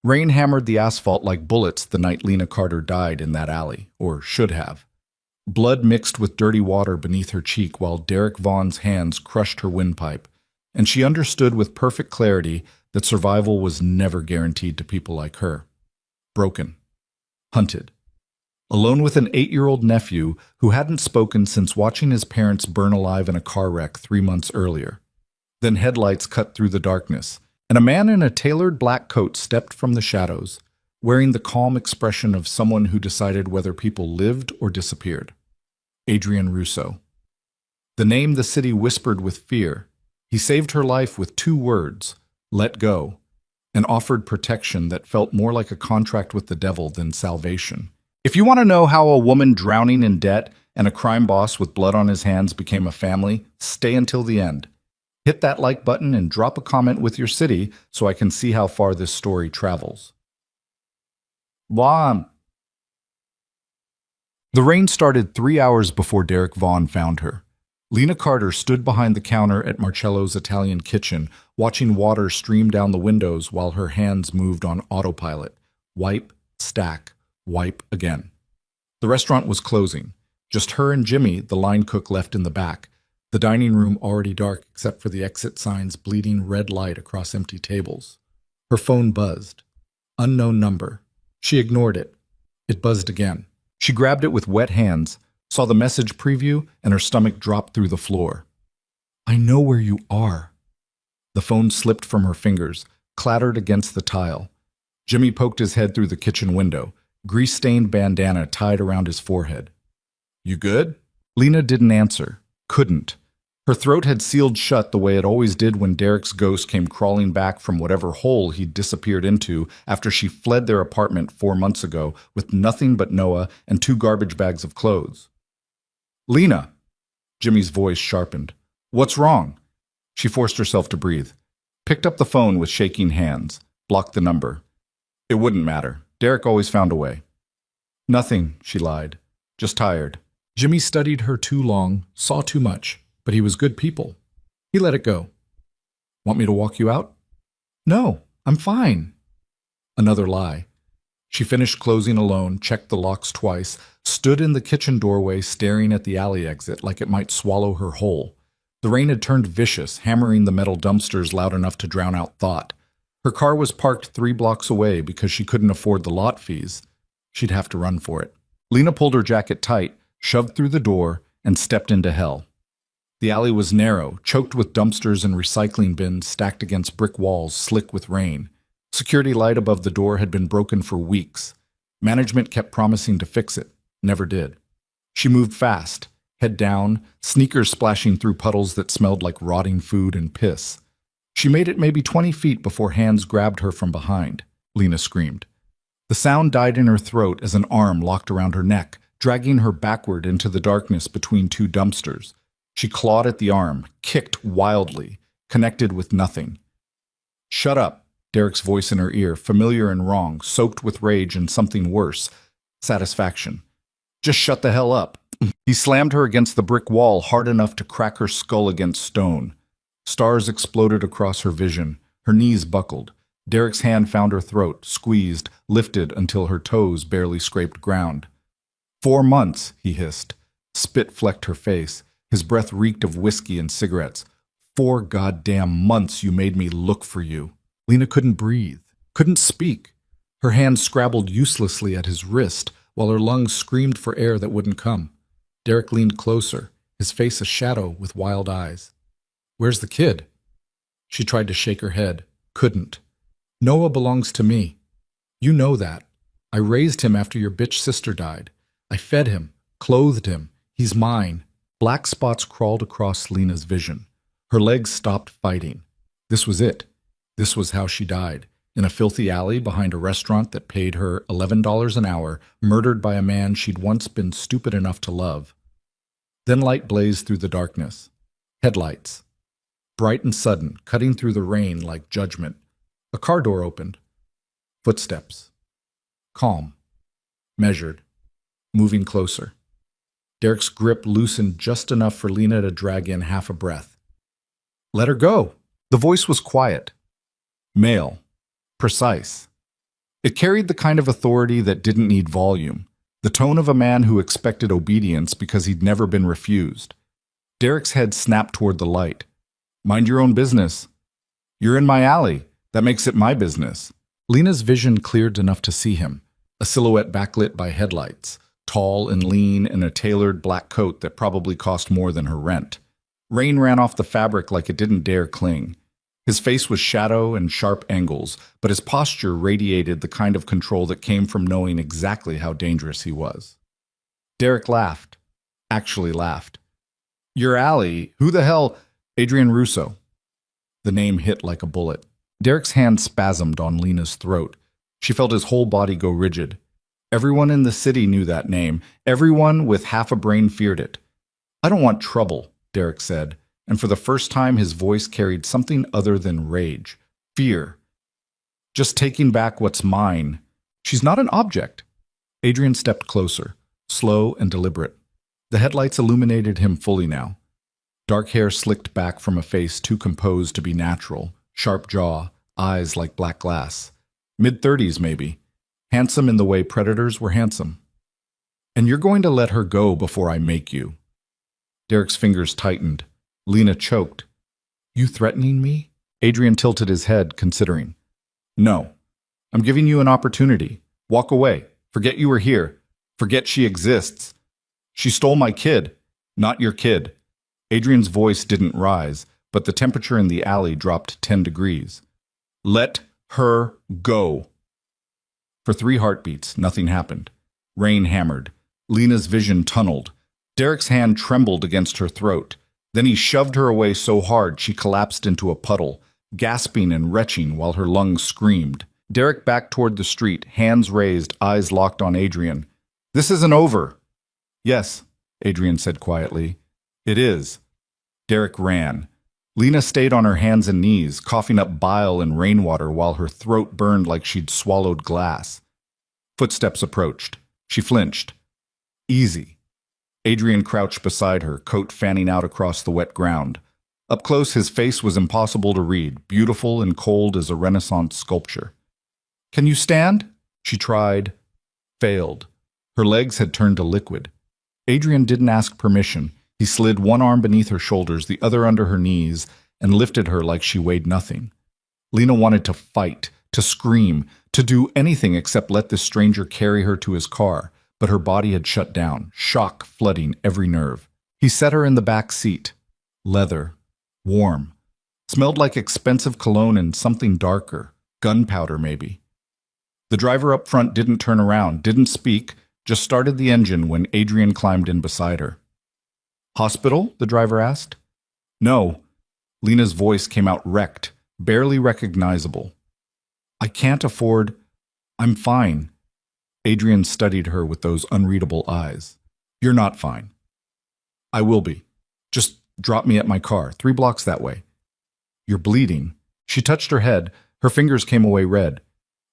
Rain hammered the asphalt like bullets the night Lena Carter died in that alley, or should have. Blood mixed with dirty water beneath her cheek while Derek Vaughn's hands crushed her windpipe, and she understood with perfect clarity that survival was never guaranteed to people like her. Broken. Hunted. Alone with an 8-year-old nephew who hadn't spoken since watching his parents burn alive in a car wreck 3 months earlier. Then headlights cut through the darkness, and a man in a tailored black coat stepped from the shadows, wearing the calm expression of someone who decided whether people lived or disappeared. Adrian Russo. The name the city whispered with fear. He saved her life with 2 words, let go, and offered protection that felt more like a contract with the devil than salvation. If you want to know how a woman drowning in debt and a crime boss with blood on his hands became a family, stay until the end. Hit that like button and drop a comment with your city so I can see how far this story travels. Vaughn. The rain started 3 hours before Derek Vaughn found her. Lena Carter stood behind the counter at Marcello's Italian kitchen, watching water stream down the windows while her hands moved on autopilot. Wipe, stack, wipe again. The restaurant was closing. Just her and Jimmy, the line cook, left in the back. The dining room already dark except for the exit signs bleeding red light across empty tables. Her phone buzzed. Unknown number. She ignored it. It buzzed again. She grabbed it with wet hands, saw the message preview, and her stomach dropped through the floor. I know where you are. The phone slipped from her fingers, clattered against the tile. Jimmy poked his head through the kitchen window, grease-stained bandana tied around his forehead. You good? Lena didn't answer. Couldn't. Her throat had sealed shut the way it always did when Derek's ghost came crawling back from whatever hole he'd disappeared into after she fled their apartment 4 months ago with nothing but Noah and 2 garbage bags of clothes. Lena! Jimmy's voice sharpened. What's wrong? She forced herself to breathe. Picked up the phone with shaking hands. Blocked the number. It wouldn't matter. Derek always found a way. Nothing, she lied. Just tired. Jimmy studied her too long, saw too much, but he was good people. He let it go. Want me to walk you out? No, I'm fine. Another lie. She finished closing alone, checked the locks twice, stood in the kitchen doorway staring at the alley exit like it might swallow her whole. The rain had turned vicious, hammering the metal dumpsters loud enough to drown out thought. Her car was parked 3 blocks away because she couldn't afford the lot fees. She'd have to run for it. Lena pulled her jacket tight, shoved through the door, and stepped into hell. The alley was narrow, choked with dumpsters and recycling bins stacked against brick walls slick with rain. Security light above the door had been broken for weeks. Management kept promising to fix it, never did. She moved fast, head down, sneakers splashing through puddles that smelled like rotting food and piss. She made it maybe 20 feet before hands grabbed her from behind. Lena screamed. The sound died in her throat as an arm locked around her neck, dragging her backward into the darkness between 2 dumpsters. She clawed at the arm, kicked wildly, connected with nothing. Shut up, Derek's voice in her ear, familiar and wrong, soaked with rage and something worse, satisfaction. Just shut the hell up. He slammed her against the brick wall hard enough to crack her skull against stone. Stars exploded across her vision. Her knees buckled. Derek's hand found her throat, squeezed, lifted until her toes barely scraped ground. 4 months, he hissed. Spit flecked her face. His breath reeked of whiskey and cigarettes. 4 goddamn months you made me look for you. Lena couldn't breathe, couldn't speak. Her hand scrabbled uselessly at his wrist, while her lungs screamed for air that wouldn't come. Derek leaned closer, his face a shadow with wild eyes. Where's the kid? She tried to shake her head, couldn't. Noah belongs to me. You know that. I raised him after your bitch sister died. I fed him, clothed him. He's mine. Black spots crawled across Lena's vision. Her legs stopped fighting. This was it. This was how she died. In a filthy alley behind a restaurant that paid her $11 an hour, murdered by a man she'd once been stupid enough to love. Then light blazed through the darkness. Headlights. Bright and sudden, cutting through the rain like judgment. A car door opened. Footsteps. Calm. Measured. Moving closer. Derek's grip loosened just enough for Lena to drag in half a breath. Let her go. The voice was quiet. Male. Precise. It carried the kind of authority that didn't need volume, the tone of a man who expected obedience because he'd never been refused. Derek's head snapped toward the light. Mind your own business. You're in my alley. That makes it my business. Lena's vision cleared enough to see him, a silhouette backlit by headlights, tall and lean in a tailored black coat that probably cost more than her rent. Rain ran off the fabric like it didn't dare cling. His face was shadow and sharp angles, but his posture radiated the kind of control that came from knowing exactly how dangerous he was. Derek laughed. Actually laughed. Your alley? Who the hell? Adrian Russo. The name hit like a bullet. Derek's hand spasmed on Lena's throat. She felt his whole body go rigid. Everyone in the city knew that name. Everyone with half a brain feared it. I don't want trouble, Derek said, and for the first time his voice carried something other than rage. Fear. Just taking back what's mine. She's not an object. Adrian stepped closer, slow and deliberate. The headlights illuminated him fully now. Dark hair slicked back from a face too composed to be natural, sharp jaw, eyes like black glass. Mid-30s, maybe. Handsome in the way predators were handsome. And you're going to let her go before I make you. Derek's fingers tightened. Lena choked. You threatening me? Adrian tilted his head, considering. No. I'm giving you an opportunity. Walk away. Forget you were here. Forget she exists. She stole my kid. Not your kid. Adrian's voice didn't rise, but the temperature in the alley dropped 10 degrees. Let her go. For 3 heartbeats, nothing happened. Rain hammered. Lena's vision tunneled. Derek's hand trembled against her throat. Then he shoved her away so hard she collapsed into a puddle, gasping and retching while her lungs screamed. Derek backed toward the street, hands raised, eyes locked on Adrian. This isn't over. Yes, Adrian said quietly. It is. Derek ran. Lena stayed on her hands and knees, coughing up bile and rainwater while her throat burned like she'd swallowed glass. Footsteps approached. She flinched. Easy. Adrian crouched beside her, coat fanning out across the wet ground. Up close, his face was impossible to read, beautiful and cold as a Renaissance sculpture. Can you stand? She tried. Failed. Her legs had turned to liquid. Adrian didn't ask permission. He slid one arm beneath her shoulders, the other under her knees, and lifted her like she weighed nothing. Lena wanted to fight, to scream, to do anything except let this stranger carry her to his car, but her body had shut down, shock flooding every nerve. He set her in the back seat. Leather. Warm. Smelled like expensive cologne and something darker. Gunpowder, maybe. The driver up front didn't turn around, didn't speak, just started the engine when Adrian climbed in beside her. Hospital? The driver asked. No. Lena's voice came out wrecked, barely recognizable. I can't afford... I'm fine. Adrian studied her with those unreadable eyes. You're not fine. I will be. Just drop me at my car, 3 blocks that way. You're bleeding. She touched her head. Her fingers came away red.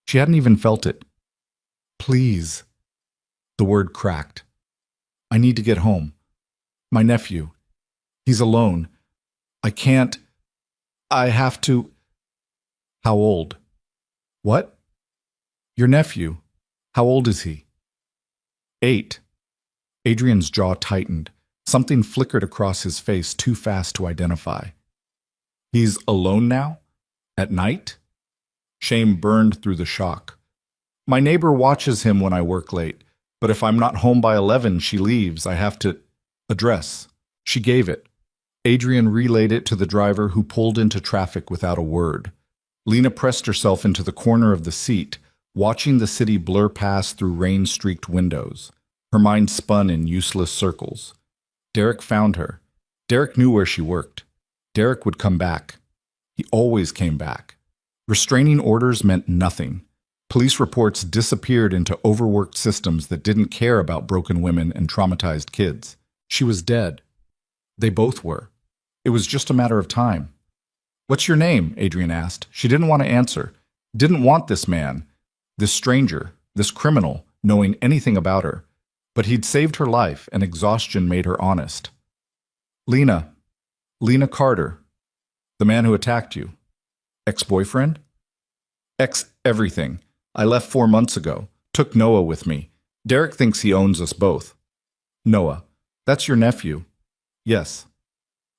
She hadn't even felt it. Please. The word cracked. I need to get home. My nephew. He's alone. I can't. I have to. How old? What? Your nephew. How old is he? 8. Adrian's jaw tightened. Something flickered across his face too fast to identify. He's alone now? At night? Shame burned through the shock. My neighbor watches him when I work late, but if I'm not home by 11, she leaves. I have to... Address. She gave it. Adrian relayed it to the driver who pulled into traffic without a word. Lena pressed herself into the corner of the seat, watching the city blur past through rain-streaked windows. Her mind spun in useless circles. Derek found her. Derek knew where she worked. Derek would come back. He always came back. Restraining orders meant nothing. Police reports disappeared into overworked systems that didn't care about broken women and traumatized kids. She was dead. They both were. It was just a matter of time. What's your name? Adrian asked. She didn't want to answer. Didn't want this man, this stranger, this criminal, knowing anything about her. But he'd saved her life, and exhaustion made her honest. Lena. Lena Carter. The man who attacked you. Ex-boyfriend? Ex-everything. I left 4 months ago. Took Noah with me. Derek thinks he owns us both. Noah. That's your nephew. Yes.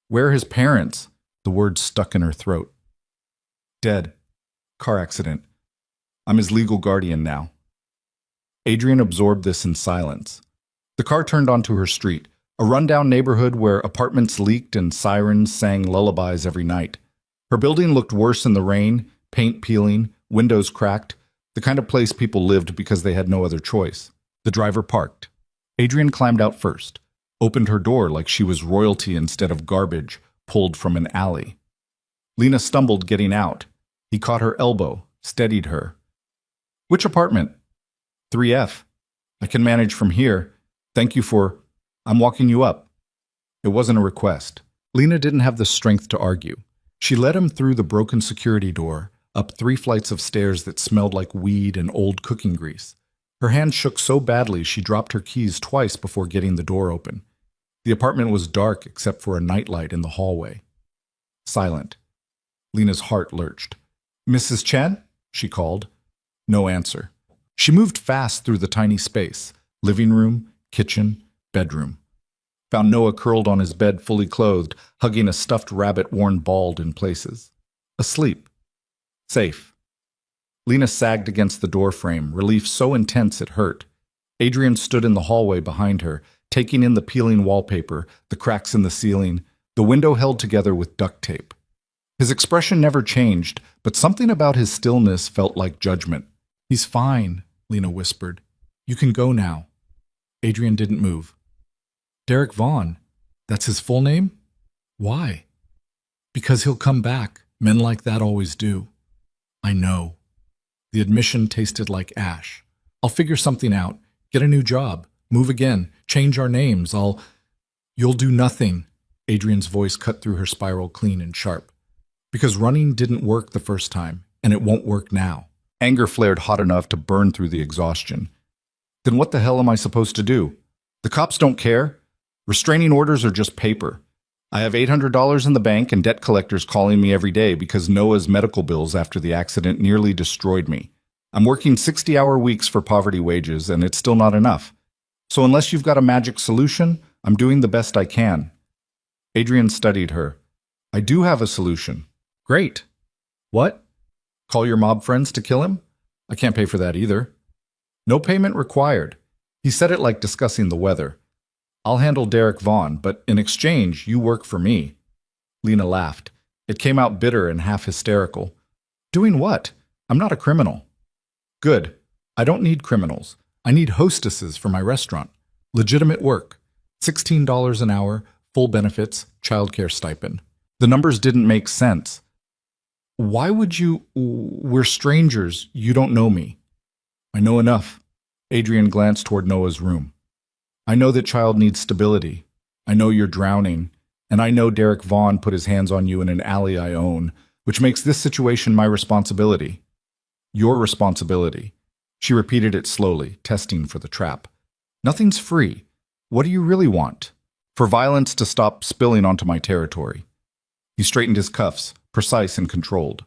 Where are his parents? The words stuck in her throat. Dead. Car accident. I'm his legal guardian now. Adrian absorbed this in silence. The car turned onto her street, a rundown neighborhood where apartments leaked and sirens sang lullabies every night. Her building looked worse in the rain, paint peeling, windows cracked, the kind of place people lived because they had no other choice. The driver parked. Adrian climbed out first, opened her door like she was royalty instead of garbage pulled from an alley. Lena stumbled getting out. He caught her elbow, steadied her. Which apartment? 3F. I can manage from here. Thank you for... I'm walking you up. It wasn't a request. Lena didn't have the strength to argue. She led him through the broken security door, up 3 flights of stairs that smelled like weed and old cooking grease. Her hand shook so badly she dropped her keys twice before getting the door open. The apartment was dark except for a nightlight in the hallway. Silent. Lena's heart lurched. Mrs. Chen? She called. No answer. She moved fast through the tiny space. Living room, kitchen, bedroom. Found Noah curled on his bed fully clothed, hugging a stuffed rabbit worn bald in places. Asleep. Safe. Lena sagged against the doorframe, relief so intense it hurt. Adrian stood in the hallway behind her, taking in the peeling wallpaper, the cracks in the ceiling, the window held together with duct tape. His expression never changed, but something about his stillness felt like judgment. He's fine, Lena whispered. You can go now. Adrian didn't move. Derek Vaughn. That's his full name? Why? Because he'll come back. Men like that always do. I know. The admission tasted like ash. I'll figure something out. Get a new job. Move again. Change our names. You'll do nothing. Adrian's voice cut through her spiral clean and sharp. Because running didn't work the first time, and it won't work now. Anger flared hot enough to burn through the exhaustion. Then what the hell am I supposed to do? The cops don't care. Restraining orders are just paper. I have $800 in the bank and debt collectors calling me every day because Noah's medical bills after the accident nearly destroyed me. I'm working 60-hour weeks for poverty wages, and it's still not enough. So unless you've got a magic solution, I'm doing the best I can. Adrian studied her. I do have a solution. Great. What? Call your mob friends to kill him? I can't pay for that either. No payment required. He said it like discussing the weather. I'll handle Derek Vaughn, but in exchange, you work for me. Lena laughed. It came out bitter and half hysterical. Doing what? I'm not a criminal. Good. I don't need criminals. I need hostesses for my restaurant. Legitimate work. $16 an hour, full benefits, childcare stipend. The numbers didn't make sense. Why would you... We're strangers. You don't know me. I know enough. Adrian glanced toward Noah's room. I know that child needs stability. I know you're drowning. And I know Derek Vaughn put his hands on you in an alley I own, which makes this situation my responsibility. Your responsibility. She repeated it slowly, testing for the trap. Nothing's free. What do you really want? For violence to stop spilling onto my territory. He straightened his cuffs, precise and controlled.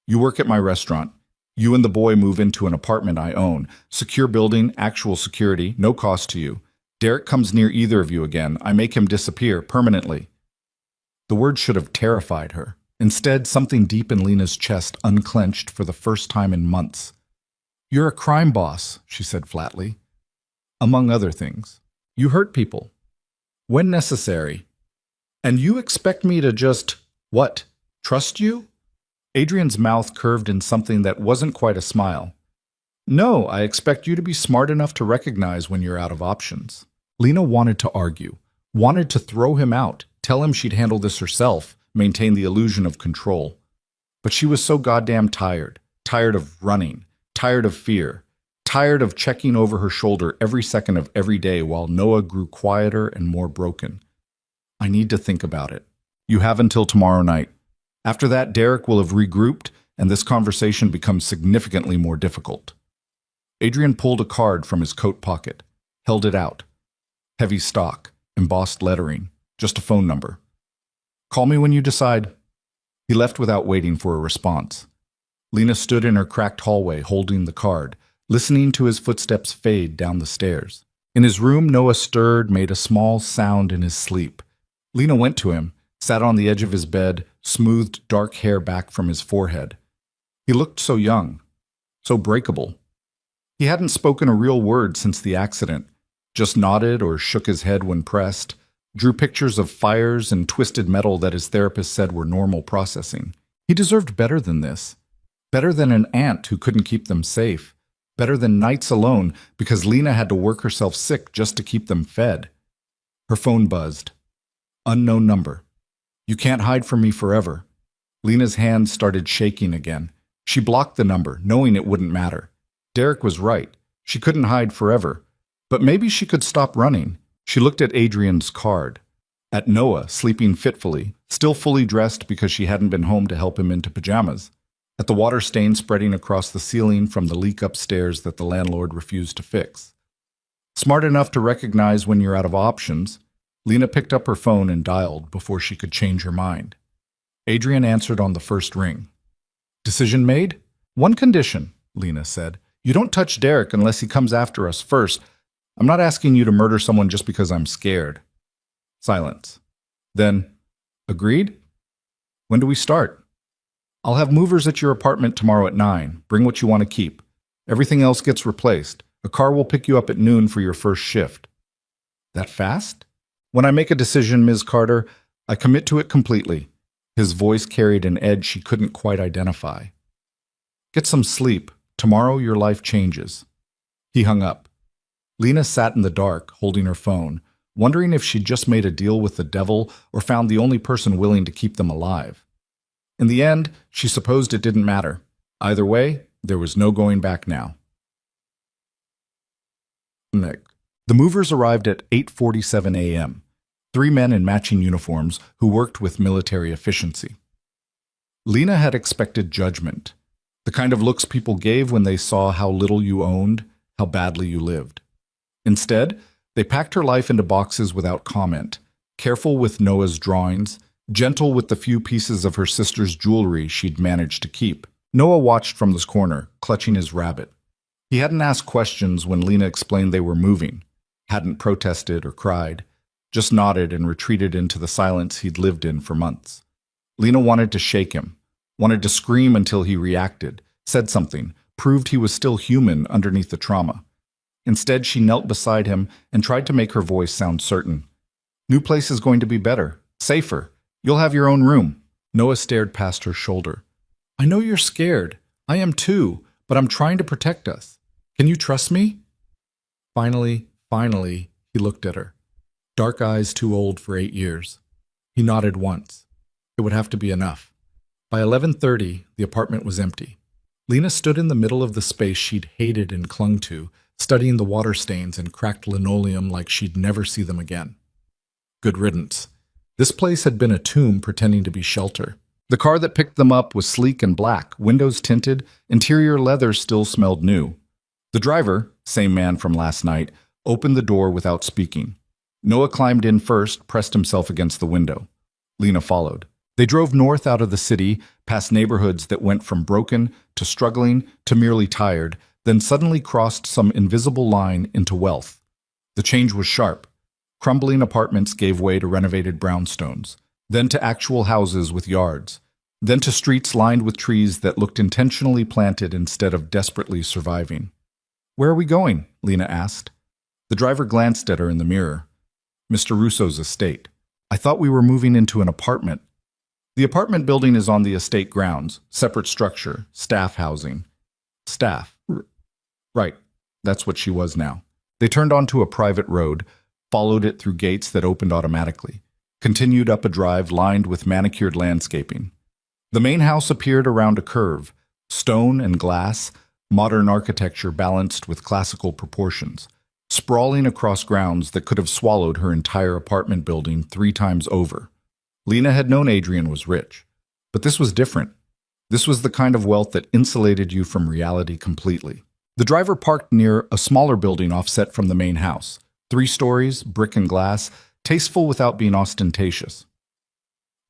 You work at my restaurant. You and the boy move into an apartment I own. Secure building, actual security, no cost to you. Derek comes near either of you again. I make him disappear permanently. The word should have terrified her. Instead, something deep in Lena's chest unclenched for the first time in months. You're a crime boss, she said flatly. Among other things. You hurt people. When necessary. And you expect me to just, what, trust you? Adrian's mouth curved in something that wasn't quite a smile. No, I expect you to be smart enough to recognize when you're out of options. Lena wanted to argue, wanted to throw him out, tell him she'd handle this herself, maintain the illusion of control. But she was so goddamn tired, tired of running, tired of fear, tired of checking over her shoulder every second of every day while Noah grew quieter and more broken. I need to think about it. You have until tomorrow night. After that, Derek will have regrouped, and this conversation becomes significantly more difficult. Adrian pulled a card from his coat pocket, held it out. Heavy stock, embossed lettering, just a phone number. Call me when you decide. He left without waiting for a response. Lena stood in her cracked hallway holding the card, listening to his footsteps fade down the stairs. In his room, Noah stirred, made a small sound in his sleep. Lena went to him, sat on the edge of his bed, smoothed dark hair back from his forehead. He looked so young, so breakable. He hadn't spoken a real word since the accident, just nodded or shook his head when pressed, drew pictures of fires and twisted metal that his therapist said were normal processing. He deserved better than this. Better than an aunt who couldn't keep them safe. Better than nights alone because Lena had to work herself sick just to keep them fed. Her phone buzzed. Unknown number. You can't hide from me forever. Lena's hands started shaking again. She blocked the number, knowing it wouldn't matter. Derek was right. She couldn't hide forever. But maybe she could stop running. She looked at Adrian's card. At Noah, sleeping fitfully, still fully dressed because she hadn't been home to help him into pajamas. At the water stain spreading across the ceiling from the leak upstairs that the landlord refused to fix. Smart enough to recognize when you're out of options, Lena picked up her phone and dialed before she could change her mind. Adrian answered on the first ring. Decision made? One condition, Lena said. You don't touch Derek unless he comes after us first. I'm not asking you to murder someone just because I'm scared. Silence. Then, agreed? When do we start? I'll have movers at your apartment tomorrow at 9. Bring what you want to keep. Everything else gets replaced. A car will pick you up at noon for your first shift. That fast? When I make a decision, Ms. Carter, I commit to it completely. His voice carried an edge she couldn't quite identify. Get some sleep. Tomorrow your life changes. He hung up. Lena sat in the dark, holding her phone, wondering if she'd just made a deal with the devil or found the only person willing to keep them alive. In the end, she supposed it didn't matter. Either way, there was no going back now. The movers arrived at 8:47 a.m. 3 men in matching uniforms who worked with military efficiency. Lena had expected judgment, the kind of looks people gave when they saw how little you owned, how badly you lived. Instead, they packed her life into boxes without comment, careful with Noah's drawings, gentle with the few pieces of her sister's jewelry she'd managed to keep. Noah watched from this corner, clutching his rabbit. He hadn't asked questions when Lena explained they were moving, hadn't protested or cried, just nodded and retreated into the silence he'd lived in for months. Lena wanted to shake him, wanted to scream until he reacted, said something, proved he was still human underneath the trauma. Instead, she knelt beside him and tried to make her voice sound certain. New place is going to be better, safer. You'll have your own room. Noah stared past her shoulder. I know you're scared. I am too, but I'm trying to protect us. Can you trust me? Finally, he looked at her. Dark eyes too old for 8 years. He nodded once. It would have to be enough. By 11:30, the apartment was empty. Lena stood in the middle of the space she'd hated and clung to, studying the water stains and cracked linoleum like she'd never see them again. Good riddance. This place had been a tomb pretending to be shelter. The car that picked them up was sleek and black, windows tinted, interior leather still smelled new. The driver, same man from last night, opened the door without speaking. Noah climbed in first, pressed himself against the window. Lena followed. They drove north out of the city, past neighborhoods that went from broken to struggling to merely tired, then suddenly crossed some invisible line into wealth. The change was sharp. Crumbling apartments gave way to renovated brownstones, then to actual houses with yards, then to streets lined with trees that looked intentionally planted instead of desperately surviving. Where are we going? Lena asked. The driver glanced at her in the mirror. Mr. Russo's estate. I thought we were moving into an apartment. The apartment building is on the estate grounds, separate structure, staff housing. Staff. Right, that's what she was now. They turned onto a private road, followed it through gates that opened automatically, continued up a drive lined with manicured landscaping. The main house appeared around a curve, stone and glass, modern architecture balanced with classical proportions, sprawling across grounds that could have swallowed her entire apartment building 3 times over. Lena had known Adrian was rich, but this was different. This was the kind of wealth that insulated you from reality completely. The driver parked near a smaller building offset from the main house. 3 stories, brick and glass, tasteful without being ostentatious.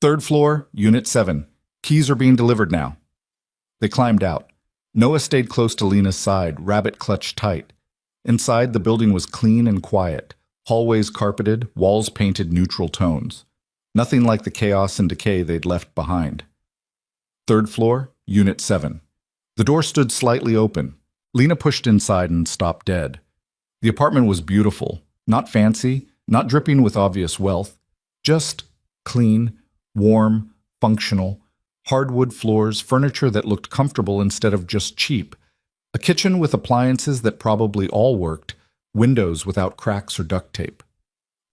3rd floor, Unit 7. Keys are being delivered now. They climbed out. Noah stayed close to Lena's side, rabbit clutched tight. Inside, the building was clean and quiet. Hallways carpeted, walls painted neutral tones. Nothing like the chaos and decay they'd left behind. Third floor, Unit 7. The door stood slightly open. Lena pushed inside and stopped dead. The apartment was beautiful, not fancy, not dripping with obvious wealth, just clean, warm, functional, hardwood floors, furniture that looked comfortable instead of just cheap, a kitchen with appliances that probably all worked, windows without cracks or duct tape.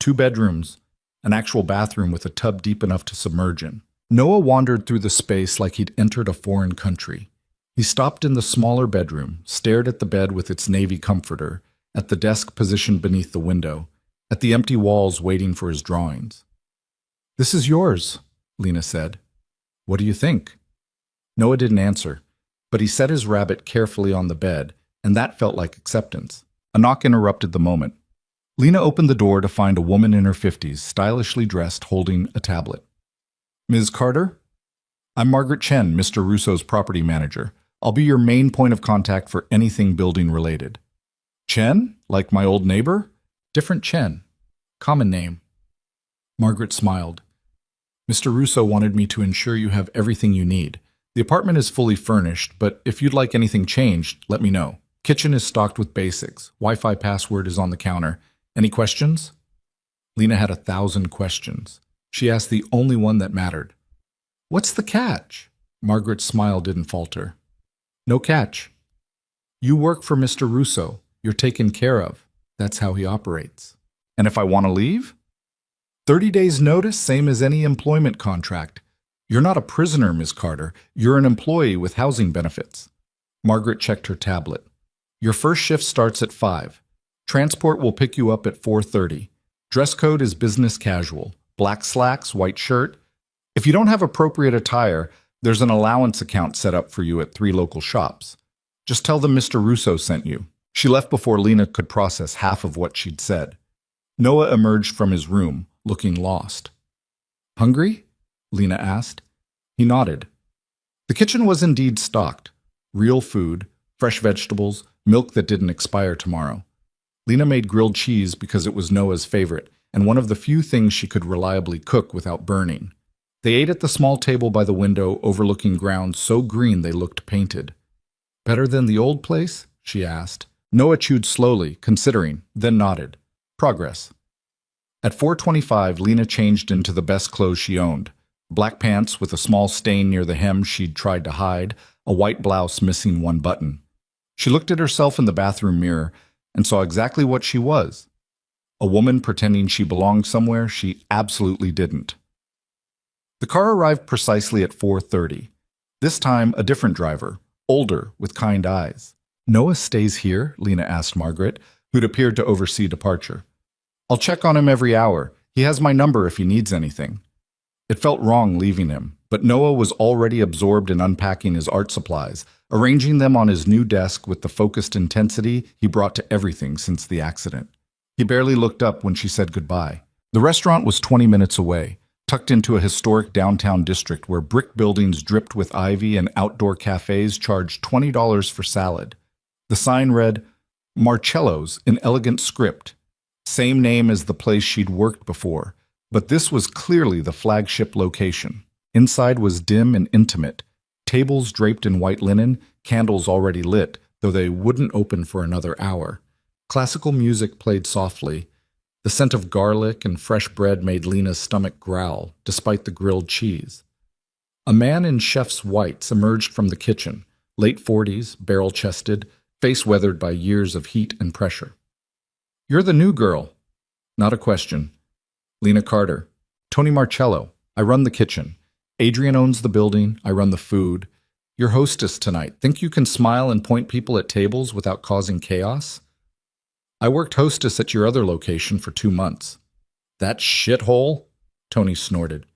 2 bedrooms, an actual bathroom with a tub deep enough to submerge in. Noah wandered through the space like he'd entered a foreign country. He stopped in the smaller bedroom, stared at the bed with its navy comforter, at the desk positioned beneath the window, at the empty walls waiting for his drawings. "This is yours," Lena said. "What do you think?" Noah didn't answer, but he set his rabbit carefully on the bed, and that felt like acceptance. A knock interrupted the moment. Lena opened the door to find a woman in her 50s, stylishly dressed, holding a tablet. "Ms. Carter? I'm Margaret Chen, Mr. Russo's property manager. I'll be your main point of contact for anything building related." "Chen? Like my old neighbor?" "Different Chen. Common name." Margaret smiled. "Mr. Russo wanted me to ensure you have everything you need. The apartment is fully furnished, but if you'd like anything changed, let me know. Kitchen is stocked with basics. Wi-Fi password is on the counter. Any questions?" Lena had 1,000 questions. She asked the only one that mattered. "What's the catch?" Margaret's smile didn't falter. "No catch. You work for Mr. Russo. You're taken care of. That's how he operates. And if I want to leave? 30 days notice, same as any employment contract. You're not a prisoner, Ms. Carter. You're an employee with housing benefits." Margaret checked her tablet. "Your first shift starts at 5. Transport will pick you up at 4:30. Dress code is business casual. Black slacks, white shirt. If you don't have appropriate attire, there's an allowance account set up for you at 3 local shops. Just tell them Mr. Russo sent you." She left before Lena could process half of what she'd said. Noah emerged from his room, looking lost. "Hungry?" Lena asked. He nodded. The kitchen was indeed stocked. Real food, fresh vegetables, milk that didn't expire tomorrow. Lena made grilled cheese because it was Noah's favorite, and one of the few things she could reliably cook without burning. They ate at the small table by the window overlooking ground so green they looked painted. "Better than the old place?" she asked. Noah chewed slowly, considering, then nodded. Progress. At 4:25, Lena changed into the best clothes she owned. Black pants with a small stain near the hem she'd tried to hide, a white blouse missing one button. She looked at herself in the bathroom mirror and saw exactly what she was. A woman pretending she belonged somewhere she absolutely didn't. The car arrived precisely at 4:30. This time, a different driver, older, with kind eyes. "Noah stays here?" Lena asked Margaret, who'd appeared to oversee departure. "I'll check on him every hour. He has my number if he needs anything." It felt wrong leaving him, but Noah was already absorbed in unpacking his art supplies, arranging them on his new desk with the focused intensity he brought to everything since the accident. He barely looked up when she said goodbye. The restaurant was 20 minutes away, tucked into a historic downtown district where brick buildings dripped with ivy and outdoor cafes charged $20 for salad. The sign read, "Marcello's" in elegant script, same name as the place she'd worked before, but this was clearly the flagship location. Inside was dim and intimate, tables draped in white linen, candles already lit, though they wouldn't open for another hour. Classical music played softly. The scent of garlic and fresh bread made Lena's stomach growl, despite the grilled cheese. A man in chef's whites emerged from the kitchen, late 40s, barrel-chested, face weathered by years of heat and pressure. "You're the new girl." "Not a question." "Lena Carter. Tony Marcello. I run the kitchen. Adrian owns the building. I run the food. Your hostess tonight. Think you can smile and point people at tables without causing chaos?" "I worked hostess at your other location for 2 months." "That shithole?" Tony snorted.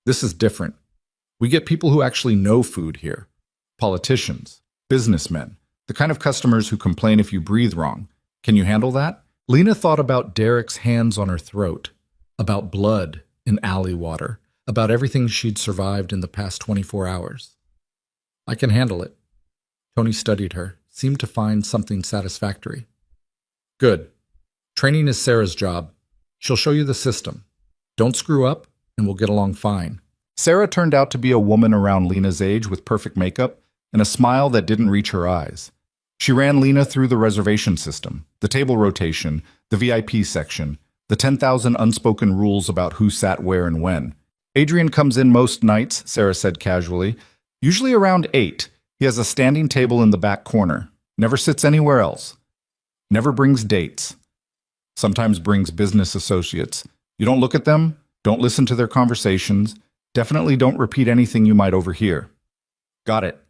"This is different. We get people who actually know food here. Politicians, businessmen, the kind of customers who complain if you breathe wrong. Can you handle that?" Lena thought about Derek's hands on her throat, about blood in alley water, about everything she'd survived in the past 24 hours. I can handle it. Tony studied her, seemed to find something satisfactory. Good. Training is Sarah's job. She'll show you the system. Don't screw up, and we'll get along fine. Sarah turned out to be a woman around Lena's age with perfect makeup and a smile that didn't reach her eyes. She ran Lena through the reservation system, the table rotation, the VIP section, the 10,000 unspoken rules about who sat where and when. Adrian comes in most nights, Sarah said casually. Usually around 8. He has a standing table in the back corner. Never sits anywhere else. Never brings dates. Sometimes brings business associates. You don't look at them, don't listen to their conversations, definitely don't repeat anything you might overhear. Got it.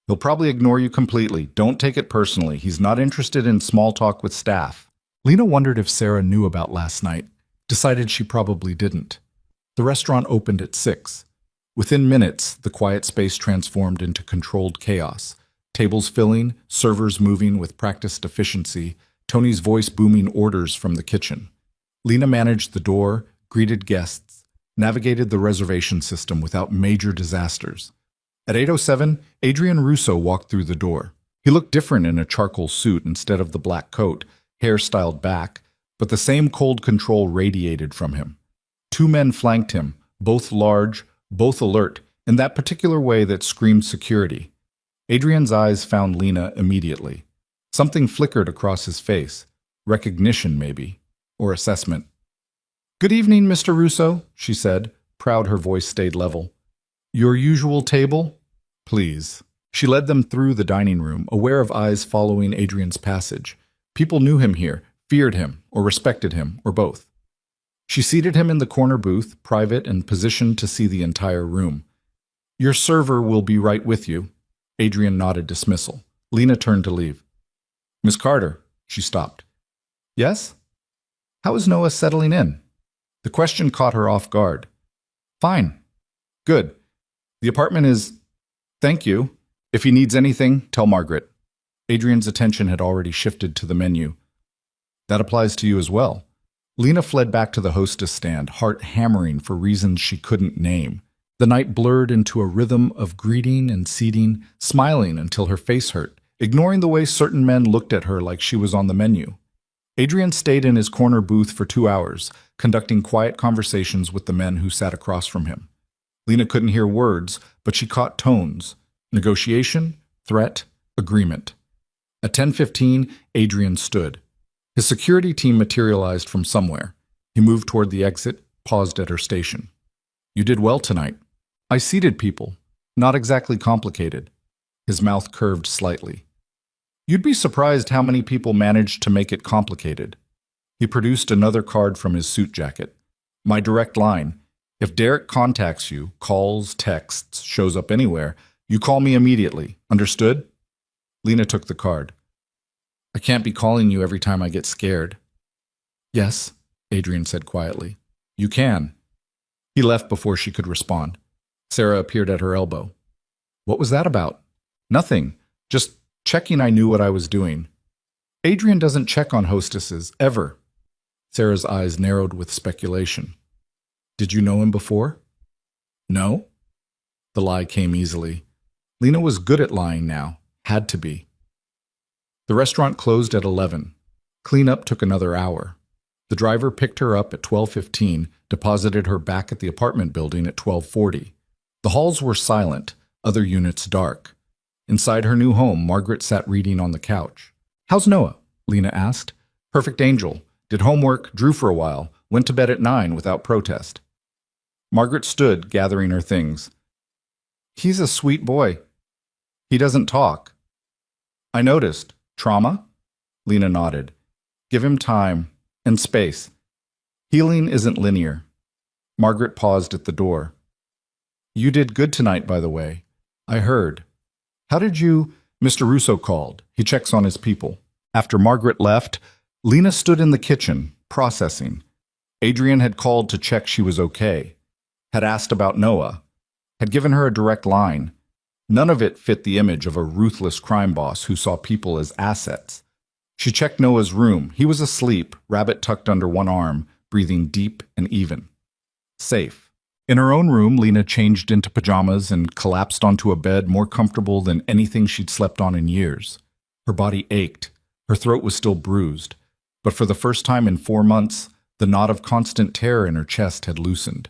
He'll probably ignore you completely. Don't take it personally. He's not interested in small talk with staff. Lena wondered if Sarah knew about last night. Decided she probably didn't. The restaurant opened at 6. Within minutes, the quiet space transformed into controlled chaos. Tables filling, servers moving with practiced efficiency, Tony's voice booming orders from the kitchen. Lena managed the door, greeted guests, navigated the reservation system without major disasters. At 8:07, Adrian Russo walked through the door. He looked different in a charcoal suit instead of the black coat, hair styled back, but the same cold control radiated from him. 2 men flanked him, both large, both alert, in that particular way that screamed security. Adrian's eyes found Lena immediately. Something flickered across his face. Recognition, maybe, or assessment. "Good evening, Mr. Russo," she said, proud her voice stayed level. "Your usual table? Please." She led them through the dining room, aware of eyes following Adrian's passage. People knew him here, feared him, or respected him, or both. She seated him in the corner booth, private and positioned to see the entire room. "Your server will be right with you." Adrian nodded dismissal. Lena turned to leave. "Miss Carter," she stopped. "Yes? How is Noah settling in?" The question caught her off guard. "Fine. Good. The apartment is... Thank you. If he needs anything, tell Margaret." Adrian's attention had already shifted to the menu. "That applies to you as well." Lena fled back to the hostess stand, heart hammering for reasons she couldn't name. The night blurred into a rhythm of greeting and seating, smiling until her face hurt, ignoring the way certain men looked at her like she was on the menu. Adrian stayed in his corner booth for 2 hours, conducting quiet conversations with the men who sat across from him. Lena couldn't hear words, but she caught tones. Negotiation, threat, agreement. At 10:15, Adrian stood. His security team materialized from somewhere. He moved toward the exit, paused at her station. "You did well tonight. I seated people. Not exactly complicated." His mouth curved slightly. "You'd be surprised how many people managed to make it complicated." He produced another card from his suit jacket. "My direct line. If Derek contacts you, calls, texts, shows up anywhere, you call me immediately. Understood?" Lena took the card. "I can't be calling you every time I get scared." "Yes," Adrian said quietly. "You can." He left before she could respond. Sarah appeared at her elbow. "What was that about?" "Nothing. Just checking I knew what I was doing." "Adrian doesn't check on hostesses, ever." Sarah's eyes narrowed with speculation. "Did you know him before?" "No." The lie came easily. Lena was good at lying now. Had to be. The restaurant closed at 11. Cleanup took another hour. The driver picked her up at 12:15, deposited her back at the apartment building at 12:40. The halls were silent, other units dark. Inside her new home, Margaret sat reading on the couch. "How's Noah?" Lena asked. "Perfect angel. Did homework, drew for a while, went to bed at 9 without protest." Margaret stood, gathering her things. "He's a sweet boy. He doesn't talk." "I noticed. Trauma?" Lena nodded. "Give him time and space. Healing isn't linear." Margaret paused at the door. "You did good tonight, by the way. I heard. How did you..." Mr. Russo called. He checks on his people. After Margaret left, Lena stood in the kitchen, processing. Adrian had called to check she was okay. Had asked about Noah. Had given her a direct line. None of it fit the image of a ruthless crime boss who saw people as assets. She checked Noah's room. He was asleep, rabbit tucked under one arm, breathing deep and even. Safe. In her own room, Lena changed into pajamas and collapsed onto a bed more comfortable than anything she'd slept on in years. Her body ached. Her throat was still bruised. But for the first time in 4 months, the knot of constant terror in her chest had loosened.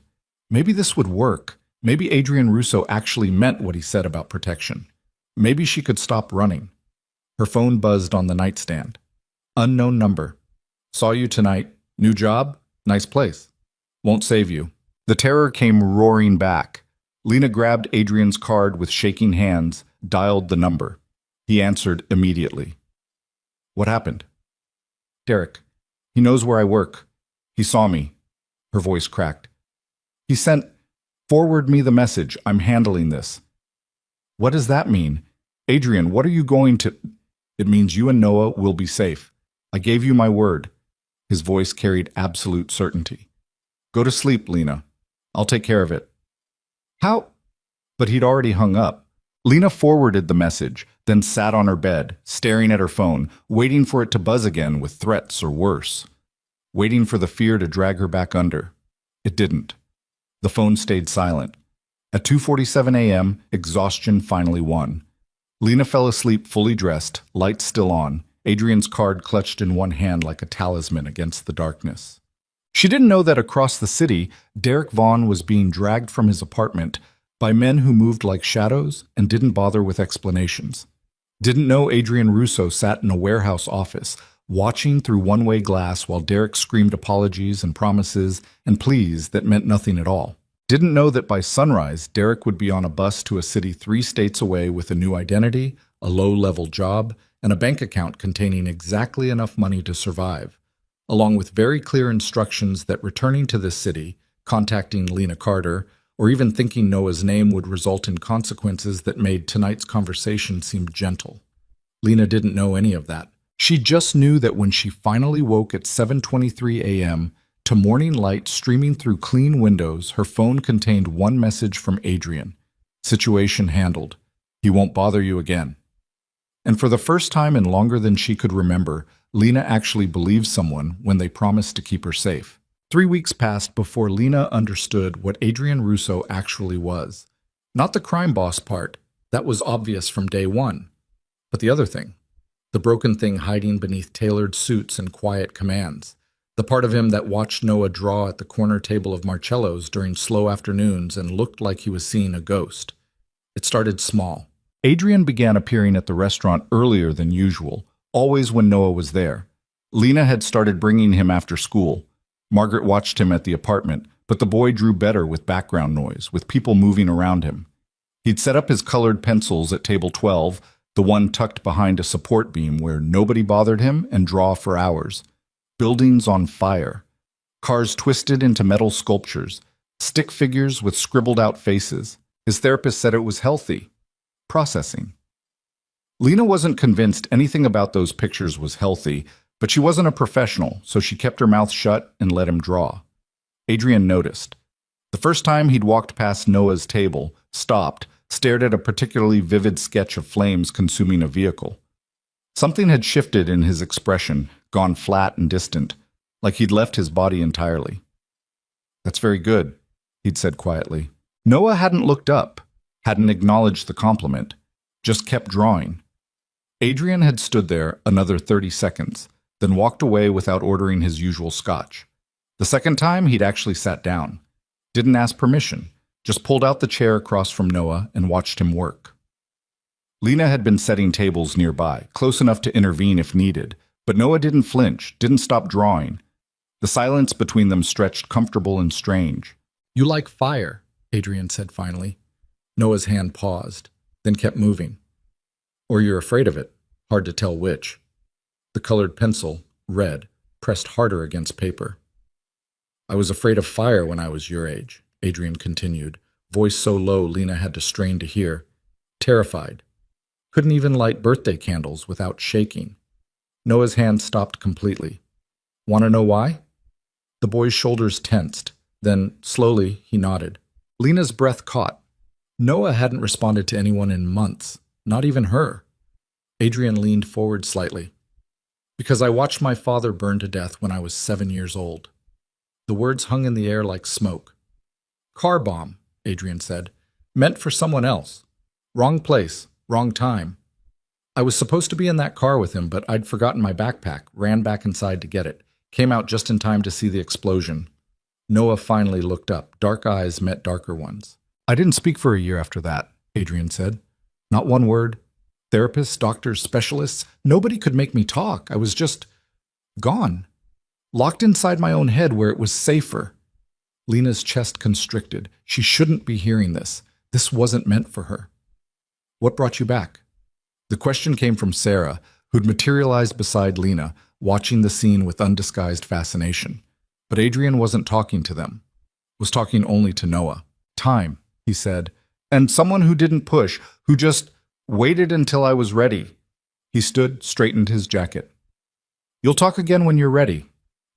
Maybe this would work. Maybe Adrian Russo actually meant what he said about protection. Maybe she could stop running. Her phone buzzed on the nightstand. Unknown number. Saw you tonight. New job? Nice place. Won't save you. The terror came roaring back. Lena grabbed Adrian's card with shaking hands, dialed the number. He answered immediately. What happened? Derek. He knows where I work. He saw me. Her voice cracked. He sent, forward me the message. I'm handling this. What does that mean? Adrian, what are you going to... It means you and Noah will be safe. I gave you my word. His voice carried absolute certainty. Go to sleep, Lena. I'll take care of it. How? But he'd already hung up. Lena forwarded the message, then sat on her bed, staring at her phone, waiting for it to buzz again with threats or worse. Waiting for the fear to drag her back under. It didn't. The phone stayed silent. At 2:47 a.m., exhaustion finally won. Lena fell asleep fully dressed, lights still on, Adrian's card clutched in one hand like a talisman against the darkness. She didn't know that across the city, Derek Vaughn was being dragged from his apartment by men who moved like shadows and didn't bother with explanations. Didn't know Adrian Russo sat in a warehouse office, watching through one-way glass while Derek screamed apologies and promises and pleas that meant nothing at all. Didn't know that by sunrise, Derek would be on a bus to a city 3 states away with a new identity, a low-level job, and a bank account containing exactly enough money to survive, along with very clear instructions that returning to this city, contacting Lena Carter, or even thinking Noah's name would result in consequences that made tonight's conversation seem gentle. Lena didn't know any of that. She just knew that when she finally woke at 7:23 a.m., to morning light streaming through clean windows, her phone contained one message from Adrian. Situation handled. He won't bother you again. And for the first time in longer than she could remember, Lena actually believed someone when they promised to keep her safe. 3 weeks passed before Lena understood what Adrian Russo actually was. Not the crime boss part, that was obvious from day one. But the other thing, the broken thing hiding beneath tailored suits and quiet commands. The part of him that watched Noah draw at the corner table of Marcello's during slow afternoons and looked like he was seeing a ghost. It started small. Adrian began appearing at the restaurant earlier than usual, always when Noah was there. Lena had started bringing him after school. Margaret watched him at the apartment, but the boy drew better with background noise, with people moving around him. He'd set up his colored pencils at table 12, the one tucked behind a support beam where nobody bothered him, and draw for hours. Buildings on fire. Cars twisted into metal sculptures. Stick figures with scribbled-out faces. His therapist said it was healthy. Processing. Lena wasn't convinced anything about those pictures was healthy, but she wasn't a professional, so she kept her mouth shut and let him draw. Adrian noticed. The first time he'd walked past Noah's table, stopped, stared at a particularly vivid sketch of flames consuming a vehicle. Something had shifted in his expression, gone flat and distant, like he'd left his body entirely. That's very good, he'd said quietly. Noah hadn't looked up, hadn't acknowledged the compliment, just kept drawing. Adrian had stood there another 30 seconds, then walked away without ordering his usual scotch. The second time, he'd actually sat down. Didn't ask permission, just pulled out the chair across from Noah and watched him work. Lena had been setting tables nearby, close enough to intervene if needed, but Noah didn't flinch, didn't stop drawing. The silence between them stretched comfortable and strange. You like fire, Adrian said finally. Noah's hand paused, then kept moving. Or you're afraid of it, hard to tell which. The colored pencil, red, pressed harder against paper. I was afraid of fire when I was your age, Adrian continued, voice so low Lena had to strain to hear. Terrified. Couldn't even light birthday candles without shaking. Noah's hand stopped completely. Want to know why? The boy's shoulders tensed. Then, slowly, he nodded. Lena's breath caught. Noah hadn't responded to anyone in months, not even her. Adrian leaned forward slightly. Because I watched my father burn to death when I was 7 years old. The words hung in the air like smoke. Car bomb, Adrian said. Meant for someone else. Wrong place, wrong time. I was supposed to be in that car with him, but I'd forgotten my backpack, ran back inside to get it. Came out just in time to see the explosion. Noah finally looked up. Dark eyes met darker ones. I didn't speak for a year after that, Adrian said. Not one word. Therapists, doctors, specialists, nobody could make me talk. I was just gone. Locked inside my own head where it was safer. Lena's chest constricted. She shouldn't be hearing this. This wasn't meant for her. What brought you back? The question came from Sarah, who'd materialized beside Lena, watching the scene with undisguised fascination. But Adrian wasn't talking to them. Was talking only to Noah. Time, he said, and someone who didn't push, who just waited until I was ready. He stood, straightened his jacket. You'll talk again when you're ready.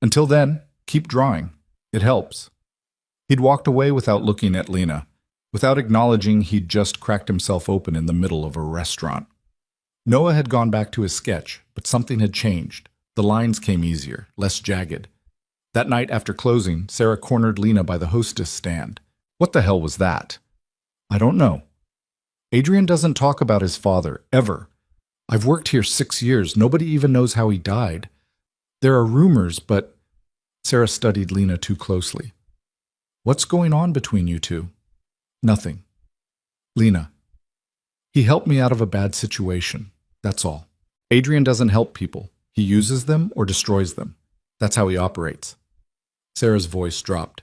Until then, keep drawing. It helps. He'd walked away without looking at Lena, without acknowledging he'd just cracked himself open in the middle of a restaurant. Noah had gone back to his sketch, but something had changed. The lines came easier, less jagged. That night after closing, Sarah cornered Lena by the hostess stand. What the hell was that? I don't know. Adrian doesn't talk about his father, ever. I've worked here 6 years. Nobody even knows how he died. There are rumors, but... Sarah studied Lena too closely. What's going on between you two? Nothing. Lena. He helped me out of a bad situation. That's all. Adrian doesn't help people. He uses them or destroys them. That's how he operates. Sarah's voice dropped.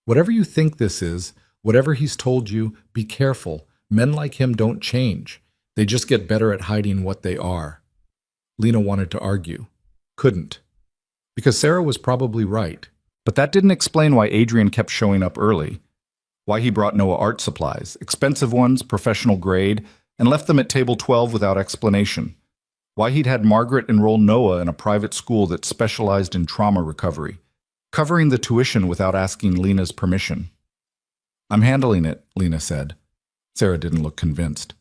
Whatever you think this is, whatever he's told you, be careful. Men like him don't change. They just get better at hiding what they are. Lena wanted to argue. Couldn't. Because Sarah was probably right. But that didn't explain why Adrian kept showing up early. Why he brought Noah art supplies, expensive ones, professional grade, and left them at table 12 without explanation. Why he'd had Margaret enroll Noah in a private school that specialized in trauma recovery, covering the tuition without asking Lena's permission. I'm handling it, Lena said. Sarah didn't look convinced.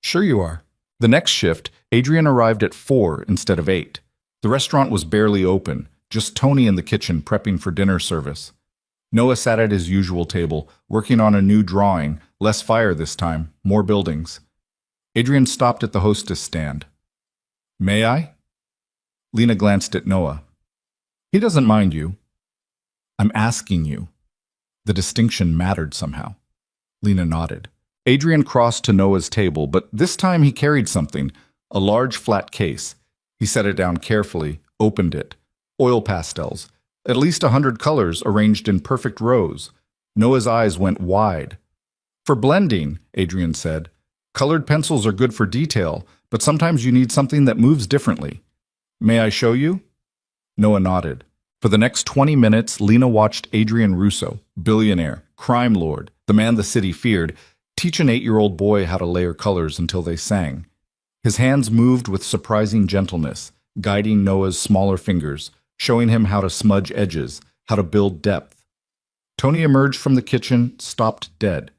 Sure you are. The next shift, Adrian arrived at 4 instead of 8. The restaurant was barely open, just Tony in the kitchen prepping for dinner service. Noah sat at his usual table, working on a new drawing, less fire this time, more buildings. Adrian stopped at the hostess stand. May I? Lena glanced at Noah. He doesn't mind you. I'm asking you. The distinction mattered somehow. Lena nodded. Adrian crossed to Noah's table, but this time he carried something, a large flat case. He set it down carefully, opened it. Oil pastels, at least 100 colors arranged in perfect rows. Noah's eyes went wide. For blending, Adrian said. Colored pencils are good for detail, but sometimes you need something that moves differently. May I show you? Noah nodded. For the next 20 minutes, Lena watched Adrian Russo, billionaire, crime lord, the man the city feared, teach an 8-year-old boy how to layer colors until they sang. His hands moved with surprising gentleness, guiding Noah's smaller fingers, showing him how to smudge edges, how to build depth. Tony emerged from the kitchen, stopped dead.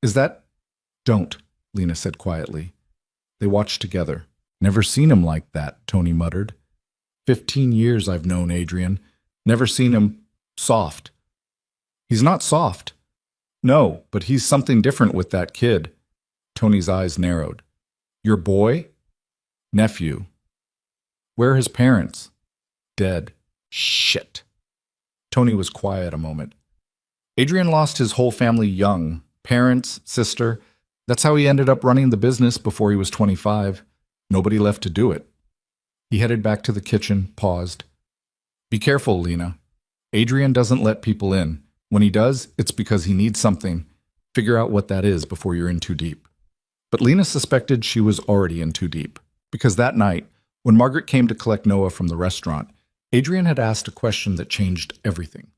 Is that... Don't, Lena said quietly. They watched together. Never seen him like that, Tony muttered. 15 years I've known Adrian. Never seen him soft. He's not soft. No, but he's something different with that kid. Tony's eyes narrowed. Your boy? Nephew. Where are his parents? Dead. Shit. Tony was quiet a moment. Adrian lost his whole family young. Parents, sister. That's how he ended up running the business before he was 25. Nobody left to do it. He headed back to the kitchen, paused. Be careful, Lena. Adrian doesn't let people in. When he does, it's because he needs something. Figure out what that is before you're in too deep. But Lena suspected she was already in too deep. Because that night, when Margaret came to collect Noah from the restaurant, Adrian had asked a question that changed everything.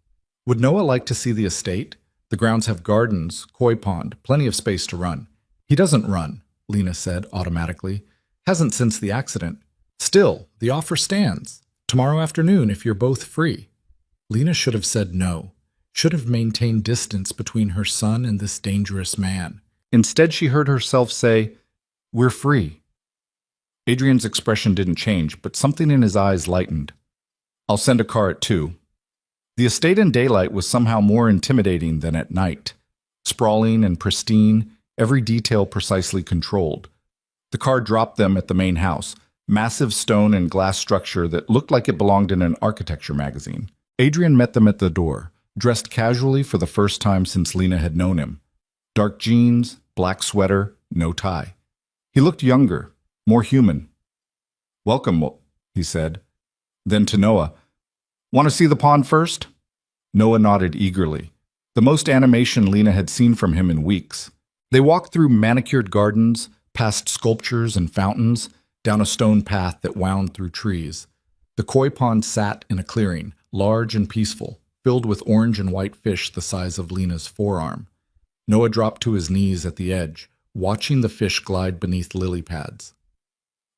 Would Noah like to see the estate? The grounds have gardens, koi pond, plenty of space to run. He doesn't run, Lena said automatically. Hasn't since the accident. Still, the offer stands. Tomorrow afternoon if you're both free. Lena should have said no. Should have maintained distance between her son and this dangerous man. Instead, she heard herself say, We're free. Adrian's expression didn't change, but something in his eyes lightened. I'll send a car at 2. The estate in daylight was somehow more intimidating than at night. Sprawling and pristine, every detail precisely controlled. The car dropped them at the main house, massive stone and glass structure that looked like it belonged in an architecture magazine. Adrian met them at the door, dressed casually for the first time since Lena had known him. Dark jeans, black sweater, no tie. He looked younger, more human. "Welcome," he said. Then to Noah, "Want to see the pond first?" Noah nodded eagerly, the most animation Lena had seen from him in weeks. They walked through manicured gardens, past sculptures and fountains, down a stone path that wound through trees. The koi pond sat in a clearing, large and peaceful, filled with orange and white fish the size of Lena's forearm. Noah dropped to his knees at the edge, watching the fish glide beneath lily pads.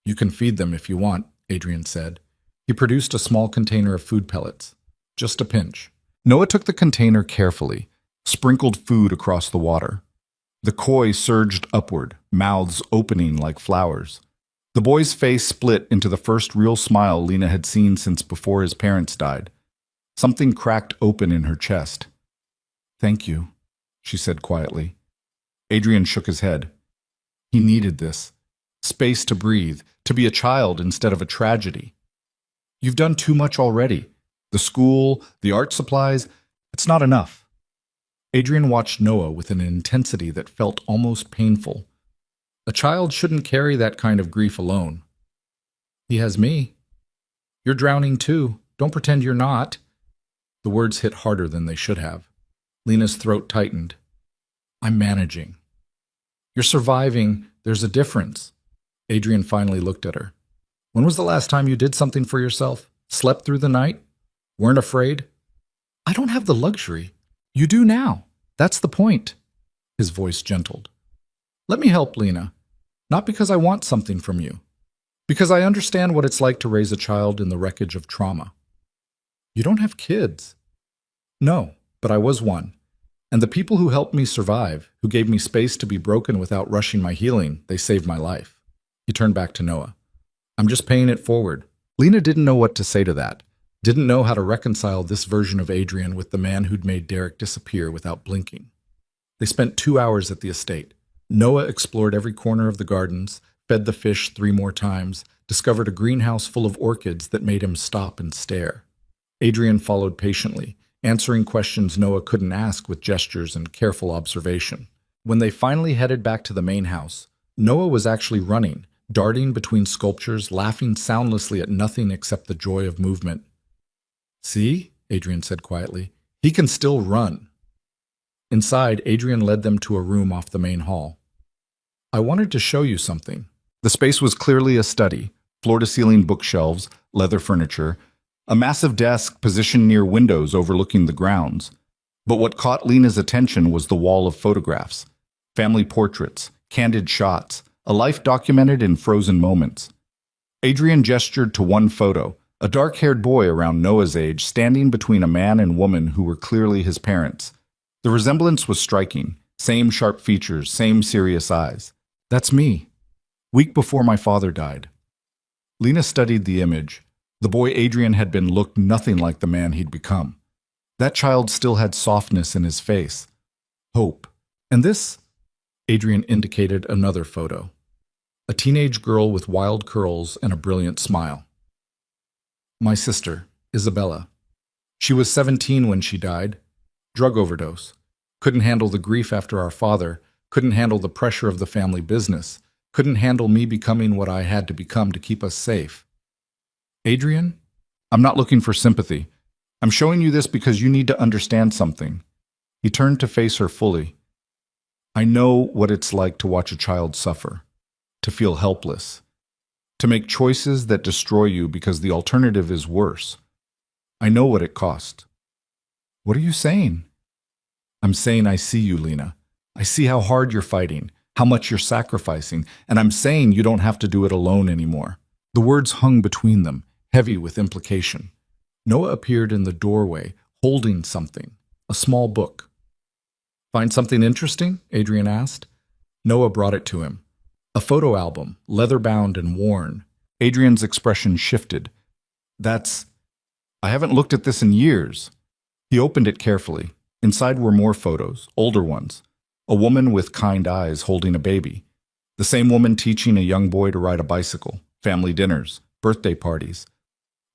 "You can feed them if you want," Adrian said. He produced a small container of food pellets. Just a pinch. Noah took the container carefully, sprinkled food across the water. The koi surged upward, mouths opening like flowers. The boy's face split into the first real smile Lena had seen since before his parents died. Something cracked open in her chest. "Thank you," she said quietly. Adrian shook his head. He needed this. Space to breathe, to be a child instead of a tragedy. "You've done too much already. The school, the art supplies, it's not enough." Adrian watched Noah with an intensity that felt almost painful. A child shouldn't carry that kind of grief alone. "He has me." "You're drowning too. Don't pretend you're not." The words hit harder than they should have. Lena's throat tightened. "I'm managing." "You're surviving. There's a difference." Adrian finally looked at her. "When was the last time you did something for yourself? Slept through the night? Weren't afraid?" "I don't have the luxury." "You do now. That's the point." His voice gentled. "Let me help, Lena. Not because I want something from you. Because I understand what it's like to raise a child in the wreckage of trauma." "You don't have kids." "No, but I was one. And the people who helped me survive, who gave me space to be broken without rushing my healing, they saved my life." He turned back to Noah. "I'm just paying it forward." Lena didn't know what to say to that, didn't know how to reconcile this version of Adrian with the man who'd made Derek disappear without blinking. They spent 2 hours at the estate. Noah explored every corner of the gardens, fed the fish 3 more times, discovered a greenhouse full of orchids that made him stop and stare. Adrian followed patiently, answering questions Noah couldn't ask with gestures and careful observation. When they finally headed back to the main house, Noah was actually running, darting between sculptures, laughing soundlessly at nothing except the joy of movement. "See?" Adrian said quietly. "He can still run." Inside, Adrian led them to a room off the main hall. "I wanted to show you something." The space was clearly a study, floor-to-ceiling bookshelves, leather furniture, a massive desk positioned near windows overlooking the grounds. But what caught Lena's attention was the wall of photographs, family portraits, candid shots, a life documented in frozen moments. Adrian gestured to one photo, a dark-haired boy around Noah's age standing between a man and woman who were clearly his parents. The resemblance was striking, same sharp features, same serious eyes. "That's me, week before my father died." Lena studied the image. The boy Adrian had been looked nothing like the man he'd become. That child still had softness in his face, hope. And this? Adrian indicated another photo. A teenage girl with wild curls and a brilliant smile. "My sister, Isabella. She was 17 when she died. Drug overdose. Couldn't handle the grief after our father, couldn't handle the pressure of the family business, couldn't handle me becoming what I had to become to keep us safe." "Adrian, I'm not looking for sympathy. I'm showing you this because you need to understand something." He turned to face her fully. "I know what it's like to watch a child suffer, to feel helpless, to make choices that destroy you because the alternative is worse. I know what it cost." "What are you saying?" "I'm saying I see you, Lena. I see how hard you're fighting, how much you're sacrificing, and I'm saying you don't have to do it alone anymore." The words hung between them, heavy with implication. Noah appeared in the doorway, holding something, a small book. "Find something interesting?" Adrian asked. Noah brought it to him. A photo album, leather-bound and worn. Adrian's expression shifted. I haven't looked at this in years." He opened it carefully. Inside were more photos, older ones. A woman with kind eyes holding a baby. The same woman teaching a young boy to ride a bicycle. Family dinners, birthday parties.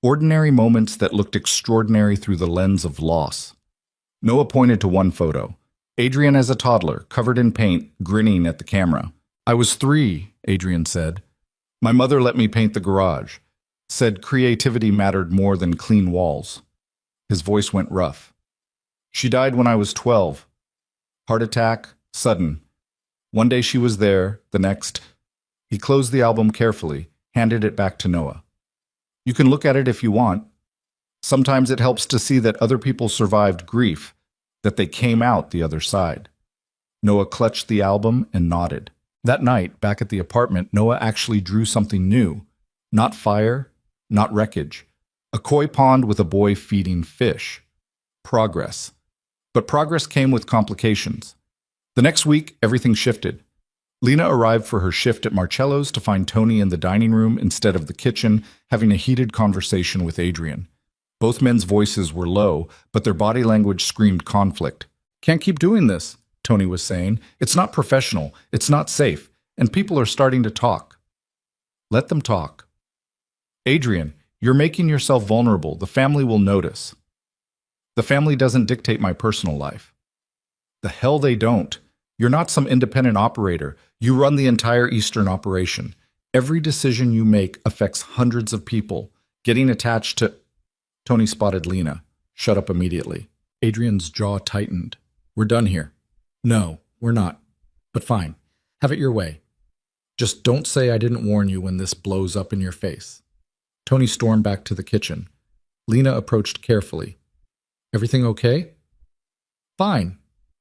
Ordinary moments that looked extraordinary through the lens of loss. Noah pointed to one photo. Adrian as a toddler, covered in paint, grinning at the camera. "I was 3, Adrian said. My mother let me paint the garage. Said creativity mattered more than clean walls." His voice went rough. "She died when I was 12. Heart attack, sudden. One day she was there, the next." He closed the album carefully, handed it back to Noah. "You can look at it if you want. Sometimes it helps to see that other people survived grief, that they came out the other side." Noah clutched the album and nodded. That night, back at the apartment, Noah actually drew something new. Not fire, not wreckage. A koi pond with a boy feeding fish. Progress. But progress came with complications. The next week, everything shifted. Lena arrived for her shift at Marcello's to find Tony in the dining room instead of the kitchen, having a heated conversation with Adrian. Both men's voices were low, but their body language screamed conflict. "Can't keep doing this," Tony was saying. "It's not professional, it's not safe, and people are starting to talk." "Let them talk." "Adrian, you're making yourself vulnerable. The family will notice." "The family doesn't dictate my personal life." "The hell they don't. You're not some independent operator. You run the entire Eastern operation. Every decision you make affects hundreds of people. Getting attached to—" Tony spotted Lena. "Shut up immediately." Adrian's jaw tightened. "We're done here." "No, we're not. But fine. Have it your way. Just don't say I didn't warn you when this blows up in your face." Tony stormed back to the kitchen. Lena approached carefully. "Everything okay?" "Fine."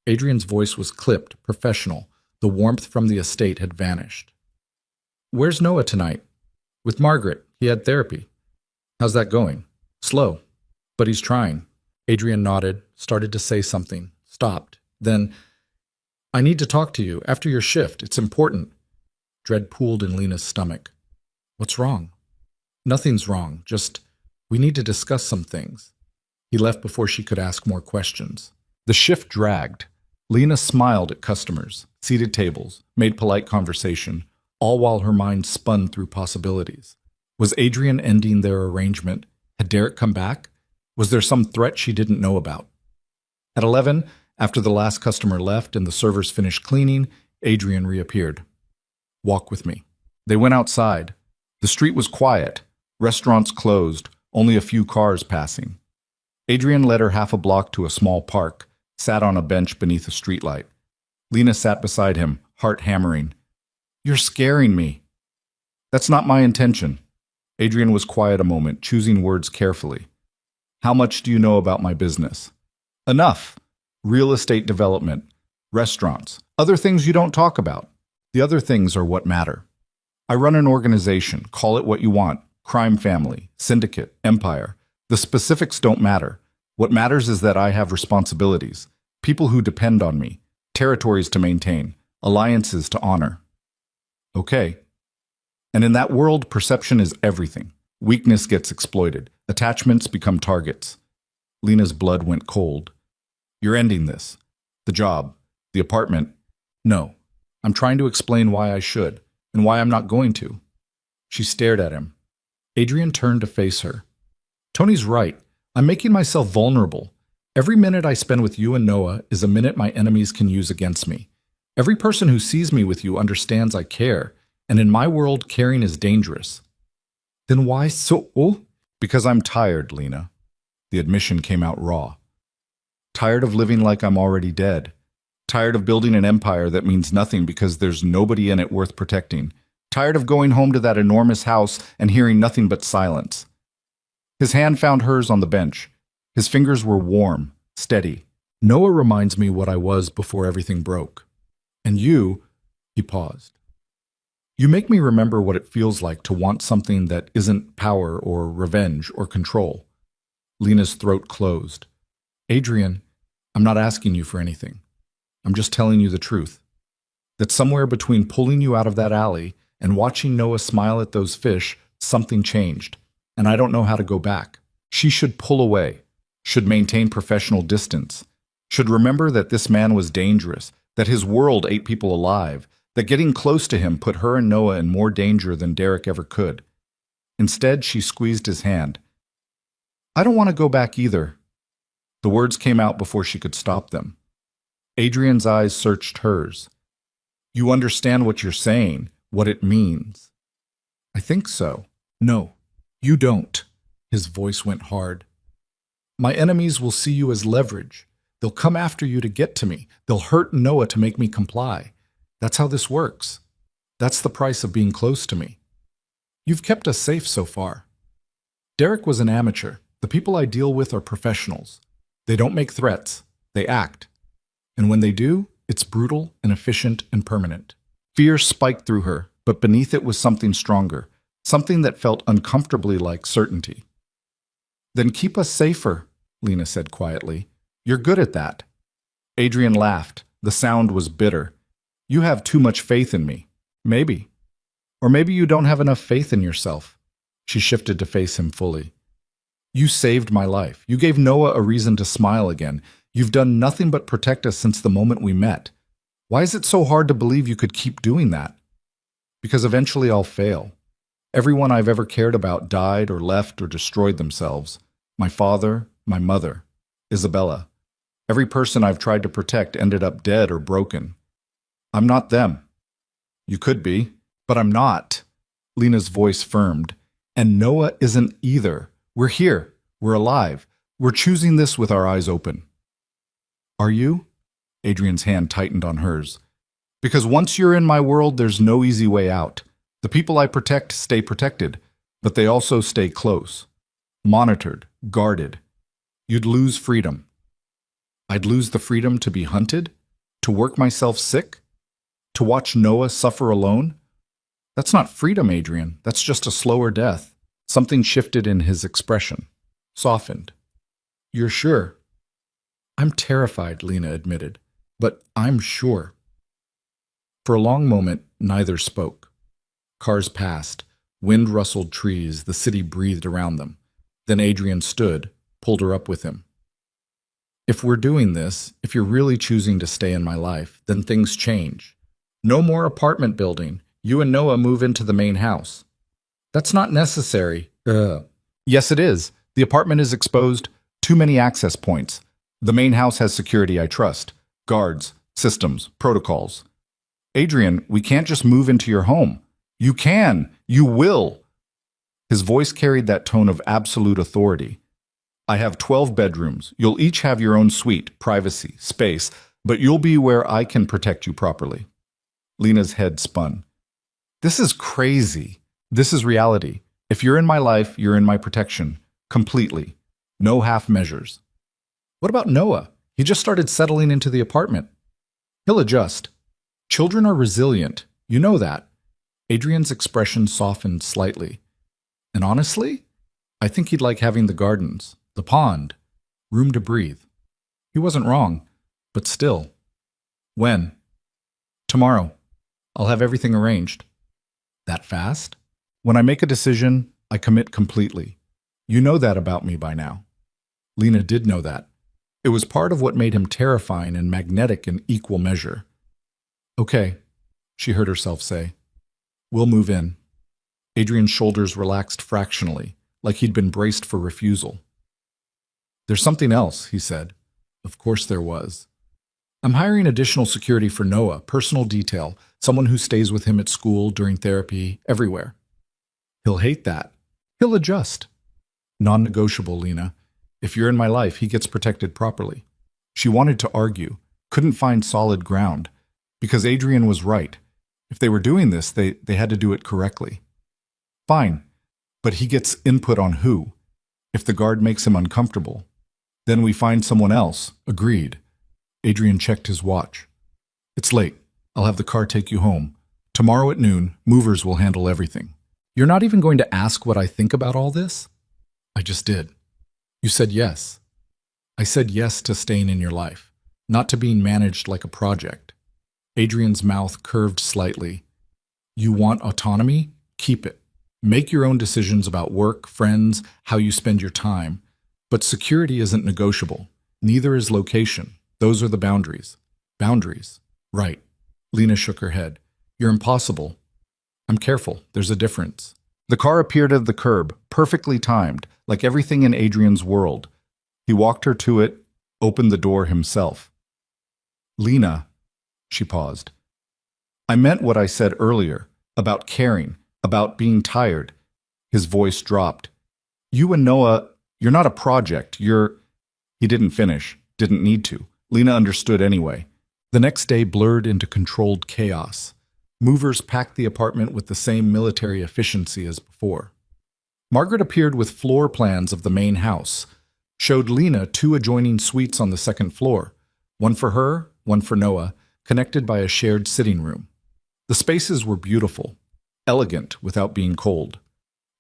Adrian's voice was clipped, professional. The warmth from the estate had vanished. "Where's Noah tonight?" "With Margaret. He had therapy." "How's that going?" "Slow. But he's trying." Adrian nodded, started to say something, stopped. Then, "I need to talk to you after your shift. It's important." Dread pooled in Lena's stomach. "What's wrong?" "Nothing's wrong. Just, we need to discuss some things." He left before she could ask more questions. The shift dragged. Lena smiled at customers, seated tables, made polite conversation, all while her mind spun through possibilities. Was Adrian ending their arrangement? Had Derek come back? Was there some threat she didn't know about? At 11, after the last customer left and the servers finished cleaning, Adrian reappeared. "Walk with me." They went outside. The street was quiet. Restaurants closed, only a few cars passing. Adrian led her half a block to a small park, sat on a bench beneath a streetlight. Lena sat beside him, heart hammering. "You're scaring me." "That's not my intention." Adrian was quiet a moment, choosing words carefully. "How much do you know about my business?" "Enough. Real estate development, restaurants, other things you don't talk about. The other things are what matter. I run an organization, call it what you want, crime family, syndicate, empire. The specifics don't matter. What matters is that I have responsibilities, people who depend on me, territories to maintain, alliances to honor." "Okay." "And in that world, perception is everything. Weakness gets exploited. Attachments become targets." Lena's blood went cold. "You're ending this. The job, the apartment." "No. I'm trying to explain why I should, and why I'm not going to." She stared at him. Adrian turned to face her. "Tony's right. I'm making myself vulnerable. Every minute I spend with you and Noah is a minute my enemies can use against me. Every person who sees me with you understands I care, and in my world, caring is dangerous." "Then why so—" "Because I'm tired, Lena." The admission came out raw. "Tired of living like I'm already dead. Tired of building an empire that means nothing because there's nobody in it worth protecting. Tired of going home to that enormous house and hearing nothing but silence." His hand found hers on the bench. His fingers were warm, steady. "Noah reminds me what I was before everything broke. And you—" He paused. "You make me remember what it feels like to want something that isn't power or revenge or control." Lena's throat closed. "Adrian, I'm not asking you for anything. I'm just telling you the truth. That somewhere between pulling you out of that alley and watching Noah smile at those fish, something changed. And I don't know how to go back. She should pull away. should maintain professional distance, should remember that this man was dangerous, that his world ate people alive, that getting close to him put her and Noah in more danger than Derek ever could. Instead, she squeezed his hand. I don't want to go back either. The words came out before she could stop them. Adrian's eyes searched hers. You understand what you're saying, what it means. I think so. No, you don't. His voice went hard. My enemies will see you as leverage. They'll come after you to get to me. They'll hurt Noah to make me comply. That's how this works. That's the price of being close to me. You've kept us safe so far. Derek was an amateur. The people I deal with are professionals. They don't make threats. They act. And when they do, it's brutal and efficient and permanent. Fear spiked through her, but beneath it was something stronger, something that felt uncomfortably like certainty. Then keep us safer, Lena said quietly. You're good at that. Adrian laughed. The sound was bitter. You have too much faith in me. Maybe. Or maybe you don't have enough faith in yourself. She shifted to face him fully. You saved my life. You gave Noah a reason to smile again. You've done nothing but protect us since the moment we met. Why is it so hard to believe you could keep doing that? Because eventually I'll fail. Everyone I've ever cared about died or left or destroyed themselves. My father, my mother, Isabella. Every person I've tried to protect ended up dead or broken. I'm not them. You could be, but I'm not. Lena's voice firmed. And Noah isn't either. We're here. We're alive. We're choosing this with our eyes open. Are you? Adrian's hand tightened on hers. Because once you're in my world, there's no easy way out. The people I protect stay protected, but they also stay close. Monitored, guarded. You'd lose freedom. I'd lose the freedom to be hunted? To work myself sick? To watch Noah suffer alone? That's not freedom, Adrian. That's just a slower death. Something shifted in his expression. Softened. You're sure? I'm terrified, Lena admitted. But I'm sure. For a long moment, neither spoke. Cars passed. Wind rustled trees. The city breathed around them. Then Adrian stood, pulled her up with him. If we're doing this, if you're really choosing to stay in my life, then things change. No more apartment building. You and Noah move into the main house. That's not necessary. Yes, it is. The apartment is exposed. Too many access points. The main house has security I trust. Guards, systems, protocols. Adrian, we can't just move into your home. You can. You will. His voice carried that tone of absolute authority. I have 12 bedrooms. You'll each have your own suite, privacy, space, but you'll be where I can protect you properly. Lena's head spun. This is crazy. This is reality. If you're in my life, you're in my protection. Completely. No half measures. What about Noah? He just started settling into the apartment. He'll adjust. Children are resilient. You know that. Adrian's expression softened slightly. And honestly, I think he'd like having the gardens, the pond, room to breathe. He wasn't wrong, but still. When? Tomorrow. I'll have everything arranged. That fast? When I make a decision, I commit completely. You know that about me by now. Lena did know that. It was part of what made him terrifying and magnetic in equal measure. Okay, she heard herself say. We'll move in. Adrian's shoulders relaxed fractionally, like he'd been braced for refusal. There's something else, he said. Of course there was. I'm hiring additional security for Noah, personal detail, someone who stays with him at school, during therapy, everywhere. He'll hate that. He'll adjust. Non-negotiable, Lena. If you're in my life, he gets protected properly. She wanted to argue, couldn't find solid ground, because Adrian was right. If they were doing this, they had to do it correctly. Fine, but he gets input on who. If the guard makes him uncomfortable, then we find someone else. Agreed. Adrian checked his watch. It's late. I'll have the car take you home. Tomorrow at noon, movers will handle everything. You're not even going to ask what I think about all this? I just did. You said yes. I said yes to staying in your life, not to being managed like a project. Adrian's mouth curved slightly. You want autonomy? Keep it. Make your own decisions about work, friends, how you spend your time. But security isn't negotiable. Neither is location. Those are the boundaries. Boundaries. Right. Lena shook her head. You're impossible. I'm careful. There's a difference. The car appeared at the curb, perfectly timed, like everything in Adrian's world. He walked her to it, opened the door himself. Lena, she paused. I meant what I said earlier, about caring, about being tired. His voice dropped. You and Noah, you're not a project, you're... He didn't finish, didn't need to. Lena understood anyway. The next day blurred into controlled chaos. Movers packed the apartment with the same military efficiency as before. Margaret appeared with floor plans of the main house, showed Lena 2 adjoining suites on the second floor, one for her, one for Noah, connected by a shared sitting room. The spaces were beautiful, elegant without being cold.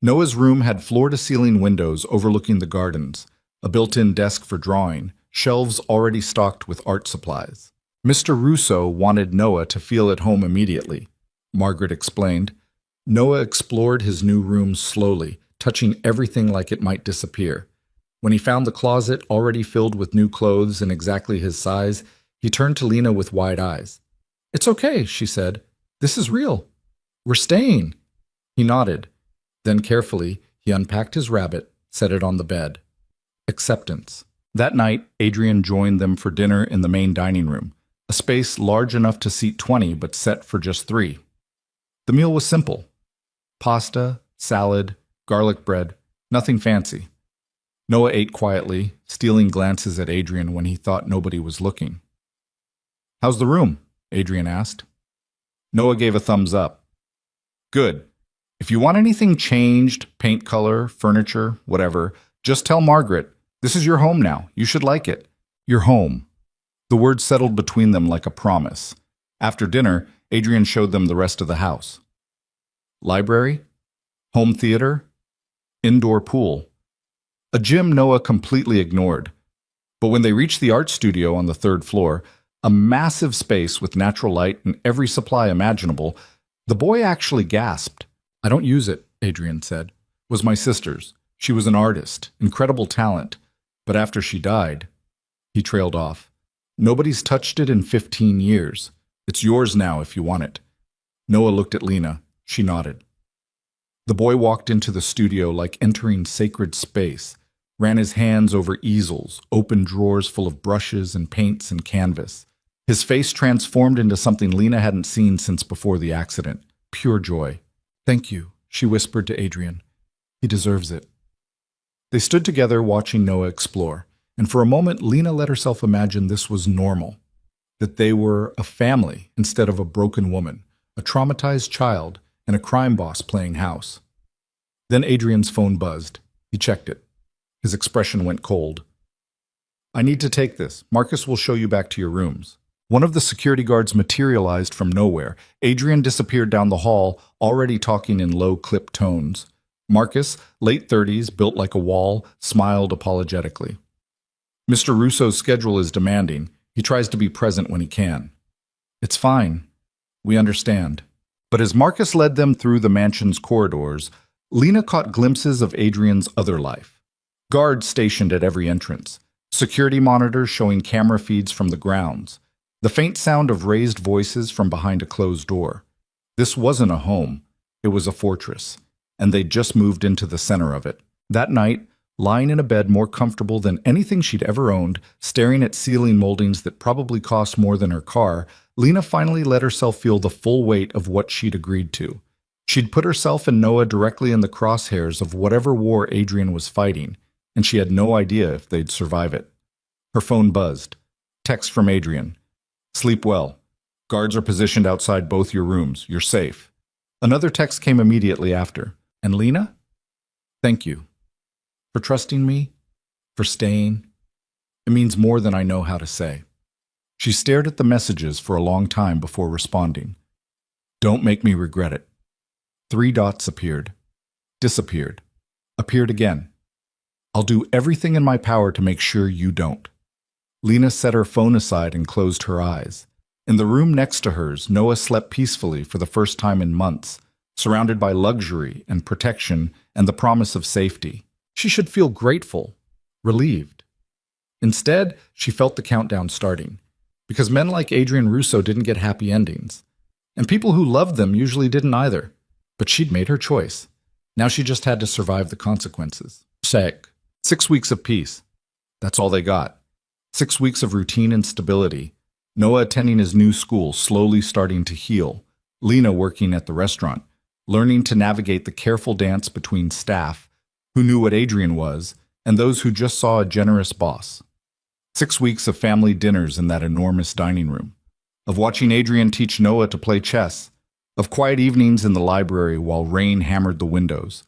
Noah's room had floor-to-ceiling windows overlooking the gardens, a built-in desk for drawing, shelves already stocked with art supplies. Mr. Russo wanted Noah to feel at home immediately, Margaret explained. Noah explored his new room slowly, touching everything like it might disappear. When he found the closet already filled with new clothes in exactly his size, he turned to Lena with wide eyes. It's okay, she said. This is real. We're staying. He nodded. Then carefully, he unpacked his rabbit, set it on the bed. Acceptance. That night, Adrian joined them for dinner in the main dining room, a space large enough to seat 20 but set for just 3. The meal was simple. Pasta, salad, garlic bread, nothing fancy. Noah ate quietly, stealing glances at Adrian when he thought nobody was looking. How's the room? Adrian asked. Noah gave a thumbs up. Good. If you want anything changed, paint color, furniture, whatever, just tell Margaret. This is your home now. You should like it. Your home. The words settled between them like a promise. After dinner, Adrian showed them the rest of the house. Library, home theater, indoor pool. A gym Noah completely ignored. But when they reached the art studio on the 3rd floor, a massive space with natural light and every supply imaginable, the boy actually gasped. I don't use it, Adrian said. It was my sister's. She was an artist, incredible talent. But after she died, he trailed off. Nobody's touched it in 15 years. It's yours now if you want it. Noah looked at Lena. She nodded. The boy walked into the studio like entering sacred space, ran his hands over easels, open drawers full of brushes and paints and canvas. His face transformed into something Lena hadn't seen since before the accident. Pure joy. Thank you, she whispered to Adrian. He deserves it. They stood together watching Noah explore, and for a moment Lena let herself imagine this was normal, that they were a family instead of a broken woman, a traumatized child, and a crime boss playing house. Then Adrian's phone buzzed. He checked it. His expression went cold. I need to take this. Marcus will show you back to your rooms. One of the security guards materialized from nowhere. Adrian disappeared down the hall, already talking in low, clipped tones. Marcus, late 30s, built like a wall, smiled apologetically. Mr. Russo's schedule is demanding. He tries to be present when he can. It's fine. We understand. But as Marcus led them through the mansion's corridors, Lena caught glimpses of Adrian's other life. Guards stationed at every entrance. Security monitors showing camera feeds from the grounds. The faint sound of raised voices from behind a closed door. This wasn't a home. It was a fortress. And they'd just moved into the center of it. That night, lying in a bed more comfortable than anything she'd ever owned, staring at ceiling moldings that probably cost more than her car, Lena finally let herself feel the full weight of what she'd agreed to. She'd put herself and Noah directly in the crosshairs of whatever war Adrian was fighting, and she had no idea if they'd survive it. Her phone buzzed. Text from Adrian. Sleep well. Guards are positioned outside both your rooms. You're safe. Another text came immediately after. And Lena? Thank you. For trusting me, for staying. It means more than I know how to say. She stared at the messages for a long time before responding. Don't make me regret it. 3 dots appeared. Disappeared. Appeared again. I'll do everything in my power to make sure you don't. Lena set her phone aside and closed her eyes. In the room next to hers, Noah slept peacefully for the first time in months, surrounded by luxury and protection and the promise of safety. She should feel grateful, relieved. Instead, she felt the countdown starting, because men like Adrian Russo didn't get happy endings, and people who loved them usually didn't either. But she'd made her choice. Now she just had to survive the consequences. 6 weeks of peace. That's all they got. 6 weeks of routine and stability. Noah attending his new school, slowly starting to heal. Lena working at the restaurant, learning to navigate the careful dance between staff who knew what Adrian was and those who just saw a generous boss. 6 weeks of family dinners in that enormous dining room, of watching Adrian teach Noah to play chess, of quiet evenings in the library while rain hammered the windows.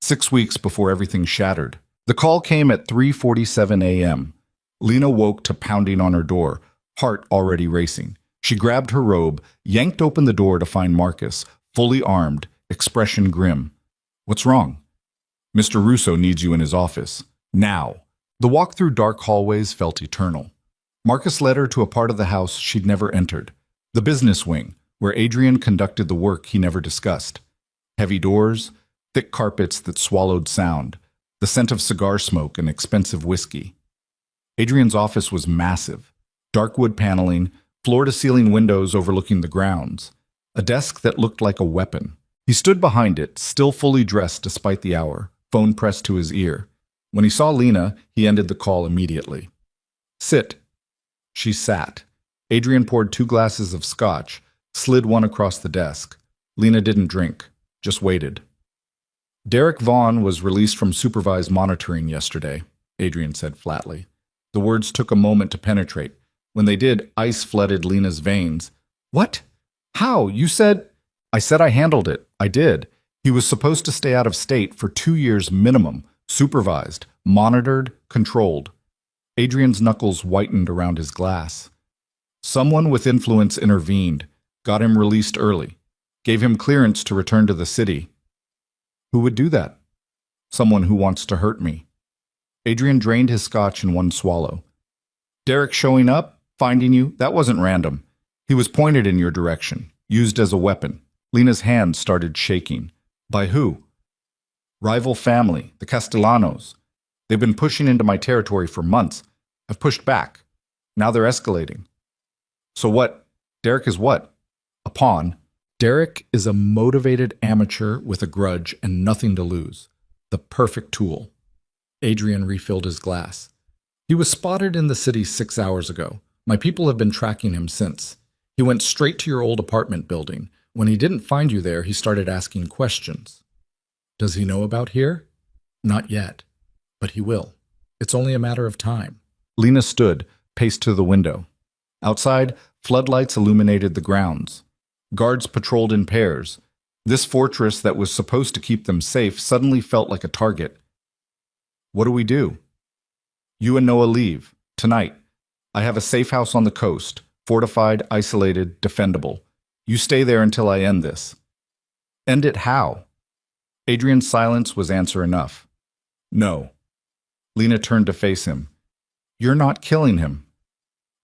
6 weeks before everything shattered. The call came at 3:47 a.m. Lena woke to pounding on her door, heart already racing. She grabbed her robe, yanked open the door to find Marcus, fully armed, expression grim. "What's wrong?" "Mr. Russo needs you in his office. Now." The walk through dark hallways felt eternal. Marcus led her to a part of the house she'd never entered, the business wing, where Adrian conducted the work he never discussed. Heavy doors, thick carpets that swallowed sound, the scent of cigar smoke and expensive whiskey. Adrian's office was massive, dark wood paneling, floor-to-ceiling windows overlooking the grounds, a desk that looked like a weapon. He stood behind it, still fully dressed despite the hour, phone pressed to his ear. When he saw Lena, he ended the call immediately. "Sit." She sat. Adrian poured 2 glasses of scotch, slid one across the desk. Lena didn't drink, just waited. "Derek Vaughn was released from supervised monitoring yesterday," Adrian said flatly. The words took a moment to penetrate. When they did, ice flooded Lena's veins. "What? How? You said—" "I said I handled it. I did. He was supposed to stay out of state for 2 years minimum, supervised, monitored, controlled." Adrian's knuckles whitened around his glass. "Someone with influence intervened, got him released early, gave him clearance to return to the city." "Who would do that?" "Someone who wants to hurt me." Adrian drained his scotch in one swallow. "Derek showing up, finding you, that wasn't random. He was pointed in your direction, used as a weapon." Lena's hand started shaking. "By who?" "Rival family, the Castellanos. They've been pushing into my territory for months. I've pushed back. Now they're escalating." "So what? Derek is what?" "A pawn." "Derek is a motivated amateur with a grudge and nothing to lose. The perfect tool." Adrian refilled his glass. "He was spotted in the city 6 hours ago. My people have been tracking him since. He went straight to your old apartment building. When he didn't find you there, he started asking questions." "Does he know about here?" "Not yet, but he will. It's only a matter of time." Lena stood, paced to the window. Outside, floodlights illuminated the grounds. Guards patrolled in pairs. This fortress that was supposed to keep them safe suddenly felt like a target. "What do we do?" "You and Noah leave. Tonight. I have a safe house on the coast. Fortified, isolated, defendable. You stay there until I end this." "End it how?" Adrian's silence was answer enough. "No." Lena turned to face him. "You're not killing him.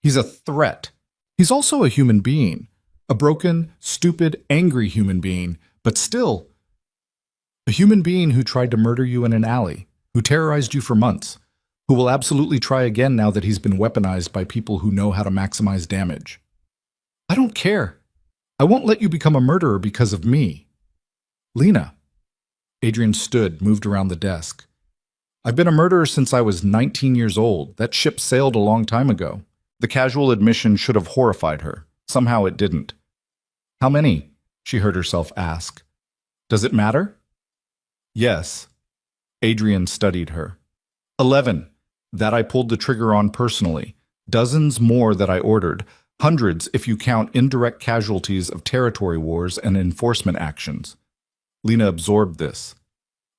He's a threat. He's also a human being. A broken, stupid, angry human being, but still a human being who tried to murder you in an alley, who terrorized you for months, who will absolutely try again now that he's been weaponized by people who know how to maximize damage. I don't care. I won't let you become a murderer because of me." "Lena." Adrian stood, moved around the desk. "I've been a murderer since I was 19 years old. That ship sailed a long time ago." The casual admission should have horrified her. Somehow it didn't. "How many?" she heard herself ask. "Does it matter?" "Yes." Adrian studied her. 11. That I pulled the trigger on personally. Dozens more that I ordered. Hundreds if you count indirect casualties of territory wars and enforcement actions. Lena absorbed this.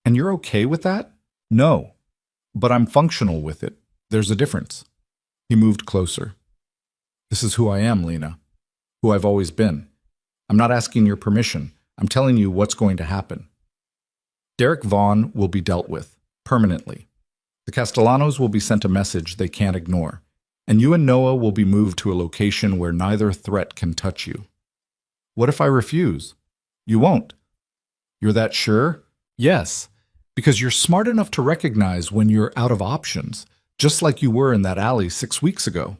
"And you're okay with that?" "No. But I'm functional with it. There's a difference." He moved closer. "This is who I am, Lena. Who I've always been. I'm not asking your permission. I'm telling you what's going to happen. Derek Vaughn will be dealt with, permanently. The Castellanos will be sent a message they can't ignore. And you and Noah will be moved to a location where neither threat can touch you." "What if I refuse?" "You won't." "You're that sure?" "Yes. Because you're smart enough to recognize when you're out of options, just like you were in that alley 6 weeks ago.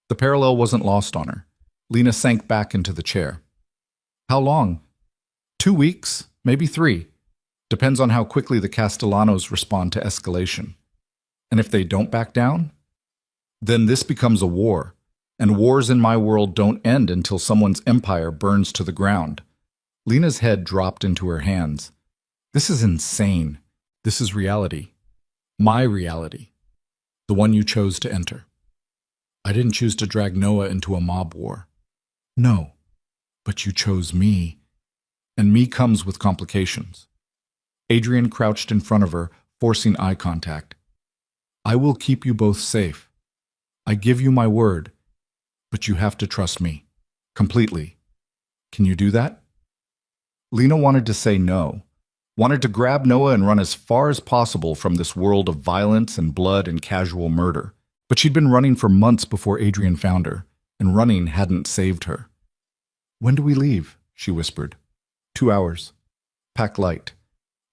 The parallel wasn't lost on her. Lena sank back into the chair. How long? 2 weeks, maybe 3. Depends on how quickly the Castellanos respond to escalation. And if they don't back down, then this becomes a war. And wars in my world don't end until someone's empire burns to the ground. Lena's head dropped into her hands. This is insane. This is reality. My reality. The one you chose to enter. I didn't choose to drag Noah into a mob war. No, but you chose me. And me comes with complications. Adrian crouched in front of her, forcing eye contact. I will keep you both safe. I give you my word, but you have to trust me. Completely. Can you do that? Lena wanted to say no. Wanted to grab Noah and run as far as possible from this world of violence and blood and casual murder. But she'd been running for months before Adrian found her, and running hadn't saved her. When do we leave? She whispered. 2 hours. Pack light.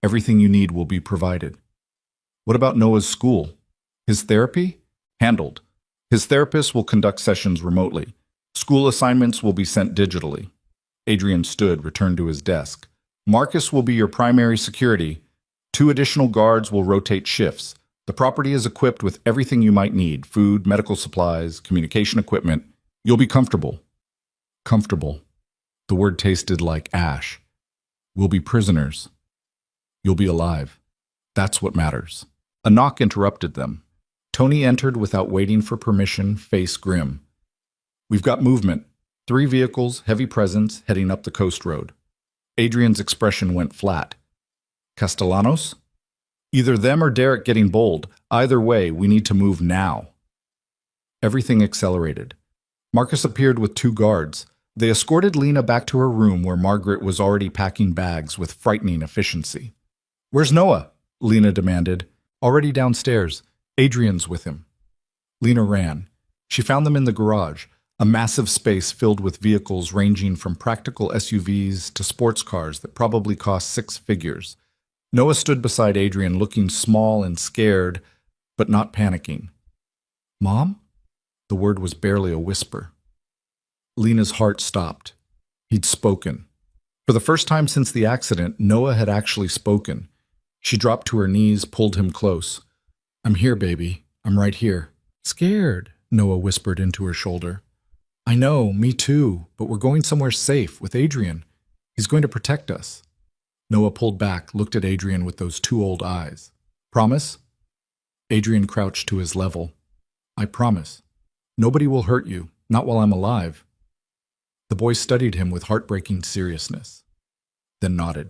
Everything you need will be provided. What about Noah's school? His therapy? Handled. His therapist will conduct sessions remotely. School assignments will be sent digitally. Adrian stood, returned to his desk. Marcus will be your primary security. 2 additional guards will rotate shifts. The property is equipped with everything you might need: food, medical supplies, communication equipment. You'll be comfortable. Comfortable. The word tasted like ash. We'll be prisoners. You'll be alive. That's what matters. A knock interrupted them. Tony entered without waiting for permission, face grim. We've got movement. 3 vehicles, heavy presence, heading up the coast road. Adrian's expression went flat. Castellanos? Either them or Derek getting bold. Either way, we need to move now. Everything accelerated. Marcus appeared with 2 guards. They escorted Lena back to her room where Margaret was already packing bags with frightening efficiency. Where's Noah? Lena demanded. Already downstairs. Adrian's with him. Lena ran. She found them in the garage, a massive space filled with vehicles ranging from practical SUVs to sports cars that probably cost 6 figures. Noah stood beside Adrian, looking small and scared, but not panicking. Mom? The word was barely a whisper. Lena's heart stopped. He'd spoken. For the first time since the accident, Noah had actually spoken. She dropped to her knees, pulled him close. I'm here, baby. I'm right here. Scared, Noah whispered into her shoulder. I know, me too, but we're going somewhere safe with Adrian. He's going to protect us. Noah pulled back, looked at Adrian with those 2 old eyes. Promise? Adrian crouched to his level. I promise. Nobody will hurt you, not while I'm alive. The boy studied him with heartbreaking seriousness, then nodded.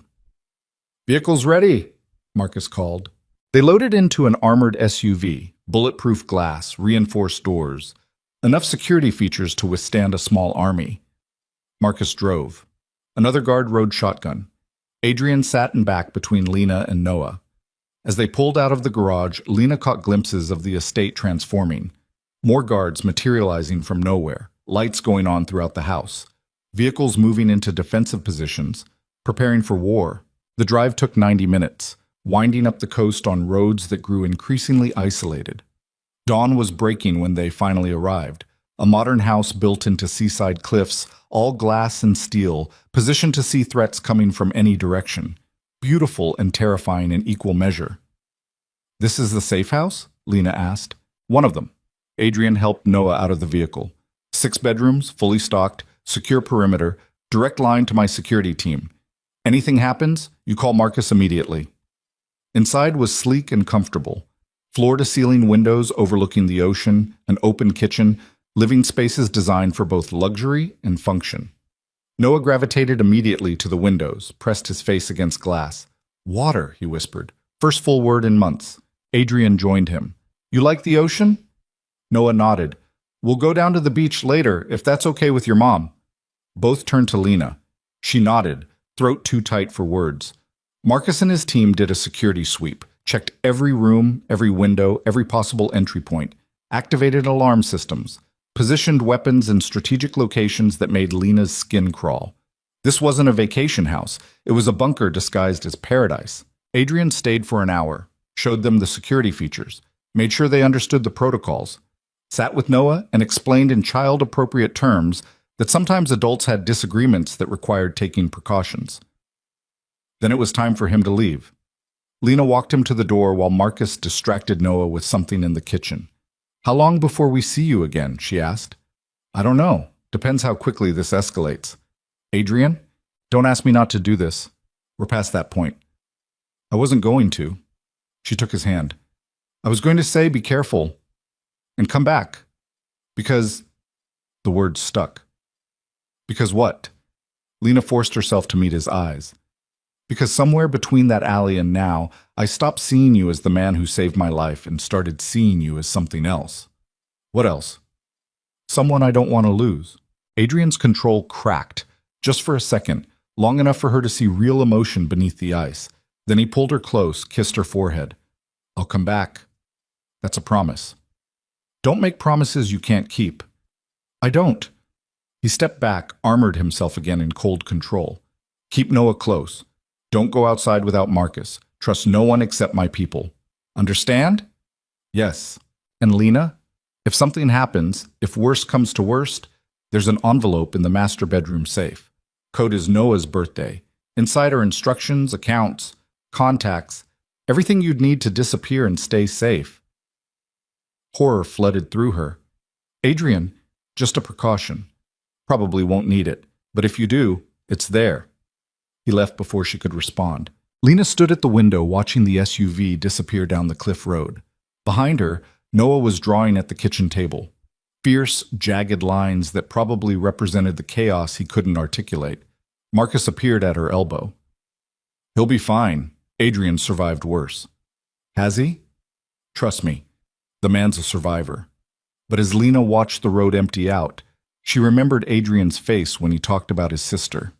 Vehicles ready, Marcus called. They loaded into an armored SUV, bulletproof glass, reinforced doors, enough security features to withstand a small army. Marcus drove. Another guard rode shotgun. Adrian sat in back between Lena and Noah. As they pulled out of the garage, Lena caught glimpses of the estate transforming. More guards materializing from nowhere, lights going on throughout the house. Vehicles moving into defensive positions, preparing for war. The drive took 90 minutes, winding up the coast on roads that grew increasingly isolated. Dawn was breaking when they finally arrived. A modern house built into seaside cliffs, all glass and steel, positioned to see threats coming from any direction. Beautiful and terrifying in equal measure. This is the safe house? Lena asked. One of them. Adrian helped Noah out of the vehicle. 6 bedrooms, fully stocked, secure perimeter, direct line to my security team. Anything happens, you call Marcus immediately. Inside was sleek and comfortable. Floor-to-ceiling windows overlooking the ocean, an open kitchen, living spaces designed for both luxury and function. Noah gravitated immediately to the windows, pressed his face against glass. Water, he whispered. First full word in months. Adrian joined him. You like the ocean? Noah nodded. We'll go down to the beach later, if that's okay with your mom. Both turned to Lena. She nodded, throat too tight for words. Marcus and his team did a security sweep, checked every room, every window, every possible entry point, activated alarm systems, positioned weapons in strategic locations that made Lena's skin crawl. This wasn't a vacation house. It was a bunker disguised as paradise. Adrian stayed for an hour, showed them the security features, made sure they understood the protocols, sat with Noah and explained in child-appropriate terms that sometimes adults had disagreements that required taking precautions. Then it was time for him to leave. Lena walked him to the door while Marcus distracted Noah with something in the kitchen. "How long before we see you again?" she asked. "I don't know. Depends how quickly this escalates." "Adrian, don't ask me not to do this. We're past that point." "I wasn't going to." She took his hand. "I was going to say be careful and come back. Because—" the words stuck. "Because what?" Lena forced herself to meet his eyes. "Because somewhere between that alley and now, I stopped seeing you as the man who saved my life and started seeing you as something else." "What else?" "Someone I don't want to lose." Adrian's control cracked, just for a second, long enough for her to see real emotion beneath the ice. Then he pulled her close, kissed her forehead. "I'll come back. That's a promise." "Don't make promises you can't keep." "I don't." He stepped back, armored himself again in cold control. "Keep Noah close. Don't go outside without Marcus. Trust no one except my people. Understand?" "Yes." "And Lena, if something happens, if worst comes to worst, there's an envelope in the master bedroom safe. Code is Noah's birthday. Inside are instructions, accounts, contacts, everything you'd need to disappear and stay safe." Horror flooded through her. "Adrian, just a precaution. Probably won't need it, but if you do, it's there." He left before she could respond. Lena stood at the window watching the SUV disappear down the cliff road. Behind her, Noah was drawing at the kitchen table. Fierce, jagged lines that probably represented the chaos he couldn't articulate. Marcus appeared at her elbow. "He'll be fine. Adrian survived worse." "Has he?" "Trust me, the man's a survivor." But as Lena watched the road empty out, she remembered Adrian's face when he talked about his sister,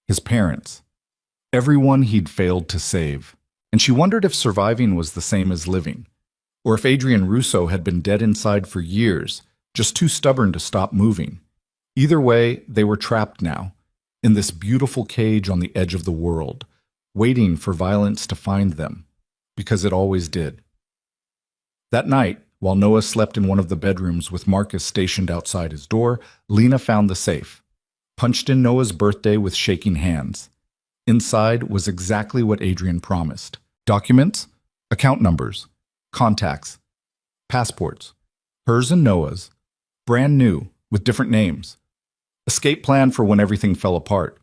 his parents, everyone he'd failed to save. And she wondered if surviving was the same as living, or if Adrian Russo had been dead inside for years, just too stubborn to stop moving. Either way, they were trapped now, in this beautiful cage on the edge of the world, waiting for violence to find them, because it always did. That night, while Noah slept in one of the bedrooms with Marcus stationed outside his door, Lena found the safe, punched in Noah's birthday with shaking hands. Inside was exactly what Adrian promised. Documents, account numbers, contacts, passports, hers and Noah's, brand new, with different names. Escape plan for when everything fell apart.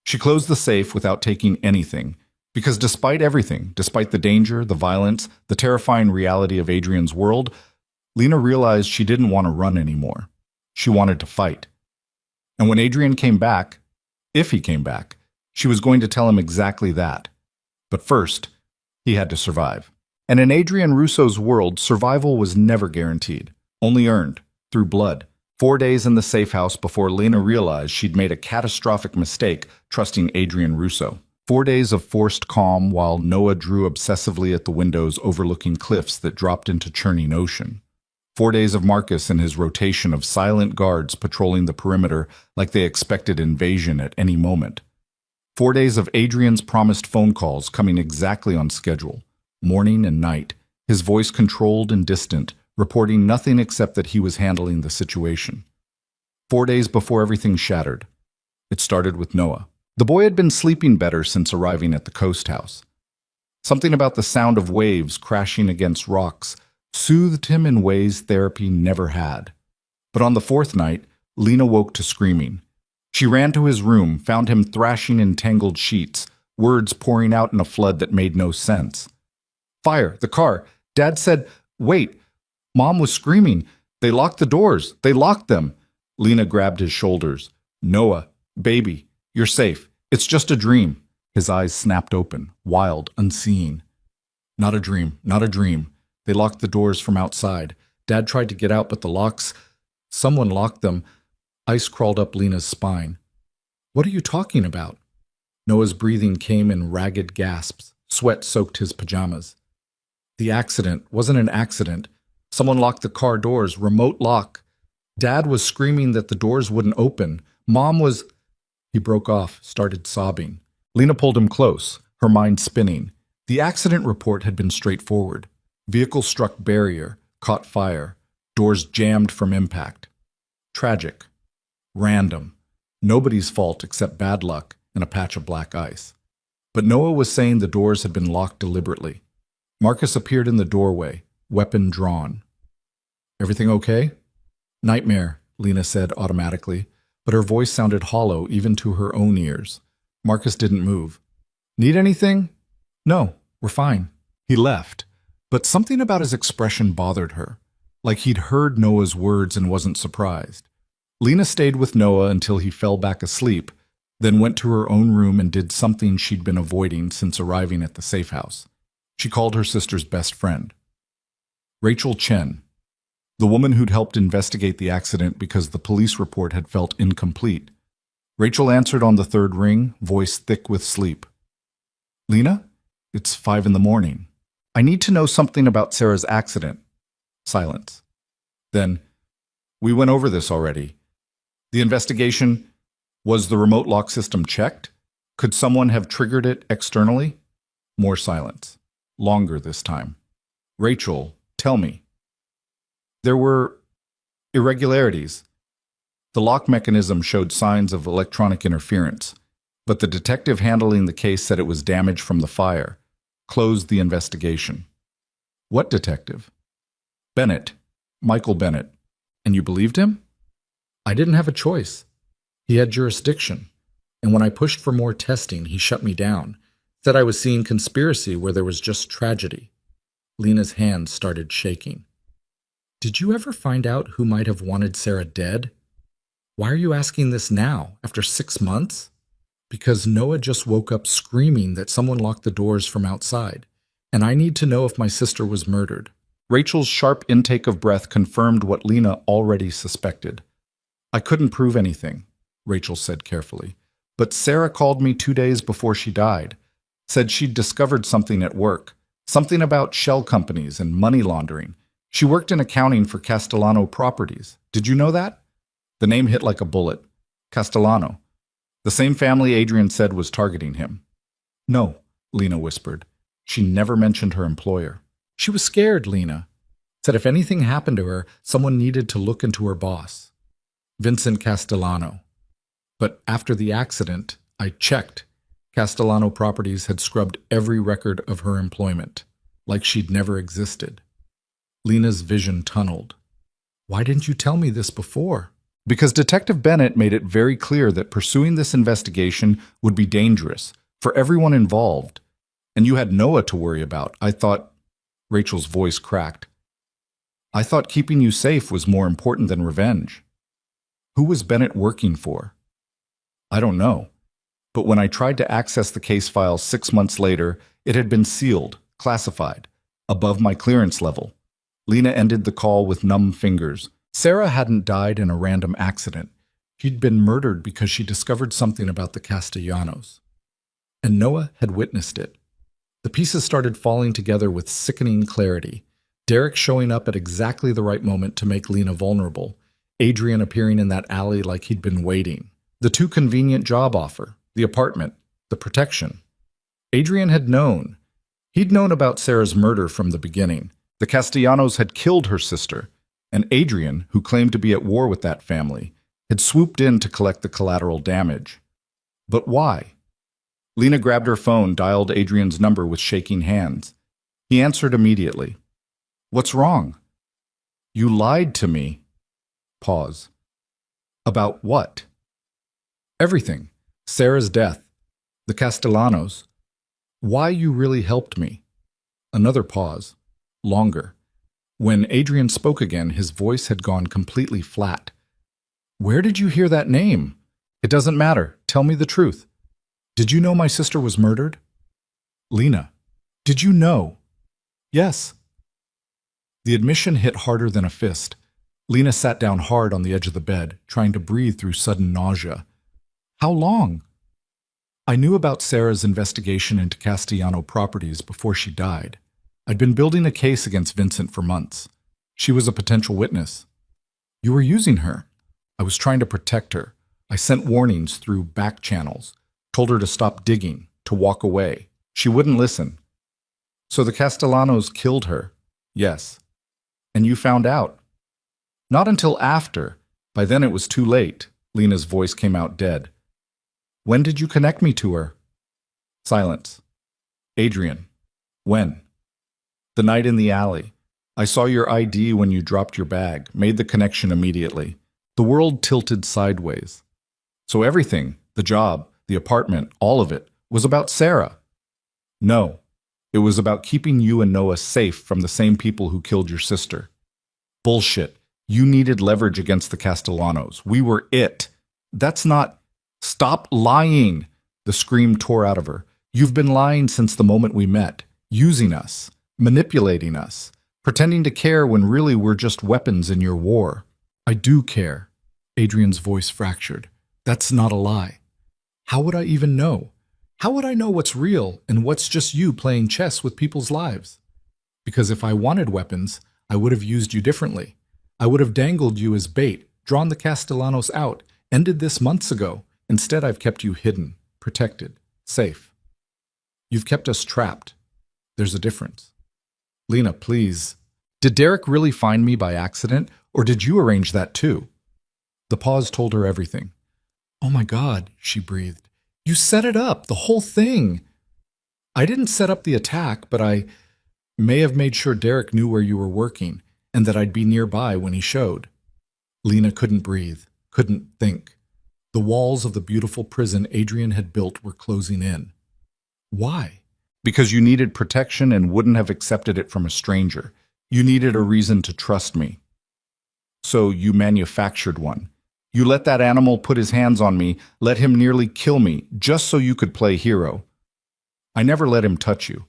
She closed the safe without taking anything, because despite everything, despite the danger, the violence, the terrifying reality of Adrian's world, Lena realized she didn't want to run anymore. She wanted to fight. And when Adrian came back, if he came back, she was going to tell him exactly that. But first, he had to survive. And in Adrian Russo's world, survival was never guaranteed, only earned, through blood. 4 days in the safe house before Lena realized she'd made a catastrophic mistake trusting Adrian Russo. 4 days of forced calm while Noah drew obsessively at the windows overlooking cliffs that dropped into churning ocean. 4 days of Marcus and his rotation of silent guards patrolling the perimeter like they expected invasion at any moment. 4 days of Adrian's promised phone calls coming exactly on schedule, morning and night, his voice controlled and distant, reporting nothing except that he was handling the situation. 4 days before everything shattered. It started with Noah. The boy had been sleeping better since arriving at the coast house. Something about the sound of waves crashing against rocks soothed him in ways therapy never had. But on the 4th night, Lena woke to screaming. She ran to his room, found him thrashing in tangled sheets, words pouring out in a flood that made no sense. "Fire! The car! Dad said, wait! Mom was screaming. They locked the doors. They locked them." Lena grabbed his shoulders. "Noah, baby, you're safe. It's just a dream." His eyes snapped open, wild, unseeing. "Not a dream, not a dream. They locked the doors from outside. Dad tried to get out, but the locks... Someone locked them." Ice crawled up Lena's spine. "What are you talking about?" Noah's breathing came in ragged gasps. Sweat soaked his pajamas. "The accident wasn't an accident. Someone locked the car doors, remote lock. Dad was screaming that the doors wouldn't open. Mom was..." He broke off, started sobbing. Lena pulled him close, her mind spinning. The accident report had been straightforward. Vehicle struck barrier, caught fire, doors jammed from impact. Tragic. Random. Nobody's fault except bad luck and a patch of black ice. But Noah was saying the doors had been locked deliberately. Marcus appeared in the doorway, weapon drawn. "Everything okay?" "Nightmare," Lena said automatically, but her voice sounded hollow even to her own ears. Marcus didn't move. "Need anything?" "No, we're fine." He left, but something about his expression bothered her, like he'd heard Noah's words and wasn't surprised. Lena stayed with Noah until he fell back asleep, then went to her own room and did something she'd been avoiding since arriving at the safe house. She called her sister's best friend. Rachel Chen, the woman who'd helped investigate the accident because the police report had felt incomplete. Rachel answered on the third ring, voice thick with sleep. "Lena? It's 5 a.m. I need to know something about Sarah's accident." Silence. Then, "We went over this already. The investigation, was the remote lock system checked? Could someone have triggered it externally?" More silence. Longer this time. "Rachel, tell me." "There were irregularities. The lock mechanism showed signs of electronic interference, but the detective handling the case said it was damage from the fire. Closed the investigation." "What detective?" "Bennett. Michael Bennett." "And you believed him?" "I didn't have a choice. He had jurisdiction. And when I pushed for more testing, he shut me down. Said I was seeing conspiracy where there was just tragedy." Lena's hands started shaking. "Did you ever find out who might have wanted Sarah dead? Why are you asking this now, after 6 months?" "Because Noah just woke up screaming that someone locked the doors from outside, and I need to know if my sister was murdered." Rachel's sharp intake of breath confirmed what Lena already suspected. "I couldn't prove anything," Rachel said carefully, "but Sarah called me 2 days before she died. Said she'd discovered something at work, something about shell companies and money laundering. She worked in accounting for Castellano Properties. Did you know that?" The name hit like a bullet. Castellano. The same family Adrian said was targeting him. "No," Lena whispered. She never mentioned her employer. She was scared, Lena. Said if anything happened to her, someone needed to look into her boss. Vincent Castellano. But after the accident, I checked. Castellano Properties had scrubbed every record of her employment, like she'd never existed. Lena's vision tunneled. "Why didn't you tell me this before?" "Because Detective Bennett made it very clear that pursuing this investigation would be dangerous for everyone involved. And you had Noah to worry about. I thought..." Rachel's voice cracked. "I thought keeping you safe was more important than revenge." "Who was Bennett working for?" "I don't know. But when I tried to access the case file 6 months later, it had been sealed, classified, above my clearance level." Lena ended the call with numb fingers. Sarah hadn't died in a random accident. She'd been murdered because she discovered something about the Castellanos. And Noah had witnessed it. The pieces started falling together with sickening clarity. Derek showing up at exactly the right moment to make Lena vulnerable. Adrian appearing in that alley like he'd been waiting. The too convenient job offer. The apartment. The protection. Adrian had known. He'd known about Sarah's murder from the beginning. The Castellanos had killed her sister, and Adrian, who claimed to be at war with that family, had swooped in to collect the collateral damage. But why? Lena grabbed her phone, dialed Adrian's number with shaking hands. He answered immediately. "What's wrong?" "You lied to me." Pause. "About what?" "Everything. Sarah's death. The Castellanos. Why you really helped me." Another pause. Longer. When Adrian spoke again, his voice had gone completely flat. "Where did you hear that name?" "It doesn't matter. Tell me the truth. Did you know my sister was murdered?" "Lena, did you know?" "Yes." The admission hit harder than a fist. Lena sat down hard on the edge of the bed, trying to breathe through sudden nausea. "How long?" "I knew about Sarah's investigation into Castellano Properties before she died. I'd been building a case against Vincent for months. She was a potential witness." "You were using her." "I was trying to protect her. I sent warnings through back channels, told her to stop digging, to walk away. She wouldn't listen. So the Castellanos killed her? Yes. And you found out? Not until after. By then it was too late. Lena's voice came out dead. When did you connect me to her? Silence. Adrian. When? The night in the alley. I saw your ID when you dropped your bag, made the connection immediately. The world tilted sideways. So everything, the job, the apartment, all of it, was about Sarah. No, it was about keeping you and Noah safe from the same people who killed your sister. Bullshit. You needed leverage against the Castellanos. We were it. That's not... Stop lying! The scream tore out of her. You've been lying since the moment we met, using us, manipulating us, pretending to care when really we're just weapons in your war. I do care. Adrian's voice fractured. That's not a lie. How would I even know? How would I know what's real and what's just you playing chess with people's lives? Because if I wanted weapons, I would have used you differently. I would have dangled you as bait, drawn the Castellanos out, ended this months ago. Instead, I've kept you hidden, protected, safe. You've kept us trapped. There's a difference. Lena, please. Did Derek really find me by accident, or did you arrange that too? The pause told her everything. Oh my God, she breathed. You set it up, the whole thing. I didn't set up the attack, but I may have made sure Derek knew where you were working and that I'd be nearby when he showed. Lena couldn't breathe, couldn't think. The walls of the beautiful prison Adrian had built were closing in. Why? Because you needed protection and wouldn't have accepted it from a stranger. You needed a reason to trust me. So you manufactured one. You let that animal put his hands on me, let him nearly kill me, just so you could play hero. I never let him touch you.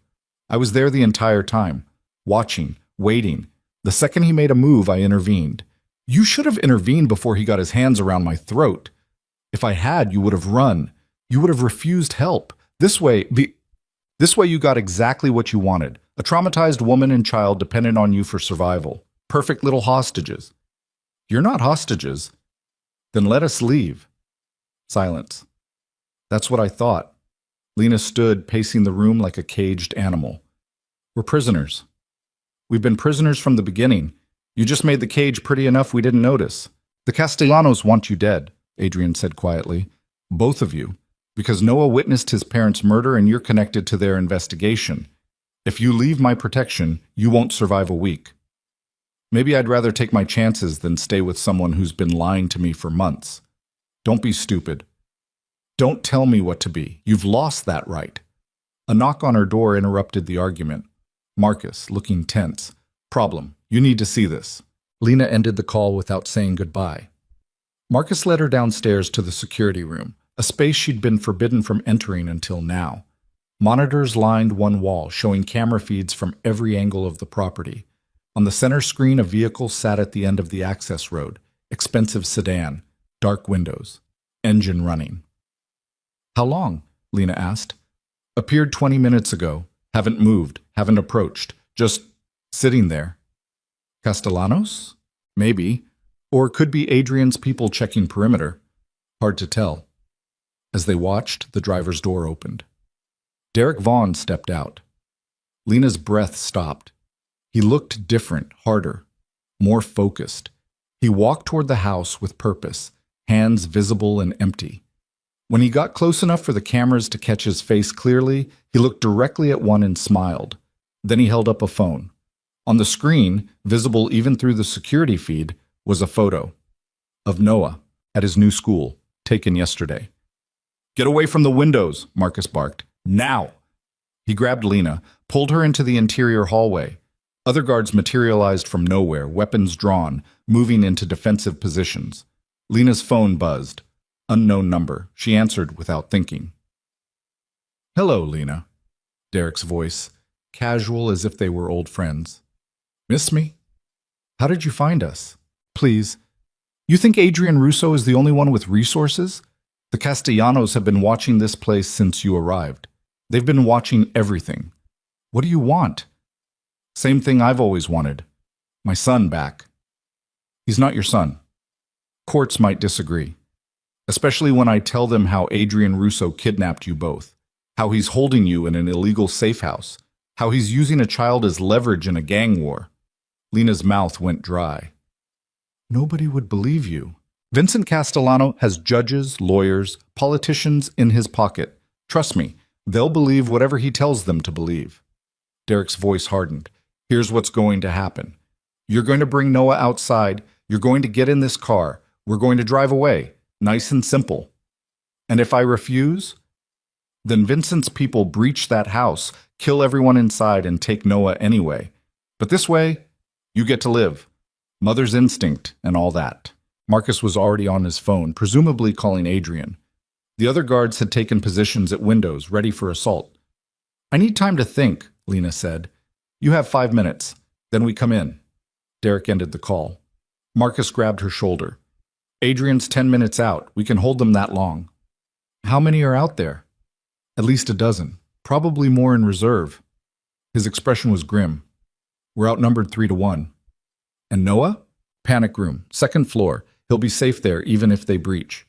I was there the entire time, watching, waiting. The second he made a move, I intervened. You should have intervened before he got his hands around my throat. If I had, you would have run. You would have refused help. This way you got exactly what you wanted. A traumatized woman and child dependent on you for survival. Perfect little hostages. You're not hostages. Then let us leave. Silence. That's what I thought. Lena stood, pacing the room like a caged animal. We're prisoners. We've been prisoners from the beginning. You just made the cage pretty enough we didn't notice. The Castellanos want you dead, Adrian said quietly. Both of you. Because Noah witnessed his parents' murder and you're connected to their investigation. If you leave my protection, you won't survive a week. Maybe I'd rather take my chances than stay with someone who's been lying to me for months. Don't be stupid. Don't tell me what to be. You've lost that right. A knock on her door interrupted the argument. Marcus, looking tense. Problem. You need to see this. Lena ended the call without saying goodbye. Marcus led her downstairs to the security room, a space she'd been forbidden from entering until now. Monitors lined one wall, showing camera feeds from every angle of the property. On the center screen, a vehicle sat at the end of the access road. Expensive sedan, dark windows, engine running. How long? Lena asked. Appeared 20 minutes ago. Haven't moved, haven't approached. Just sitting there. Castellanos? Maybe. Or could be Adrian's people checking perimeter. Hard to tell. As they watched, the driver's door opened. Derek Vaughn stepped out. Lena's breath stopped. He looked different, harder, more focused. He walked toward the house with purpose, hands visible and empty. When he got close enough for the cameras to catch his face clearly, he looked directly at one and smiled. Then he held up a phone. On the screen, visible even through the security feed, was a photo of Noah at his new school, taken yesterday. Get away from the windows, Marcus barked. Now! He grabbed Lena, pulled her into the interior hallway. Other guards materialized from nowhere, weapons drawn, moving into defensive positions. Lena's phone buzzed. Unknown number. She answered without thinking. Hello, Lena. Derek's voice, casual as if they were old friends. Miss me? How did you find us? Please. You think Adrian Russo is the only one with resources? The Castellanos have been watching this place since you arrived. They've been watching everything. What do you want? Same thing I've always wanted. My son back. He's not your son. Courts might disagree. Especially when I tell them how Adrian Russo kidnapped you both. How he's holding you in an illegal safe house. how he's using a child as leverage in a gang war. Lena's mouth went dry. Nobody would believe you. Vincent Castellano has judges, lawyers, politicians in his pocket. Trust me, they'll believe whatever he tells them to believe. Derek's voice hardened. Here's what's going to happen. You're going to bring Noah outside. You're going to get in this car. We're going to drive away. Nice and simple. And if I refuse, then Vincent's people breach that house, kill everyone inside, and take Noah anyway. But this way, you get to live. Mother's instinct and all that. Marcus was already on his phone, presumably calling Adrian. The other guards had taken positions at windows, ready for assault. I need time to think, Lena said. You have 5 minutes. Then we come in. Derek ended the call. Marcus grabbed her shoulder. Adrian's 10 minutes out. We can hold them that long. How many are out there? At least a dozen. Probably more in reserve. His expression was grim. We're outnumbered 3-1. And Noah? Panic room, 2nd floor. He'll be safe there even if they breach.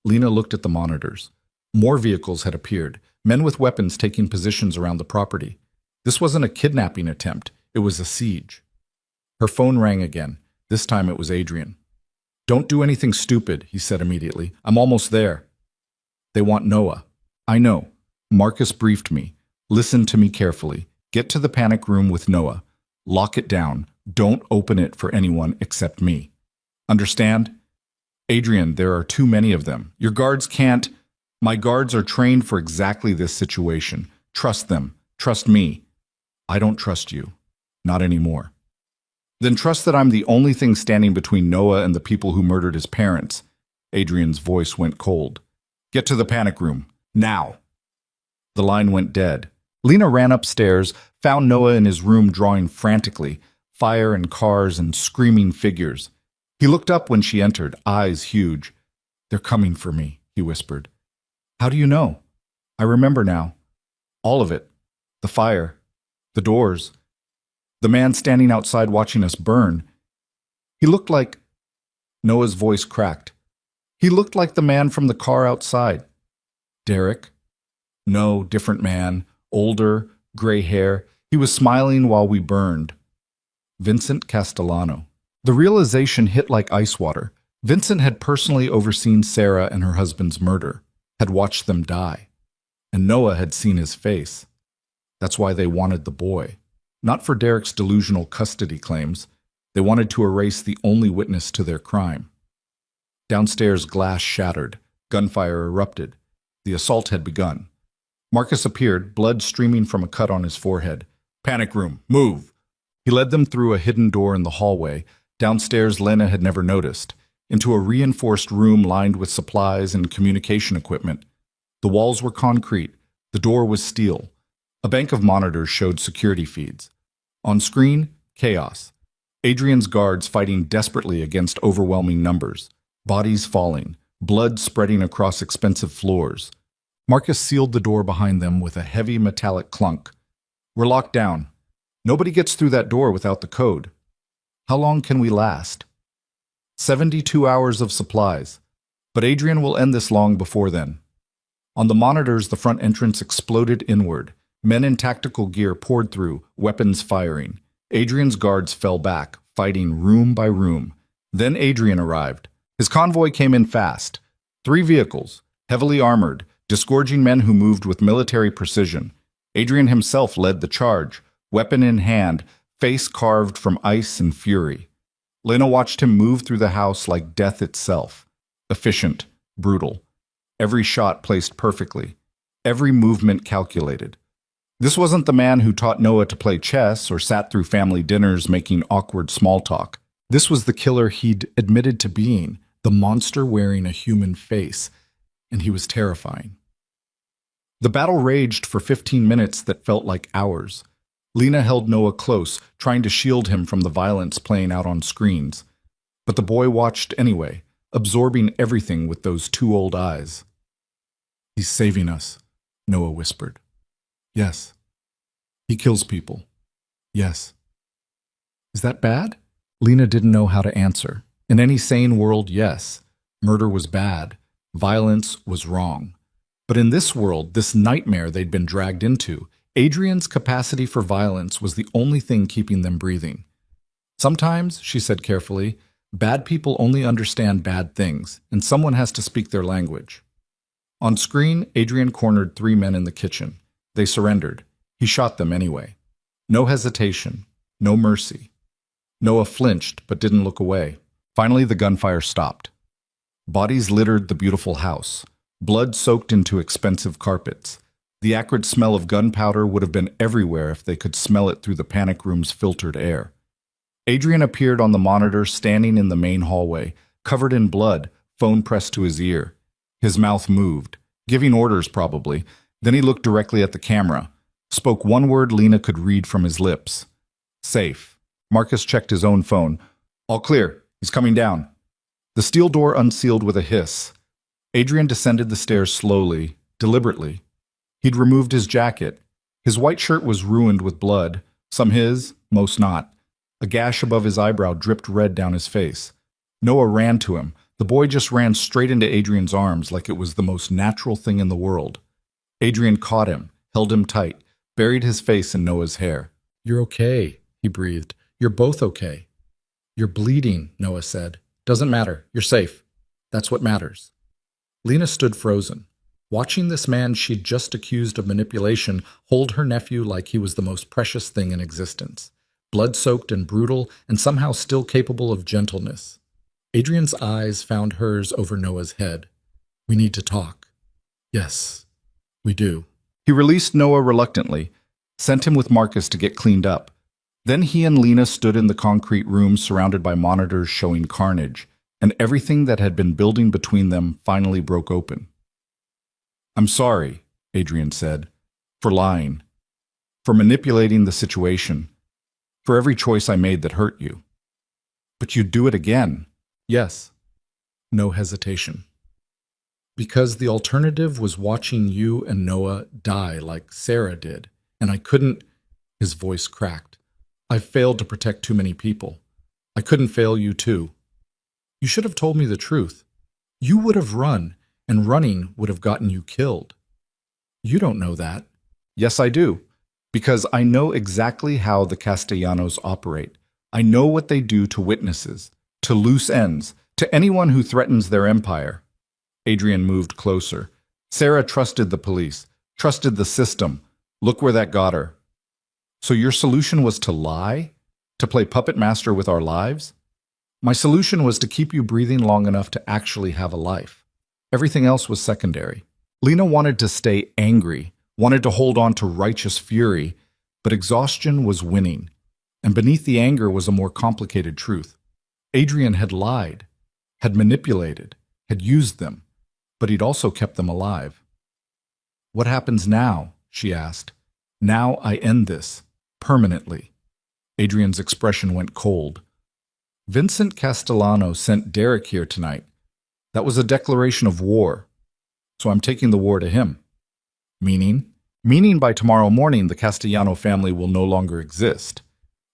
Lena looked at the monitors. More vehicles had appeared, men with weapons taking positions around the property. This wasn't a kidnapping attempt. It was a siege. Her phone rang again. This time it was Adrian. Don't do anything stupid, he said immediately. I'm almost there. They want Noah. I know. Marcus briefed me. Listen to me carefully. Get to the panic room with Noah. Lock it down. Don't open it for anyone except me. Understand? Adrian, there are too many of them. Your guards can't. My guards are trained for exactly this situation. Trust them. Trust me. I don't trust you. Not anymore. Then trust that I'm the only thing standing between Noah and the people who murdered his parents. Adrian's voice went cold. Get to the panic room. Now. The line went dead. Lena ran upstairs, found Noah in his room drawing frantically, fire and cars and screaming figures. He looked up when she entered, eyes huge. They're coming for me, he whispered. How do you know? I remember now. All of it. The fire. The doors. The man standing outside watching us burn. He looked like... Noah's voice cracked. He looked like the man from the car outside. Derek? No, different man. Older, gray hair. He was smiling while we burned. Vincent Castellano. The realization hit like ice water. Vincent had personally overseen Sarah and her husband's murder, had watched them die. And Noah had seen his face. That's why they wanted the boy. Not for Derek's delusional custody claims. They wanted to erase the only witness to their crime. Downstairs, glass shattered. Gunfire erupted. The assault had begun. Marcus appeared, blood streaming from a cut on his forehead. Panic room, move! He led them through a hidden door in the hallway. Downstairs, Lena had never noticed, into a reinforced room lined with supplies and communication equipment. The walls were concrete. The door was steel. A bank of monitors showed security feeds. On screen, chaos. Adrian's guards fighting desperately against overwhelming numbers. Bodies falling. Blood spreading across expensive floors. Marcus sealed the door behind them with a heavy metallic clunk. We're locked down. Nobody gets through that door without the code. How long can we last? 72 hours of supplies. But Adrian will end this long before then. On the monitors, the front entrance exploded inward. Men in tactical gear poured through, weapons firing. Adrian's guards fell back, fighting room by room. Then Adrian arrived. His convoy came in fast. 3 vehicles, heavily armored, disgorging men who moved with military precision. Adrian himself led the charge, weapon in hand, face carved from ice and fury. Lena watched him move through the house like death itself. Efficient, brutal. Every shot placed perfectly. Every movement calculated. This wasn't the man who taught Noah to play chess or sat through family dinners making awkward small talk. This was the killer he'd admitted to being, the monster wearing a human face, and he was terrifying. The battle raged for 15 minutes that felt like hours. Lena held Noah close, trying to shield him from the violence playing out on screens. But the boy watched anyway, absorbing everything with those 2 old eyes. He's saving us, Noah whispered. Yes. He kills people. Yes. Is that bad? Lena didn't know how to answer. In any sane world, yes. Murder was bad. Violence was wrong. But in this world, this nightmare they'd been dragged into, Adrian's capacity for violence was the only thing keeping them breathing. Sometimes, she said carefully, bad people only understand bad things, and someone has to speak their language. On screen, Adrian cornered 3 men in the kitchen. They surrendered. He shot them anyway. No hesitation, no mercy. Noah flinched but didn't look away. Finally, the gunfire stopped. Bodies littered the beautiful house. Blood soaked into expensive carpets. The acrid smell of gunpowder would have been everywhere if they could smell it through the panic room's filtered air. Adrian appeared on the monitor standing in the main hallway, covered in blood, phone pressed to his ear. His mouth moved, giving orders probably. Then he looked directly at the camera, spoke one word Lena could read from his lips. Safe. Marcus checked his own phone. All clear. He's coming down. The steel door unsealed with a hiss. Adrian descended the stairs slowly, deliberately. He'd removed his jacket. His white shirt was ruined with blood, some his, most not. A gash above his eyebrow dripped red down his face. Noah ran to him. The boy just ran straight into Adrian's arms like it was the most natural thing in the world. Adrian caught him, held him tight, buried his face in Noah's hair. You're okay, he breathed. You're both okay. You're bleeding, Noah said. Doesn't matter. You're safe. That's what matters. Lena stood frozen, watching this man she'd just accused of manipulation hold her nephew like he was the most precious thing in existence, blood-soaked and brutal and somehow still capable of gentleness. Adrian's eyes found hers over Noah's head. We need to talk. Yes, we do. He released Noah reluctantly, sent him with Marcus to get cleaned up. Then he and Lena stood in the concrete room surrounded by monitors showing carnage, and everything that had been building between them finally broke open. I'm sorry, Adrian said, for lying, for manipulating the situation, for every choice I made that hurt you. But you'd do it again. Yes. No hesitation. Because the alternative was watching you and Noah die like Sarah did, and I couldn't. His voice cracked. I failed to protect too many people. I couldn't fail you too. You should have told me the truth. You would have run, and running would have gotten you killed. You don't know that. Yes, I do. Because I know exactly how the Castellanos operate. I know what they do to witnesses, to loose ends, to anyone who threatens their empire. Adrian moved closer. Sarah trusted the police, trusted the system. Look where that got her. So your solution was to lie? To play puppet master with our lives? My solution was to keep you breathing long enough to actually have a life. Everything else was secondary. Lena wanted to stay angry, wanted to hold on to righteous fury, but exhaustion was winning. And beneath the anger was a more complicated truth. Adrian had lied, had manipulated, had used them, but he'd also kept them alive. What happens now? She asked. Now I end this, permanently. Adrian's expression went cold. Vincent Castellano sent Derek here tonight. That was a declaration of war. So I'm taking the war to him. Meaning? Meaning by tomorrow morning the Castellano family will no longer exist.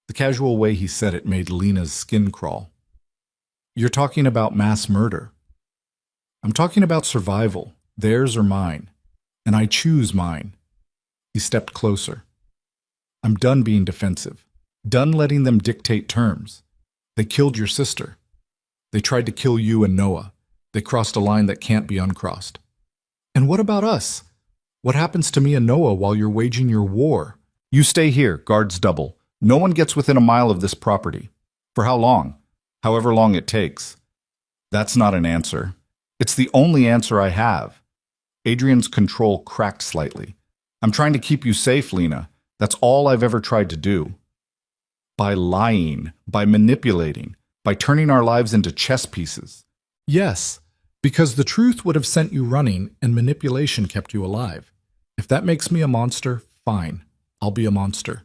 The casual way he said it made Lena's skin crawl. You're talking about mass murder. I'm talking about survival, theirs or mine. And I choose mine. He stepped closer. I'm done being defensive. Done letting them dictate terms. They killed your sister. They tried to kill you and Noah. They crossed a line that can't be uncrossed. And what about us? What happens to me and Noah while you're waging your war? You stay here, guards double. No one gets within a mile of this property. For how long? However long it takes. That's not an answer. It's the only answer I have. Adrian's control cracked slightly. I'm trying to keep you safe, Lena. That's all I've ever tried to do. By lying, by manipulating, by turning our lives into chess pieces. Yes, because the truth would have sent you running and manipulation kept you alive. If that makes me a monster, fine. I'll be a monster,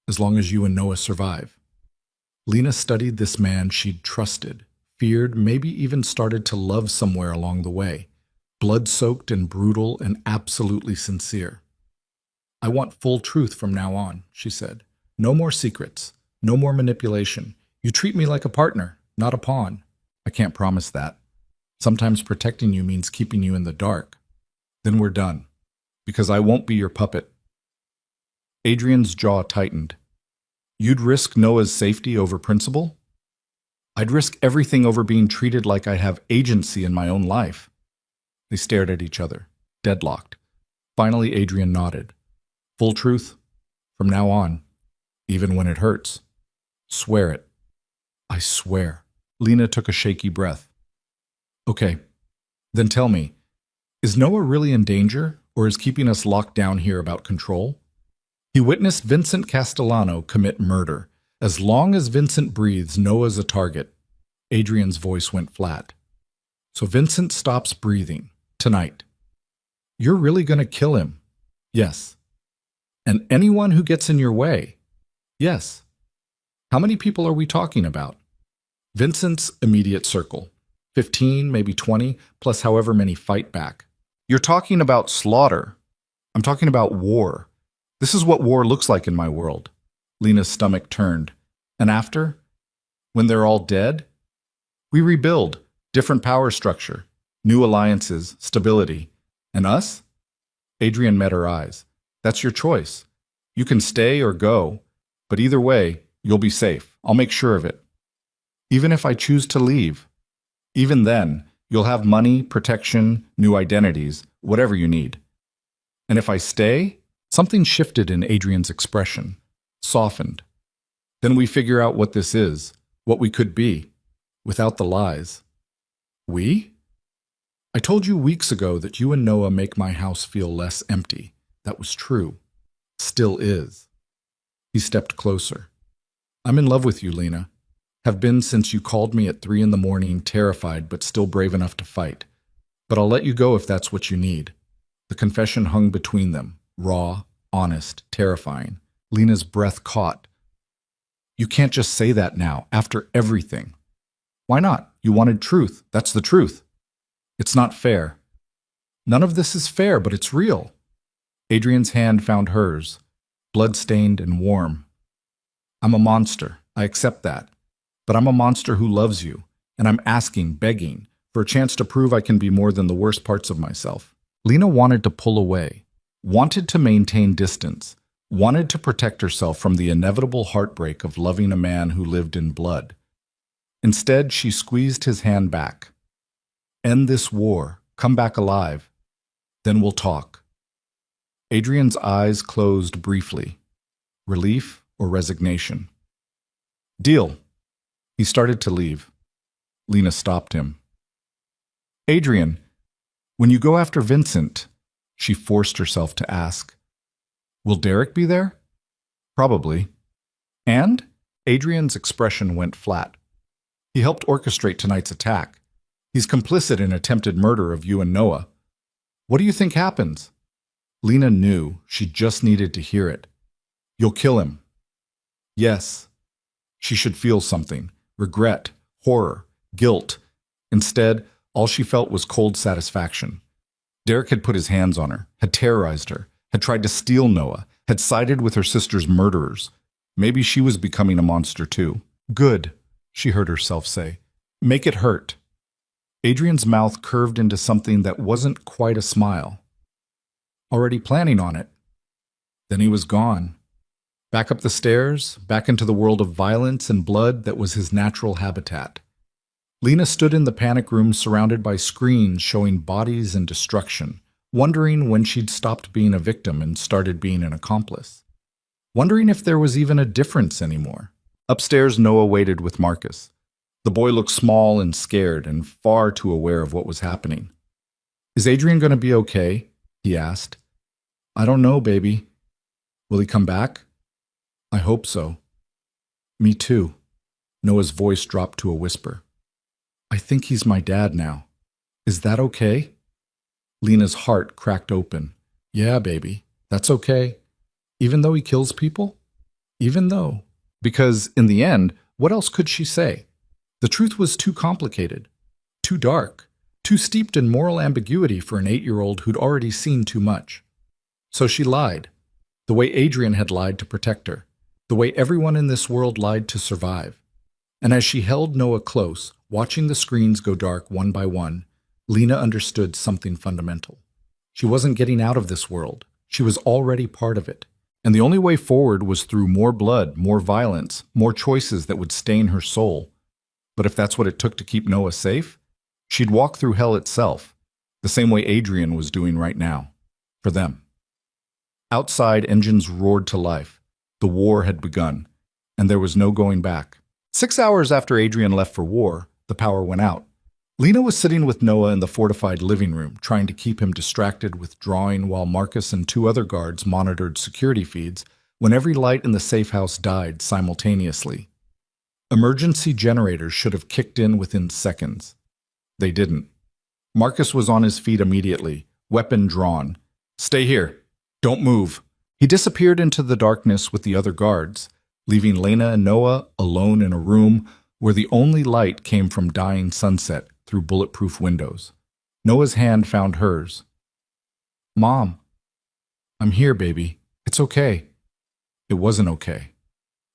as long as you and Noah survive. Lena studied this man she'd trusted, feared, maybe even started to love somewhere along the way. Blood-soaked and brutal and absolutely sincere. I want full truth from now on, she said. No more secrets. No more manipulation. You treat me like a partner, not a pawn. I can't promise that. Sometimes protecting you means keeping you in the dark. Then we're done. Because I won't be your puppet. Adrian's jaw tightened. You'd risk Noah's safety over principle? I'd risk everything over being treated like I have agency in my own life. They stared at each other, deadlocked. Finally, Adrian nodded. Full truth? From now on, even when it hurts. Swear it. I swear. Lena took a shaky breath. Okay, then tell me, is Noah really in danger, or is keeping us locked down here about control? He witnessed Vincent Castellano commit murder. As long as Vincent breathes, Noah's a target. Adrian's voice went flat. So Vincent stops breathing, tonight. You're really going to kill him? Yes. And anyone who gets in your way? Yes. How many people are we talking about? Vincent's immediate circle. 15, maybe 20, plus however many fight back. You're talking about slaughter. I'm talking about war. This is what war looks like in my world. Lena's stomach turned. And after? When they're all dead? We rebuild. Different power structure. New alliances. Stability. And us? Adrian met her eyes. That's your choice. You can stay or go. But either way, you'll be safe. I'll make sure of it. Even if I choose to leave. Even then, you'll have money, protection, new identities, whatever you need. And if I stay? Something shifted in Adrian's expression, softened. Then we figure out what this is, what we could be, without the lies. We? I told you weeks ago that you and Noah make my house feel less empty. That was true. Still is. He stepped closer. I'm in love with you, Lena. Have been since you called me at 3 a.m, terrified but still brave enough to fight. But I'll let you go if that's what you need. The confession hung between them, raw, honest, terrifying. Lena's breath caught. You can't just say that now, after everything. Why not? You wanted truth. That's the truth. It's not fair. None of this is fair, but it's real. Adrian's hand found hers, blood-stained and warm. I'm a monster. I accept that. But I'm a monster who loves you, and I'm asking, begging, for a chance to prove I can be more than the worst parts of myself. Lena wanted to pull away, wanted to maintain distance, wanted to protect herself from the inevitable heartbreak of loving a man who lived in blood. Instead, she squeezed his hand back. End this war. Come back alive. Then we'll talk. Adrian's eyes closed briefly. Relief or resignation? Deal. He started to leave. Lena stopped him. Adrian, when you go after Vincent, she forced herself to ask, will Derek be there? Probably. And? Adrian's expression went flat. He helped orchestrate tonight's attack. He's complicit in attempted murder of you and Noah. What do you think happens? Lena knew she just needed to hear it. You'll kill him. Yes. She should feel something. Regret, horror, guilt. Instead, all she felt was cold satisfaction. Derek had put his hands on her, had terrorized her, had tried to steal Noah, had sided with her sister's murderers. Maybe she was becoming a monster too. Good, she heard herself say. Make it hurt. Adrian's mouth curved into something that wasn't quite a smile. Already planning on it. Then he was gone. Back up the stairs, back into the world of violence and blood that was his natural habitat. Lena stood in the panic room surrounded by screens showing bodies and destruction, wondering when she'd stopped being a victim and started being an accomplice. Wondering if there was even a difference anymore. Upstairs, Noah waited with Marcus. The boy looked small and scared and far too aware of what was happening. Is Adrian going to be okay? He asked. I don't know, baby. Will he come back? I hope so. Me too. Noah's voice dropped to a whisper. I think he's my dad now. Is that okay? Lena's heart cracked open. Yeah, baby, that's okay. Even though he kills people? Even though. Because, in the end, what else could she say? The truth was too complicated, too dark, too steeped in moral ambiguity for an 8-year-old who'd already seen too much. So she lied, the way Adrian had lied to protect her, the way everyone in this world lied to survive. And as she held Noah close, watching the screens go dark one by one, Lena understood something fundamental. She wasn't getting out of this world. She was already part of it. And the only way forward was through more blood, more violence, more choices that would stain her soul. But if that's what it took to keep Noah safe, she'd walk through hell itself, the same way Adrian was doing right now. For them. Outside, engines roared to life. The war had begun, and there was no going back. 6 hours after Adrian left for war, the power went out. Lena was sitting with Noah in the fortified living room, trying to keep him distracted with drawing while Marcus and 2 other guards monitored security feeds when every light in the safe house died simultaneously. Emergency generators should have kicked in within seconds. They didn't. Marcus was on his feet immediately, weapon drawn. "Stay here. Don't move." He disappeared into the darkness with the other guards, leaving Lena and Noah alone in a room where the only light came from dying sunset through bulletproof windows. Noah's hand found hers. "Mom, I'm here, baby. It's okay." It wasn't okay.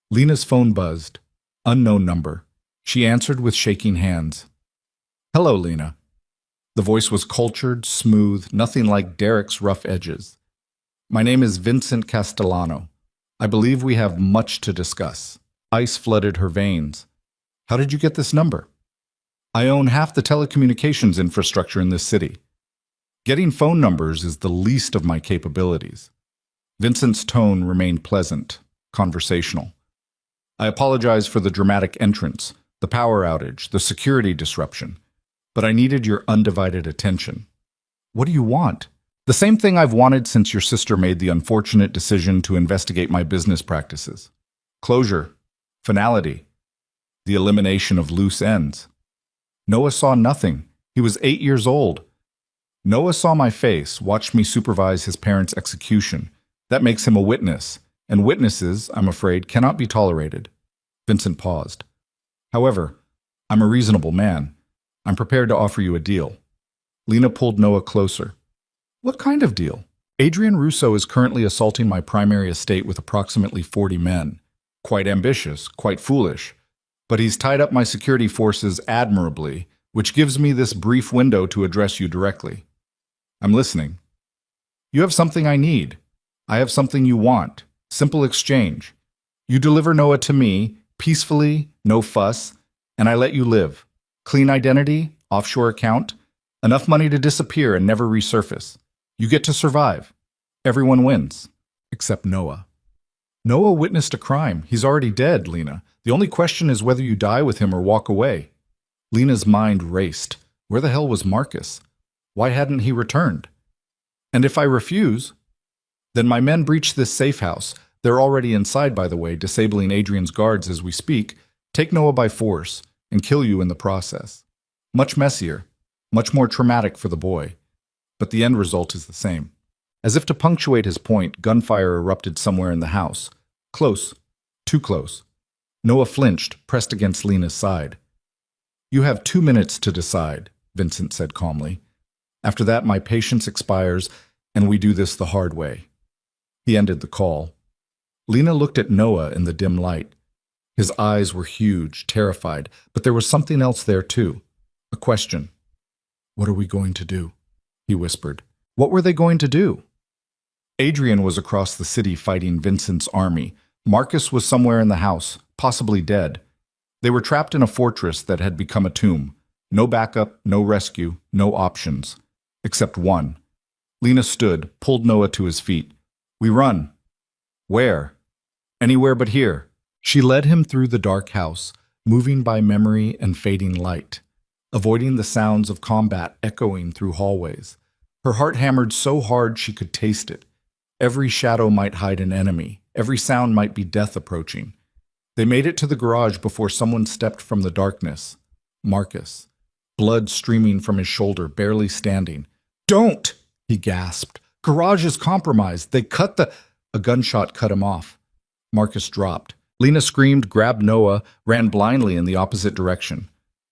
Lena's phone buzzed. Unknown number. She answered with shaking hands. "Hello, Lena." The voice was cultured, smooth, nothing like Derek's rough edges. "My name is Vincent Castellano. I believe we have much to discuss." Ice flooded her veins. "How did you get this number?" "I own half the telecommunications infrastructure in this city. Getting phone numbers is the least of my capabilities." Vincent's tone remained pleasant, conversational. "I apologize for the dramatic entrance, the power outage, the security disruption, but I needed your undivided attention." "What do you want?" "The same thing I've wanted since your sister made the unfortunate decision to investigate my business practices. Closure, finality, the elimination of loose ends." Noah saw nothing. He was 8 years old. "Noah saw my face, watched me supervise his parents' execution. That makes him a witness, and witnesses, I'm afraid, cannot be tolerated." Vincent paused. "However, I'm a reasonable man. I'm prepared to offer you a deal." Lena pulled Noah closer. "What kind of deal?" "Adrian Russo is currently assaulting my primary estate with approximately 40 men. Quite ambitious, quite foolish. But he's tied up my security forces admirably, which gives me this brief window to address you directly." "I'm listening." "You have something I need. I have something you want. Simple exchange. You deliver Noah to me, peacefully, no fuss, and I let you live. Clean identity, offshore account, enough money to disappear and never resurface. You get to survive. Everyone wins. Except Noah." "Noah witnessed a crime. He's already dead, Lena. The only question is whether you die with him or walk away." Lena's mind raced. Where the hell was Marcus? Why hadn't he returned? "And if I refuse?" "Then my men breach this safe house. They're already inside, by the way, disabling Adrian's guards as we speak. Take Noah by force and kill you in the process. Much messier, much more traumatic for the boy. But the end result is the same." As if to punctuate his point, gunfire erupted somewhere in the house. Close. Too close. Noah flinched, pressed against Lena's side. "You have 2 minutes to decide," Vincent said calmly. "After that, my patience expires, and we do this the hard way." He ended the call. Lena looked at Noah in the dim light. His eyes were huge, terrified, but there was something else there too. A question. "What are we going to do?" he whispered. What were they going to do? Adrian was across the city fighting Vincent's army. Marcus was somewhere in the house, possibly dead. They were trapped in a fortress that had become a tomb. No backup, no rescue, no options. Except one. Lena stood, pulled Noah to his feet. "We run." "Where?" "Anywhere but here." She led him through the dark house, moving by memory and fading light, avoiding the sounds of combat echoing through hallways. Her heart hammered so hard she could taste it. Every shadow might hide an enemy. Every sound might be death approaching. They made it to the garage before someone stepped from the darkness. Marcus. Blood streaming from his shoulder, barely standing. "Don't!" he gasped. "Garage is compromised. They cut the—" A gunshot cut him off. Marcus dropped. Lena screamed, grabbed Noah, ran blindly in the opposite direction.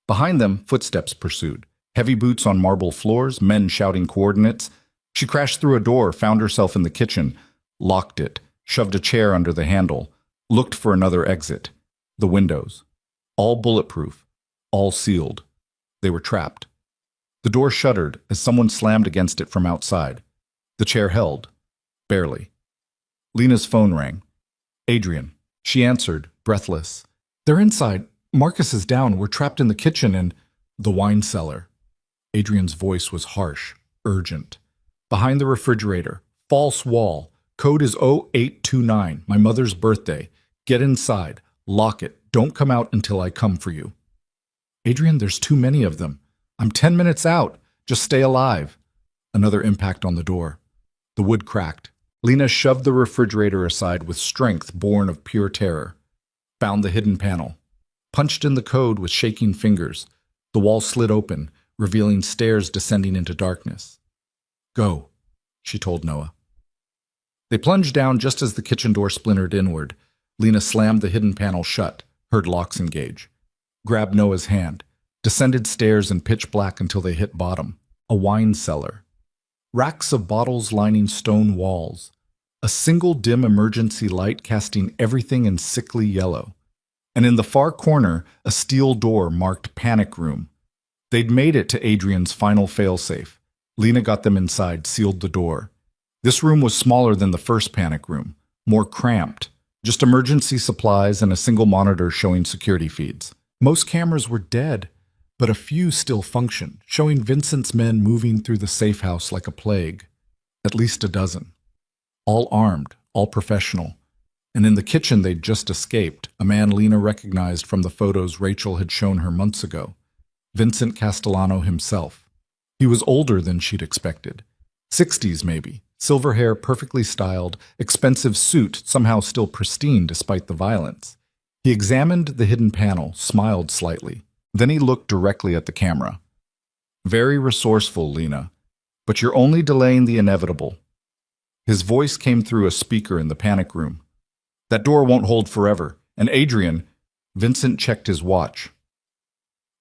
Behind them, footsteps pursued. Heavy boots on marble floors, men shouting coordinates. She crashed through a door, found herself in the kitchen, locked it, shoved a chair under the handle, looked for another exit. The windows. All bulletproof, all sealed. They were trapped. The door shuddered as someone slammed against it from outside. The chair held. Barely. Lena's phone rang. Adrian. She answered, breathless. They're inside. Marcus is down. We're trapped in the kitchen and the wine cellar. Adrian's voice was harsh, urgent. Behind the refrigerator. False wall. Code is 0829, my mother's birthday. Get inside. Lock it. Don't come out until I come for you. Adrian, there's too many of them. I'm 10 minutes out. Just stay alive. Another impact on the door. The wood cracked. Lena shoved the refrigerator aside with strength born of pure terror. Found the hidden panel. Punched in the code with shaking fingers. The wall slid open, revealing stairs descending into darkness. Go, she told Noah. They plunged down just as the kitchen door splintered inward. Lena slammed the hidden panel shut, heard locks engage. Grabbed Noah's hand, descended stairs in pitch black until they hit bottom. A wine cellar. Racks of bottles lining stone walls. A single dim emergency light casting everything in sickly yellow. And in the far corner, a steel door marked Panic Room. They'd made it to Adrian's final failsafe. Lena got them inside, sealed the door. This room was smaller than the first Panic Room, more cramped. Just emergency supplies and a single monitor showing security feeds. Most cameras were dead, but a few still functioned, showing Vincent's men moving through the safe house like a plague. At least a dozen. All armed, all professional. And in the kitchen they'd just escaped, a man Lena recognized from the photos Rachel had shown her months ago. Vincent Castellano himself. He was older than she'd expected. 60s maybe. Silver hair perfectly styled, expensive suit somehow still pristine despite the violence. He examined the hidden panel, smiled slightly. Then he looked directly at the camera. Very resourceful, Lena. But you're only delaying the inevitable. His voice came through a speaker in the Panic Room. That door won't hold forever. And Adrian, Vincent checked his watch.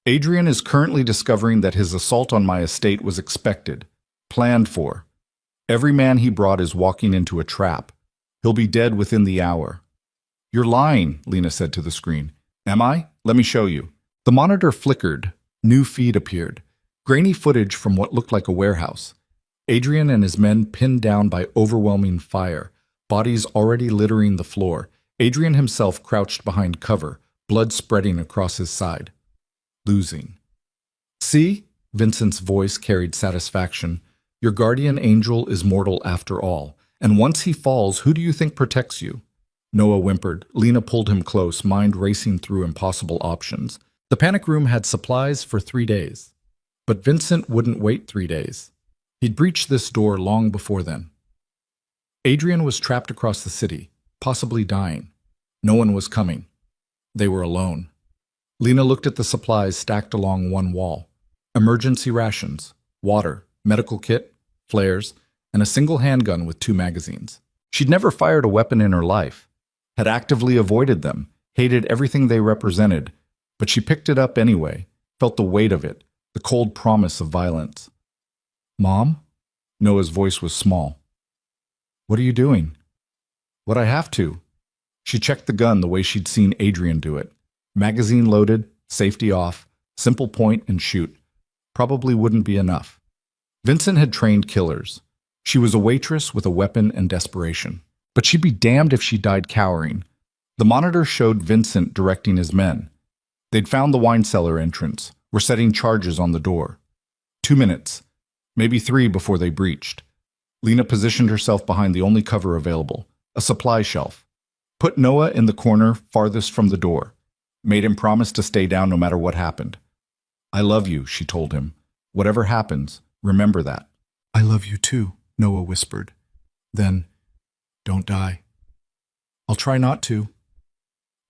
Adrian is currently discovering that his assault on my estate was expected, planned for. Every man he brought is walking into a trap. He'll be dead within the hour. You're lying, Lena said to the screen. Am I? Let me show you. The monitor flickered. New feed appeared. Grainy footage from what looked like a warehouse. Adrian and his men pinned down by overwhelming fire, bodies already littering the floor. Adrian himself crouched behind cover, blood spreading across his side. Losing. See? Vincent's voice carried satisfaction. Your guardian angel is mortal after all, and once he falls, who do you think protects you? Noah whimpered. Lena pulled him close, mind racing through impossible options. The Panic Room had supplies for 3 days. But Vincent wouldn't wait 3 days. He'd breached this door long before then. Adrian was trapped across the city, possibly dying. No one was coming. They were alone. Lena looked at the supplies stacked along one wall. Emergency rations, water, medical kit, flares, and a single handgun with 2 magazines. She'd never fired a weapon in her life, had actively avoided them, hated everything they represented, but she picked it up anyway, felt the weight of it, the cold promise of violence. Mom? Noah's voice was small. What are you doing? What I have to. She checked the gun the way she'd seen Adrian do it. Magazine loaded, safety off, simple point and shoot. Probably wouldn't be enough. Vincent had trained killers. She was a waitress with a weapon and desperation. But she'd be damned if she died cowering. The monitor showed Vincent directing his men. They'd found the wine cellar entrance, were setting charges on the door. 2 minutes, maybe 3 before they breached. Lena positioned herself behind the only cover available, a supply shelf. Put Noah in the corner farthest from the door. Made him promise to stay down no matter what happened. I love you, she told him. Whatever happens, remember that. I love you too, Noah whispered. Then, don't die. I'll try not to.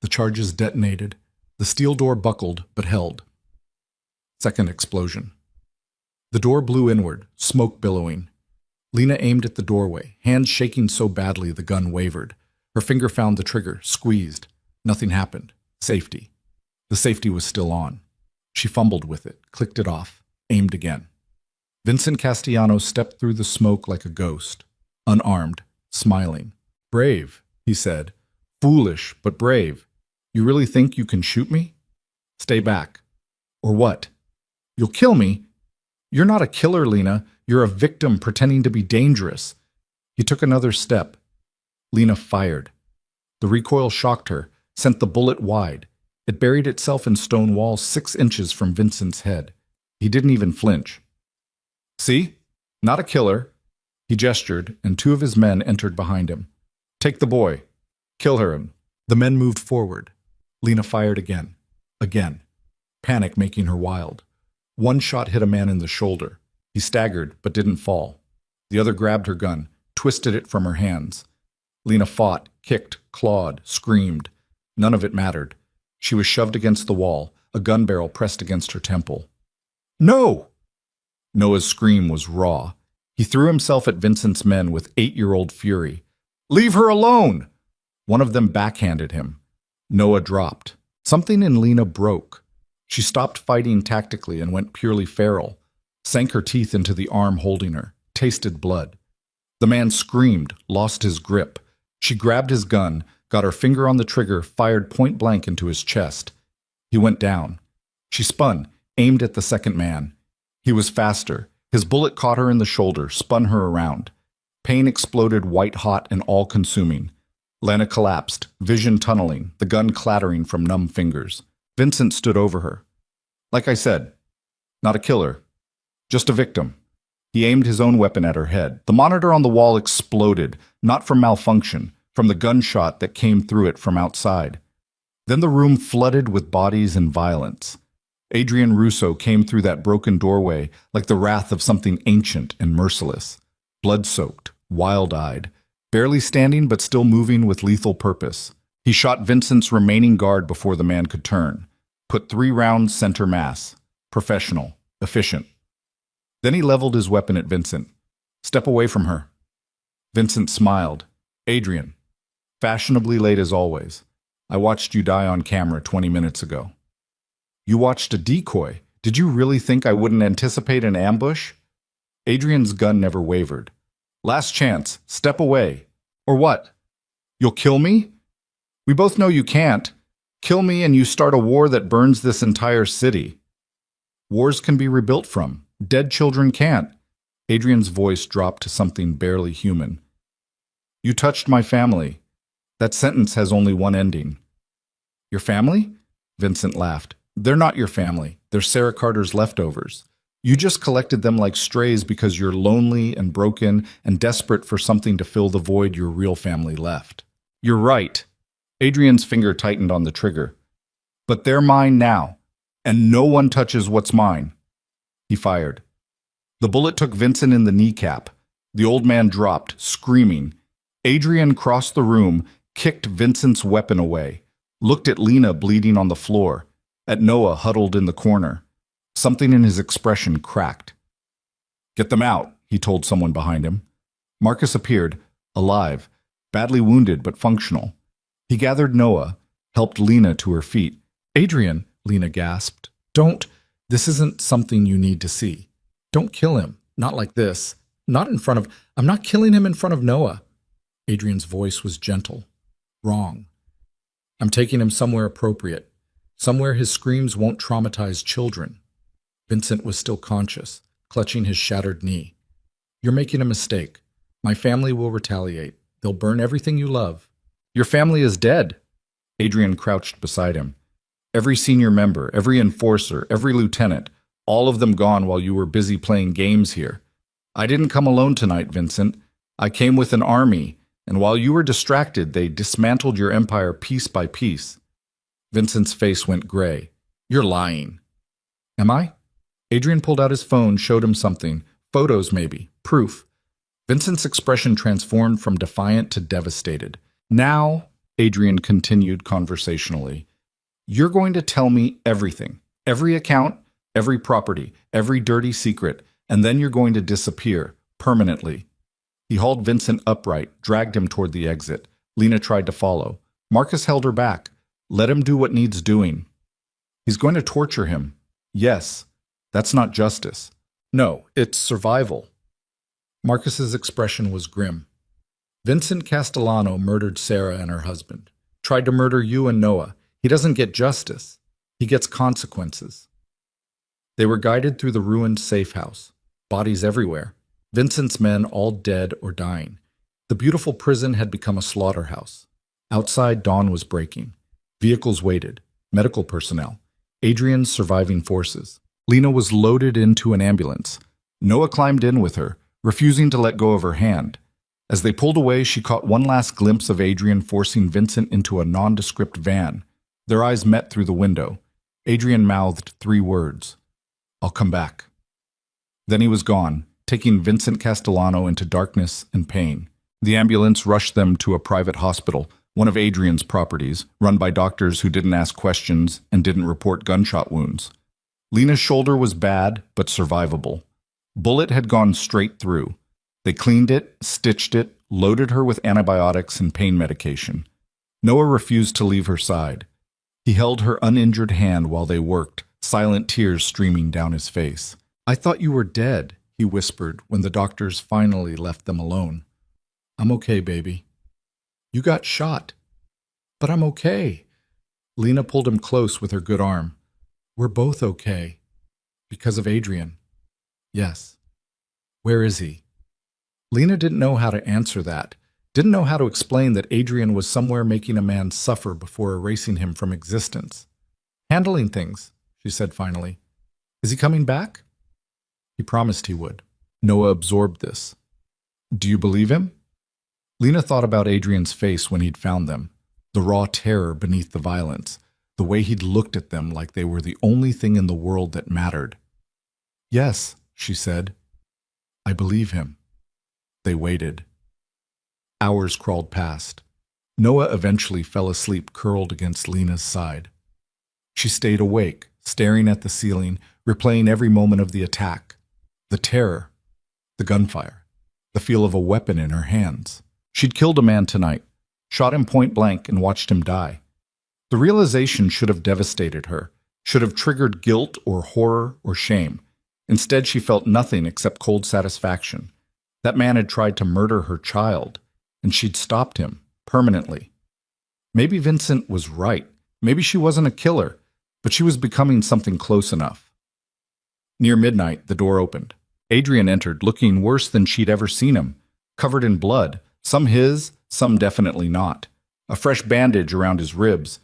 The charges detonated. The steel door buckled, but held. Second explosion. The door blew inward, smoke billowing. Lena aimed at the doorway, hands shaking so badly the gun wavered. Her finger found the trigger, squeezed. Nothing happened. Safety. The safety was still on. She fumbled with it, clicked it off, aimed again. Vincent Castellano stepped through the smoke like a ghost, unarmed, smiling. Brave, he said. Foolish, but brave. You really think you can shoot me? Stay back. Or what? You'll kill me? You're not a killer, Lena. You're a victim pretending to be dangerous. He took another step. Lena fired. The recoil shocked her, sent the bullet wide. It buried itself in stone walls 6 inches from Vincent's head. He didn't even flinch. See? Not a killer. He gestured, and 2 of his men entered behind him. Take the boy. Kill her. The men moved forward. Lena fired again. Again. Panic making her wild. One shot hit a man in the shoulder. He staggered, but didn't fall. The other grabbed her gun, twisted it from her hands. Lena fought, kicked, clawed, screamed. None of it mattered. She was shoved against the wall, a gun barrel pressed against her temple. No! Noah's scream was raw. He threw himself at Vincent's men with 8-year-old fury. Leave her alone! One of them backhanded him. Noah dropped. Something in Lena broke. She stopped fighting tactically and went purely feral, sank her teeth into the arm holding her, tasted blood. The man screamed, lost his grip. She grabbed his gun, got her finger on the trigger, fired point blank into his chest. He went down. She spun, aimed at the second man. He was faster. His bullet caught her in the shoulder, spun her around. Pain exploded white-hot and all-consuming. Lena collapsed, vision tunneling, the gun clattering from numb fingers. Vincent stood over her. Like I said, not a killer, just a victim. He aimed his own weapon at her head. The monitor on the wall exploded, not from malfunction, from the gunshot that came through it from outside. Then the room flooded with bodies and violence. Adrian Russo came through that broken doorway like the wrath of something ancient and merciless. Blood-soaked, wild-eyed, barely standing but still moving with lethal purpose. He shot Vincent's remaining guard before the man could turn. Put 3 rounds center mass. Professional. Efficient. Then he leveled his weapon at Vincent. Step away from her. Vincent smiled. Adrian. Fashionably late as always. I watched you die on camera 20 minutes ago. You watched a decoy. Did you really think I wouldn't anticipate an ambush? Adrian's gun never wavered. Last chance. Step away. Or what? You'll kill me? We both know you can't. Kill me and you start a war that burns this entire city. Wars can be rebuilt from. Dead children can't. Adrian's voice dropped to something barely human. You touched my family. That sentence has only one ending. Your family? Vincent laughed. They're not your family. They're Sarah Carter's leftovers. You just collected them like strays because you're lonely and broken and desperate for something to fill the void your real family left. You're right. Adrian's finger tightened on the trigger. But they're mine now, and no one touches what's mine. He fired. The bullet took Vincent in the kneecap. The old man dropped, screaming. Adrian crossed the room, kicked Vincent's weapon away, looked at Lena bleeding on the floor, at Noah huddled in the corner. Something in his expression cracked. Get them out, he told someone behind him. Marcus appeared, alive, badly wounded but functional. He gathered Noah, helped Lena to her feet. Adrian, Lena gasped. Don't. This isn't something you need to see. Don't kill him. Not like this. Not in front of... I'm not killing him in front of Noah. Adrian's voice was gentle. Wrong. I'm taking him somewhere appropriate. Somewhere his screams won't traumatize children. Vincent was still conscious, clutching his shattered knee. You're making a mistake. My family will retaliate. They'll burn everything you love. Your family is dead. Adrian crouched beside him. Every senior member, every enforcer, every lieutenant, all of them gone while you were busy playing games here. I didn't come alone tonight, Vincent. I came with an army, and while you were distracted, they dismantled your empire piece by piece. Vincent's face went gray. You're lying. Am I? Adrian pulled out his phone, showed him something. Photos, maybe. Proof. Vincent's expression transformed from defiant to devastated. Now, Adrian continued conversationally, you're going to tell me everything. Every account, every property, every dirty secret, and then you're going to disappear, permanently. He hauled Vincent upright, dragged him toward the exit. Lena tried to follow. Marcus held her back. Let him do what needs doing. He's going to torture him. Yes. That's not justice. No, it's survival. Marcus's expression was grim. Vincent Castellano murdered Sarah and her husband. Tried to murder you and Noah. He doesn't get justice. He gets consequences. They were guided through the ruined safe house. Bodies everywhere. Vincent's men all dead or dying. The beautiful prison had become a slaughterhouse. Outside, dawn was breaking. Vehicles waited. Medical personnel. Adrian's surviving forces. Lena was loaded into an ambulance. Noah climbed in with her, refusing to let go of her hand. As they pulled away, she caught one last glimpse of Adrian forcing Vincent into a nondescript van. Their eyes met through the window. Adrian mouthed 3 words. "I'll come back." Then he was gone, taking Vincent Castellano into darkness and pain. The ambulance rushed them to a private hospital, one of Adrian's properties, run by doctors who didn't ask questions and didn't report gunshot wounds. Lena's shoulder was bad, but survivable. Bullet had gone straight through. They cleaned it, stitched it, loaded her with antibiotics and pain medication. Noah refused to leave her side. He held her uninjured hand while they worked, silent tears streaming down his face. "I thought you were dead," he whispered when the doctors finally left them alone. "I'm okay, baby." "You got shot." "But I'm okay." Lena pulled him close with her good arm. "We're both okay. Because of Adrian." "Yes." "Where is he?" Lena didn't know how to answer that, didn't know how to explain that Adrian was somewhere making a man suffer before erasing him from existence. "Handling things," she said finally. "Is he coming back?" He promised he would. Noah absorbed this. "Do you believe him?" Lena thought about Adrian's face when he'd found them, the raw terror beneath the violence, the way he'd looked at them like they were the only thing in the world that mattered. "Yes," she said. "I believe him." They waited. Hours crawled past. Noah eventually fell asleep curled against Lena's side. She stayed awake, staring at the ceiling, replaying every moment of the attack. The terror, the gunfire, the feel of a weapon in her hands. She'd killed a man tonight, shot him point blank and watched him die. The realization should have devastated her, should have triggered guilt or horror or shame. Instead, she felt nothing except cold satisfaction. That man had tried to murder her child, and she'd stopped him, permanently. Maybe Vincent was right. Maybe she wasn't a killer, but she was becoming something close enough. Near midnight, the door opened. Adrian entered, looking worse than she'd ever seen him, covered in blood, some his, some definitely not. A fresh bandage around his ribs,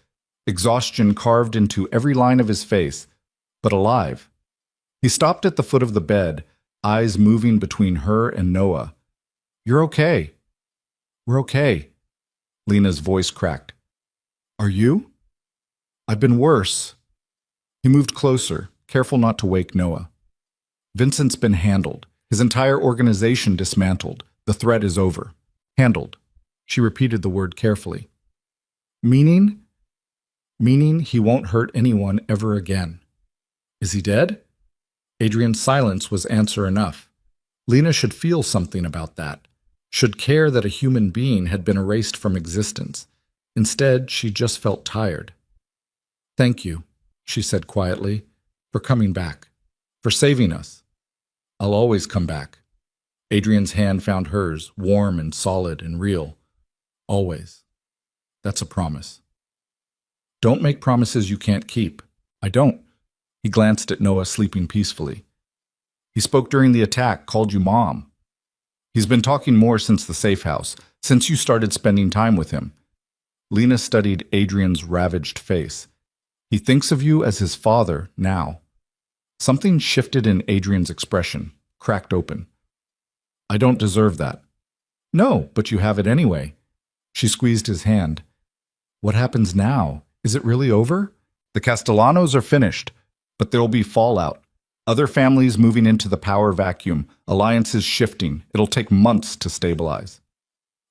exhaustion carved into every line of his face, but alive. He stopped at the foot of the bed, eyes moving between her and Noah. "You're okay." "We're okay." Lena's voice cracked. "Are you?" "I've been worse." He moved closer, careful not to wake Noah. "Vincent's been handled. His entire organization dismantled. The threat is over." "Handled." She repeated the word carefully. "Meaning?" "Meaning he won't hurt anyone ever again." "Is he dead?" Adrian's silence was answer enough. Lena should feel something about that, should care that a human being had been erased from existence. Instead, she just felt tired. "Thank you," she said quietly, "for coming back, for saving us." "I'll always come back." Adrian's hand found hers, warm and solid and real. "Always. That's a promise." "Don't make promises you can't keep." "I don't." He glanced at Noah sleeping peacefully. "He spoke during the attack, called you Mom." "He's been talking more since the safe house, since you started spending time with him." Lena studied Adrian's ravaged face. "He thinks of you as his father now." Something shifted in Adrian's expression, cracked open. "I don't deserve that." "No, but you have it anyway." She squeezed his hand. "What happens now? Is it really over?" "The Castellanos are finished, but there'll be fallout. Other families moving into the power vacuum, alliances shifting. It'll take months to stabilize."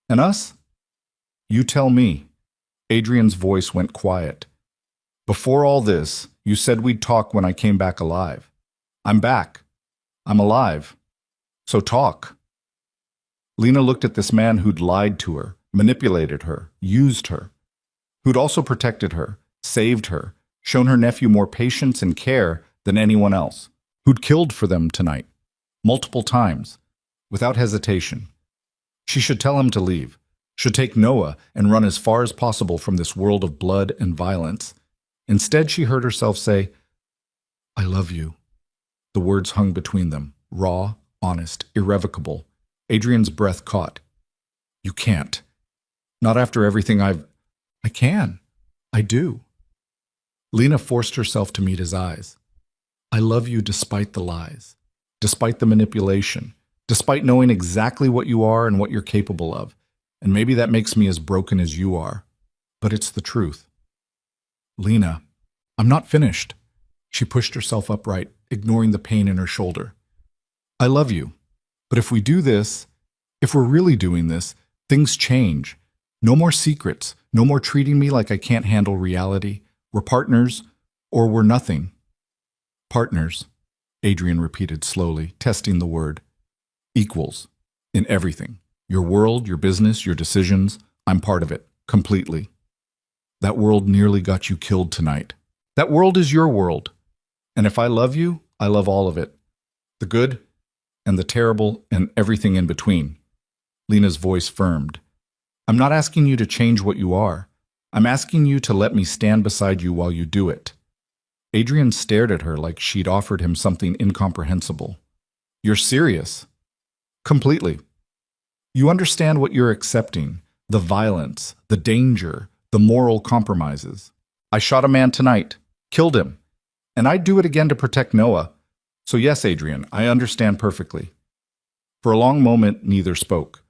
"And us?" "You tell me." Adrian's voice went quiet. "Before all this, you said we'd talk when I came back alive. I'm back. I'm alive. So talk." Lena looked at this man who'd lied to her, manipulated her, used her, who'd also protected her, saved her, shown her nephew more patience and care than anyone else, who'd killed for them tonight, multiple times, without hesitation. She should tell him to leave, should take Noah and run as far as possible from this world of blood and violence. Instead, she heard herself say, "I love you." The words hung between them, raw, honest, irrevocable. Adrian's breath caught. You can't. Not after everything I can. I do. Lena forced herself to meet his eyes. I love you despite the lies, despite the manipulation, despite knowing exactly what you are and what you're capable of. And maybe that makes me as broken as you are. But it's the truth. Lena, I'm not finished. She pushed herself upright, ignoring the pain in her shoulder. I love you. But if we do this, if we're really doing this, things change. No more secrets. No more treating me like I can't handle reality. We're partners, or we're nothing. Partners, Adrian repeated slowly, testing the word. Equals. In everything. Your world, your business, your decisions. I'm part of it. Completely. That world nearly got you killed tonight. That world is your world. And if I love you, I love all of it. The good and the terrible and everything in between. Lena's voice firmed. I'm not asking you to change what you are. I'm asking you to let me stand beside you while you do it. Adrian stared at her like she'd offered him something incomprehensible. You're serious? Completely. You understand what you're accepting, the violence, the danger, the moral compromises. I shot a man tonight, killed him, and I'd do it again to protect Noah. So yes, Adrian, I understand perfectly. For a long moment, neither spoke.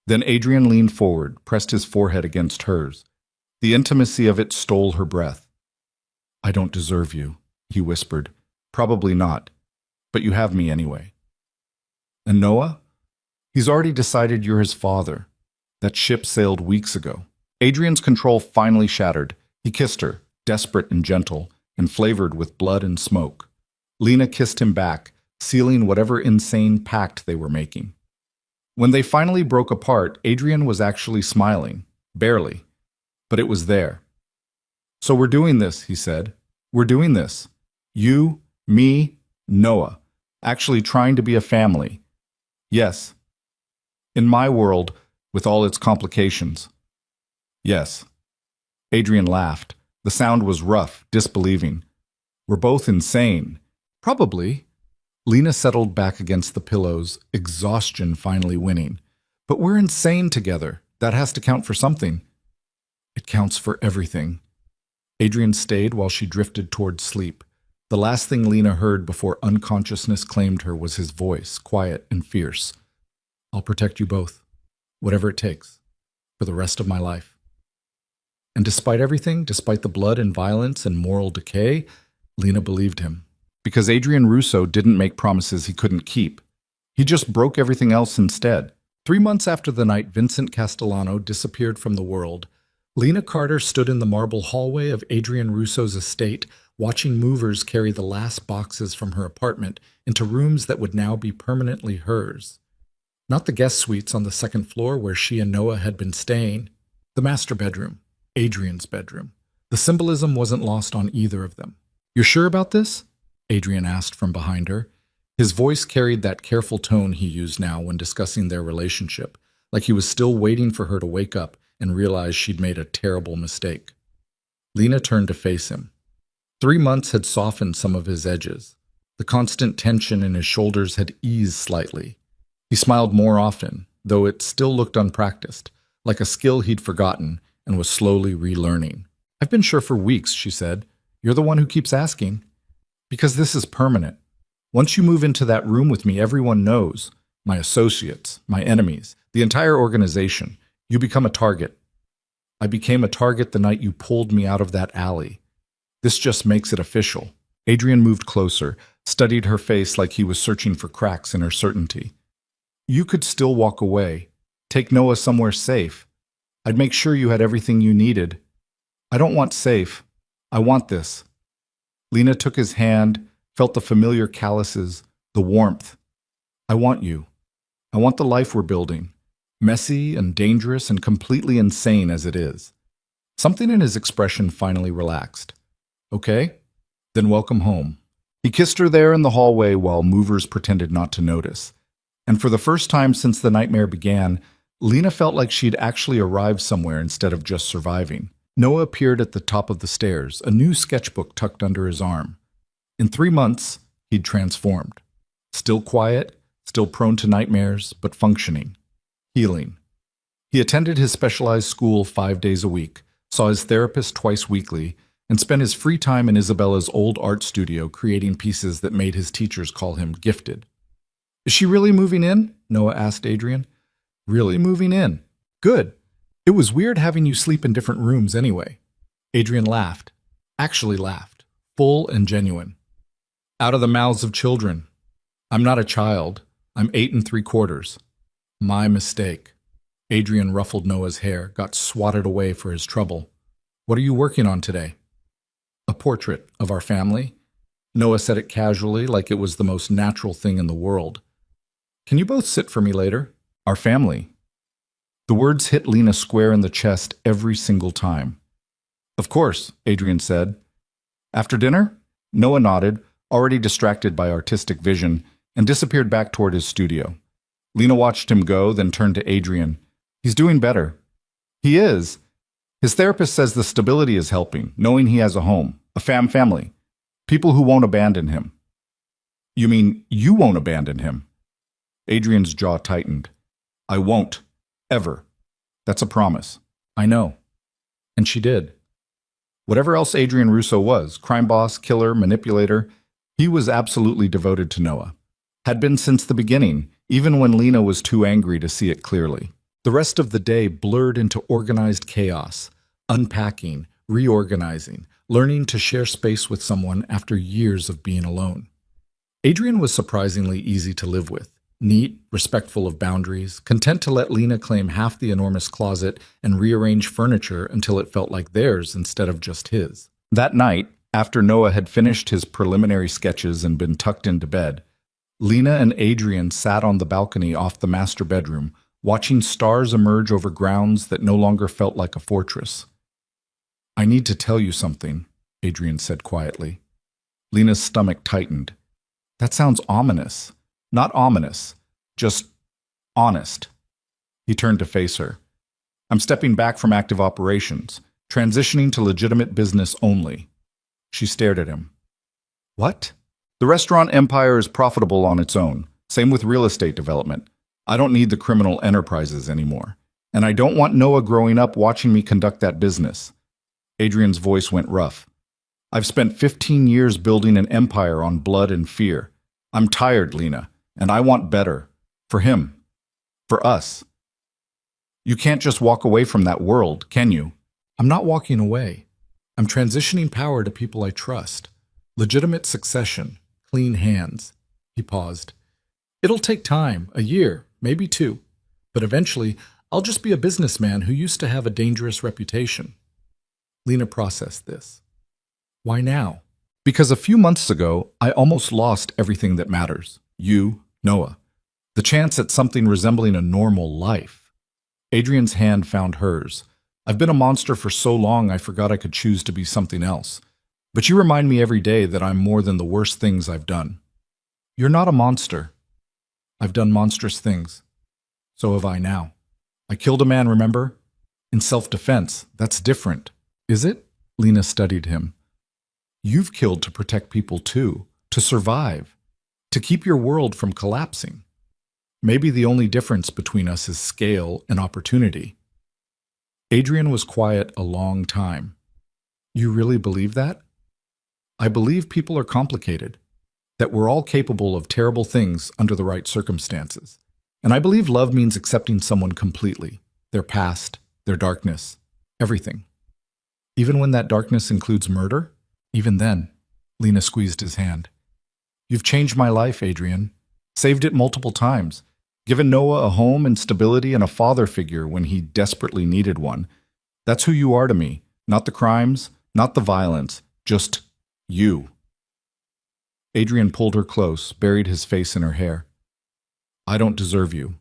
Then Adrian leaned forward, pressed his forehead against hers. The intimacy of it stole her breath. I don't deserve you, he whispered. Probably not, but you have me anyway. And Noah? He's already decided you're his father. That ship sailed weeks ago. Adrian's control finally shattered. He kissed her, desperate and gentle, and flavored with blood and smoke. Lena kissed him back, sealing whatever insane pact they were making. When they finally broke apart, Adrian was actually smiling. Barely. But it was there. So we're doing this, he said. We're doing this. You, me, Noah. Actually trying to be a family. Yes. In my world, with all its complications. Yes. Adrian laughed. The sound was rough, disbelieving. We're both insane. Probably. Lena settled back against the pillows, exhaustion finally winning. But we're insane together. That has to count for something. It counts for everything. Adrian stayed while she drifted toward sleep. The last thing Lena heard before unconsciousness claimed her was his voice, quiet and fierce. I'll protect you both, whatever it takes, for the rest of my life. And despite everything, despite the blood and violence and moral decay, Lena believed him. Because Adrian Russo didn't make promises he couldn't keep. He just broke everything else instead. 3 months after the night Vincent Castellano disappeared from the world, Lena Carter stood in the marble hallway of Adrian Russo's estate, watching movers carry the last boxes from her apartment into rooms that would now be permanently hers. Not the guest suites on the second floor where she and Noah had been staying. The master bedroom. Adrian's bedroom. The symbolism wasn't lost on either of them. You're sure about this? Adrian asked from behind her. His voice carried that careful tone he used now when discussing their relationship, like he was still waiting for her to wake up and realize she'd made a terrible mistake. Lena turned to face him. 3 months had softened some of his edges. The constant tension in his shoulders had eased slightly. He smiled more often, though it still looked unpracticed, like a skill he'd forgotten and was slowly relearning. I've been sure for weeks, she said. You're the one who keeps asking. Because this is permanent. Once you move into that room with me, everyone knows. My associates, my enemies, the entire organization. You become a target. I became a target the night you pulled me out of that alley. This just makes it official. Adrian moved closer, studied her face like he was searching for cracks in her certainty. You could still walk away, take Noah somewhere safe. I'd make sure you had everything you needed. I don't want safe. I want this. Lena took his hand, felt the familiar calluses, the warmth. I want you. I want the life we're building. Messy and dangerous and completely insane as it is. Something in his expression finally relaxed. Okay? Then welcome home. He kissed her there in the hallway while movers pretended not to notice. And for the first time since the nightmare began, Lena felt like she'd actually arrived somewhere instead of just surviving. Noah appeared at the top of the stairs, a new sketchbook tucked under his arm. In 3 months, he'd transformed. Still quiet, still prone to nightmares, but functioning. Healing. He attended his specialized school 5 days a week, saw his therapist twice weekly, and spent his free time in Isabella's old art studio creating pieces that made his teachers call him gifted. Is she really moving in? Noah asked Adrian. Really moving in. Good. It was weird having you sleep in different rooms anyway. Adrian laughed. Actually laughed. Full and genuine. Out of the mouths of children. I'm not a child. I'm 8 3/4. My mistake. Adrian ruffled Noah's hair, got swatted away for his trouble. What are you working on today? A portrait of our family. Noah said it casually, like it was the most natural thing in the world. Can you both sit for me later? Our family. The words hit Lena square in the chest every single time. Of course, Adrian said. After dinner? Noah nodded, already distracted by artistic vision, and disappeared back toward his studio. Lena watched him go, then turned to Adrian. He's doing better. He is. His therapist says the stability is helping, knowing he has a home, a family, people who won't abandon him. You mean you won't abandon him? Adrian's jaw tightened. I won't. Ever. That's a promise. I know. And she did. Whatever else Adrian Russo was, crime boss, killer, manipulator, he was absolutely devoted to Noah. Had been since the beginning, even when Lena was too angry to see it clearly. The rest of the day blurred into organized chaos, unpacking, reorganizing, learning to share space with someone after years of being alone. Adrian was surprisingly easy to live with. Neat, respectful of boundaries, content to let Lena claim half the enormous closet and rearrange furniture until it felt like theirs instead of just his. That night, after Noah had finished his preliminary sketches and been tucked into bed, Lena and Adrian sat on the balcony off the master bedroom, watching stars emerge over grounds that no longer felt like a fortress. I need to tell you something, Adrian said quietly. Lena's stomach tightened. That sounds ominous. Not ominous, just honest. He turned to face her. I'm stepping back from active operations, transitioning to legitimate business only. She stared at him. What? The restaurant empire is profitable on its own. Same with real estate development. I don't need the criminal enterprises anymore. And I don't want Noah growing up watching me conduct that business. Adrian's voice went rough. I've spent 15 years building an empire on blood and fear. I'm tired, Lena. And I want better. For him. For us. You can't just walk away from that world, can you? I'm not walking away. I'm transitioning power to people I trust. Legitimate succession. Clean hands. He paused. It'll take time, a year, maybe 2. But eventually, I'll just be a businessman who used to have a dangerous reputation. Lena processed this. Why now? Because a few months ago, I almost lost everything that matters. You, Noah. The chance at something resembling a normal life. Adrian's hand found hers. I've been a monster for so long I forgot I could choose to be something else. But you remind me every day that I'm more than the worst things I've done. You're not a monster. I've done monstrous things. So have I now. I killed a man, remember? In self-defense. That's different. Is it? Lena studied him. You've killed to protect people too. To survive. To keep your world from collapsing. Maybe the only difference between us is scale and opportunity. Adrian was quiet a long time. You really believe that? I believe people are complicated, that we're all capable of terrible things under the right circumstances. And I believe love means accepting someone completely, their past, their darkness, everything. Even when that darkness includes murder? Even then, Lena squeezed his hand. You've changed my life, Adrian. Saved it multiple times. Given Noah a home and stability and a father figure when he desperately needed one. That's who you are to me. Not the crimes, not the violence, just you. Adrian pulled her close, buried his face in her hair. I don't deserve you.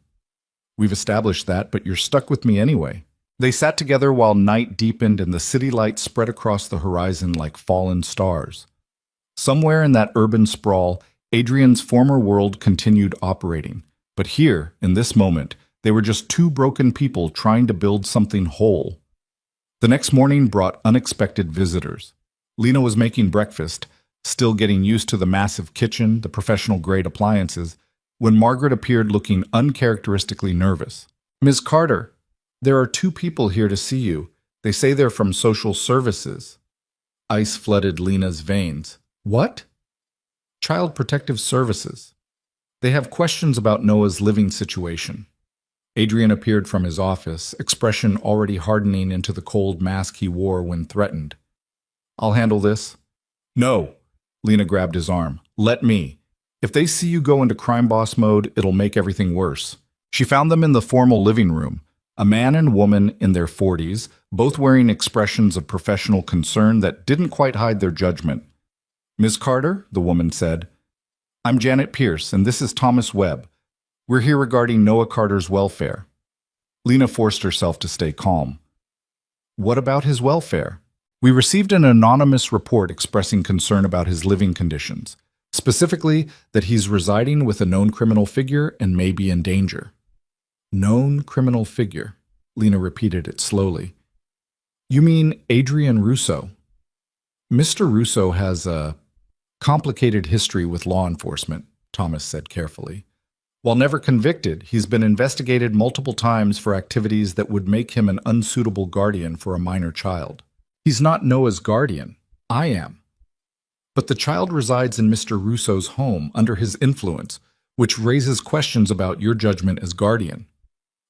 We've established that, but you're stuck with me anyway. They sat together while night deepened and the city lights spread across the horizon like fallen stars. Somewhere in that urban sprawl, Adrian's former world continued operating. But here, in this moment, they were just 2 broken people trying to build something whole. The next morning brought unexpected visitors. Lena was making breakfast, still getting used to the massive kitchen, the professional-grade appliances, when Margaret appeared looking uncharacteristically nervous. Ms. Carter, There are two people here to see you. They say they're from social services. Ice flooded Lena's veins. What? Child Protective Services. They have questions about Noah's living situation. Adrian appeared from his office, expression already hardening into the cold mask he wore when threatened. I'll handle this. No. Lena grabbed his arm. Let me. If they see you go into crime boss mode, it'll make everything worse. She found them in the formal living room. A man and woman in their 40s, both wearing expressions of professional concern that didn't quite hide their judgment. Ms. Carter, the woman said, I'm Janet Pierce, and this is Thomas Webb. We're here regarding Noah Carter's welfare. Lena forced herself to stay calm. What about his welfare? We received an anonymous report expressing concern about his living conditions, specifically that he's residing with a known criminal figure and may be in danger. Known criminal figure. Lena repeated it slowly. You mean Adrian Russo? Mr. Russo has a complicated history with law enforcement, Thomas said carefully. While never convicted, he's been investigated multiple times for activities that would make him an unsuitable guardian for a minor child. He's not Noah's guardian. I am. But the child resides in Mr. Russo's home under his influence, which raises questions about your judgment as guardian.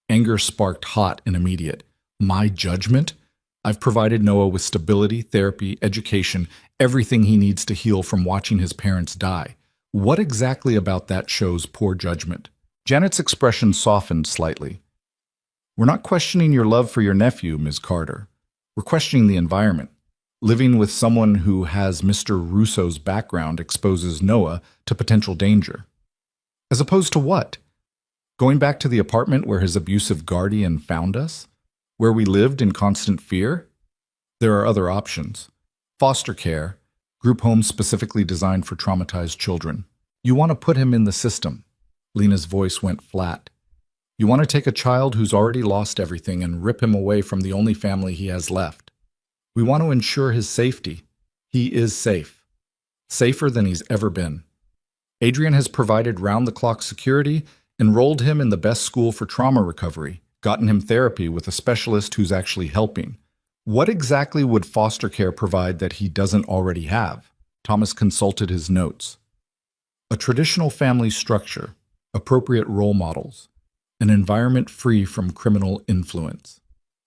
Anger sparked hot and immediate. My judgment? I've provided Noah with stability, therapy, education, everything he needs to heal from watching his parents die. What exactly about that shows poor judgment? Janet's expression softened slightly. We're not questioning your love for your nephew, Ms. Carter. We're questioning the environment. Living with someone who has Mr. Russo's background exposes Noah to potential danger. As opposed to what? Going back to the apartment where his abusive guardian found us? Where we lived in constant fear? There are other options. Foster care, group homes specifically designed for traumatized children. You want to put him in the system. Lena's voice went flat. You want to take a child who's already lost everything and rip him away from the only family he has left. We want to ensure his safety. He is safe. Safer than he's ever been. Adrian has provided round-the-clock security, enrolled him in the best school for trauma recovery, gotten him therapy with a specialist who's actually helping. What exactly would foster care provide that he doesn't already have? Thomas consulted his notes. A traditional family structure, appropriate role models, an environment free from criminal influence.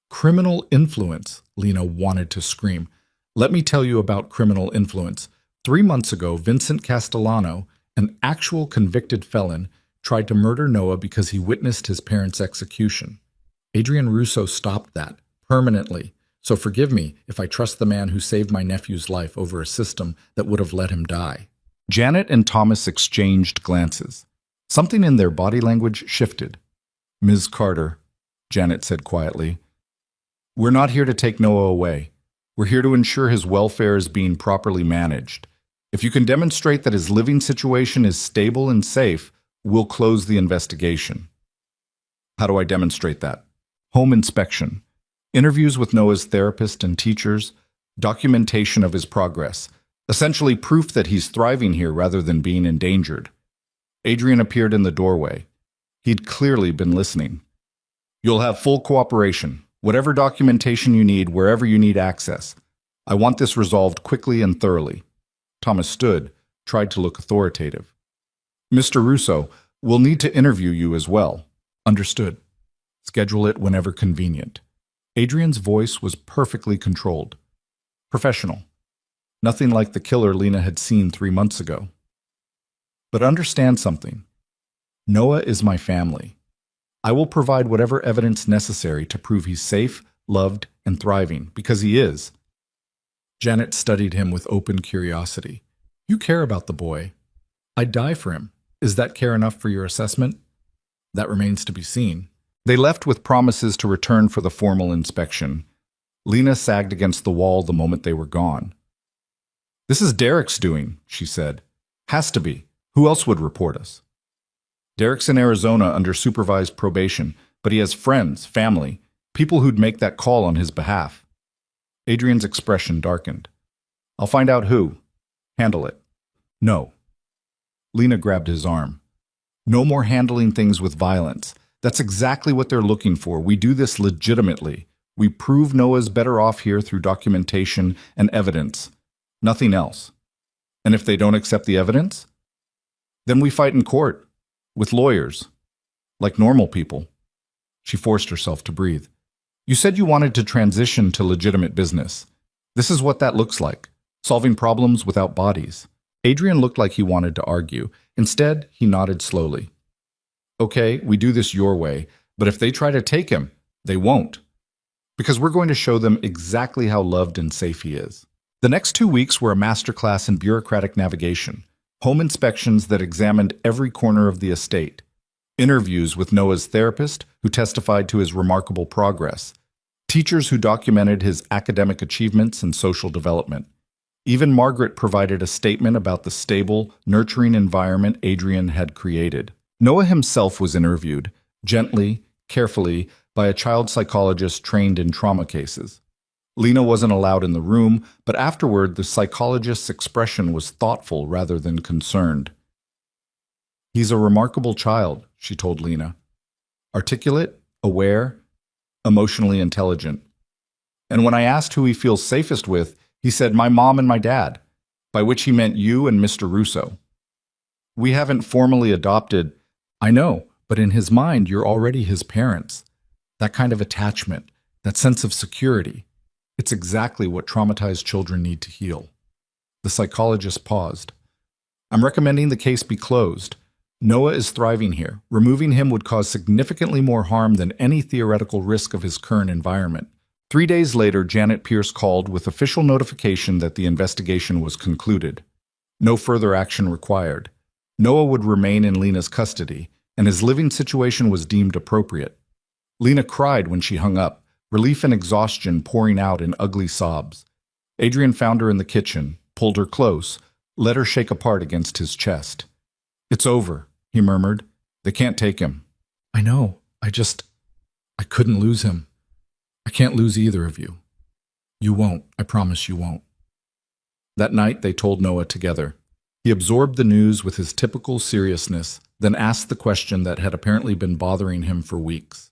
Criminal influence, Lena wanted to scream. Let me tell you about criminal influence. 3 months ago, Vincent Castellano, an actual convicted felon, tried to murder Noah because he witnessed his parents' execution. Adrian Russo stopped that, permanently. So forgive me if I trust the man who saved my nephew's life over a system that would have let him die. Janet and Thomas exchanged glances. Something in their body language shifted. Ms. Carter, Janet said quietly, we're not here to take Noah away. We're here to ensure his welfare is being properly managed. If you can demonstrate that his living situation is stable and safe, we'll close the investigation. How do I demonstrate that? Home inspection, interviews with Noah's therapist and teachers, documentation of his progress, essentially proof that he's thriving here rather than being endangered. Adrian appeared in the doorway. He'd clearly been listening. You'll have full cooperation, whatever documentation you need, wherever you need access. I want this resolved quickly and thoroughly. Thomas stood, tried to look authoritative. Mr. Russo, we'll need to interview you as well. Understood. Schedule it whenever convenient. Adrian's voice was perfectly controlled. Professional. Nothing like the killer Lena had seen 3 months ago. But understand something. Noah is my family. I will provide whatever evidence necessary to prove he's safe, loved, and thriving, because he is. Janet studied him with open curiosity. You care about the boy. I'd die for him. Is that care enough for your assessment? That remains to be seen. They left with promises to return for the formal inspection. Lena sagged against the wall the moment they were gone. This is Derek's doing, she said. Has to be. Who else would report us? Derek's in Arizona under supervised probation, but he has friends, family, people who'd make that call on his behalf. Adrian's expression darkened. I'll find out who. Handle it. No. Lena grabbed his arm. No more handling things with violence. That's exactly what they're looking for. We do this legitimately. We prove Noah's better off here through documentation and evidence. Nothing else. And if they don't accept the evidence, then we fight in court, with lawyers, like normal people. She forced herself to breathe. You said you wanted to transition to legitimate business. This is what that looks like, solving problems without bodies. Adrian looked like he wanted to argue. Instead, he nodded slowly. Okay, we do this your way, but if they try to take him, they won't. Because we're going to show them exactly how loved and safe he is. The next 2 weeks were a masterclass in bureaucratic navigation, home inspections that examined every corner of the estate, interviews with Noah's therapist who testified to his remarkable progress, teachers who documented his academic achievements and social development. Even Margaret provided a statement about the stable, nurturing environment Adrian had created. Noah himself was interviewed, gently, carefully, by a child psychologist trained in trauma cases. Lena wasn't allowed in the room, but afterward the psychologist's expression was thoughtful rather than concerned. He's a remarkable child, she told Lena. Articulate, aware, emotionally intelligent. And when I asked who he feels safest with, he said, my mom and my dad, by which he meant you and Mr. Russo. We haven't formally adopted. I know, but in his mind, you're already his parents. That kind of attachment, that sense of security, it's exactly what traumatized children need to heal. The psychologist paused. I'm recommending the case be closed. Noah is thriving here. Removing him would cause significantly more harm than any theoretical risk of his current environment. 3 days later, Janet Pierce called with official notification that the investigation was concluded. No further action required. Noah would remain in Lena's custody, and his living situation was deemed appropriate. Lena cried when she hung up, relief and exhaustion pouring out in ugly sobs. Adrian found her in the kitchen, pulled her close, let her shake apart against his chest. It's over, he murmured. They can't take him. I know. I couldn't lose him. I can't lose either of you. You won't. I promise you won't. That night, they told Noah together. He absorbed the news with his typical seriousness, then asked the question that had apparently been bothering him for weeks.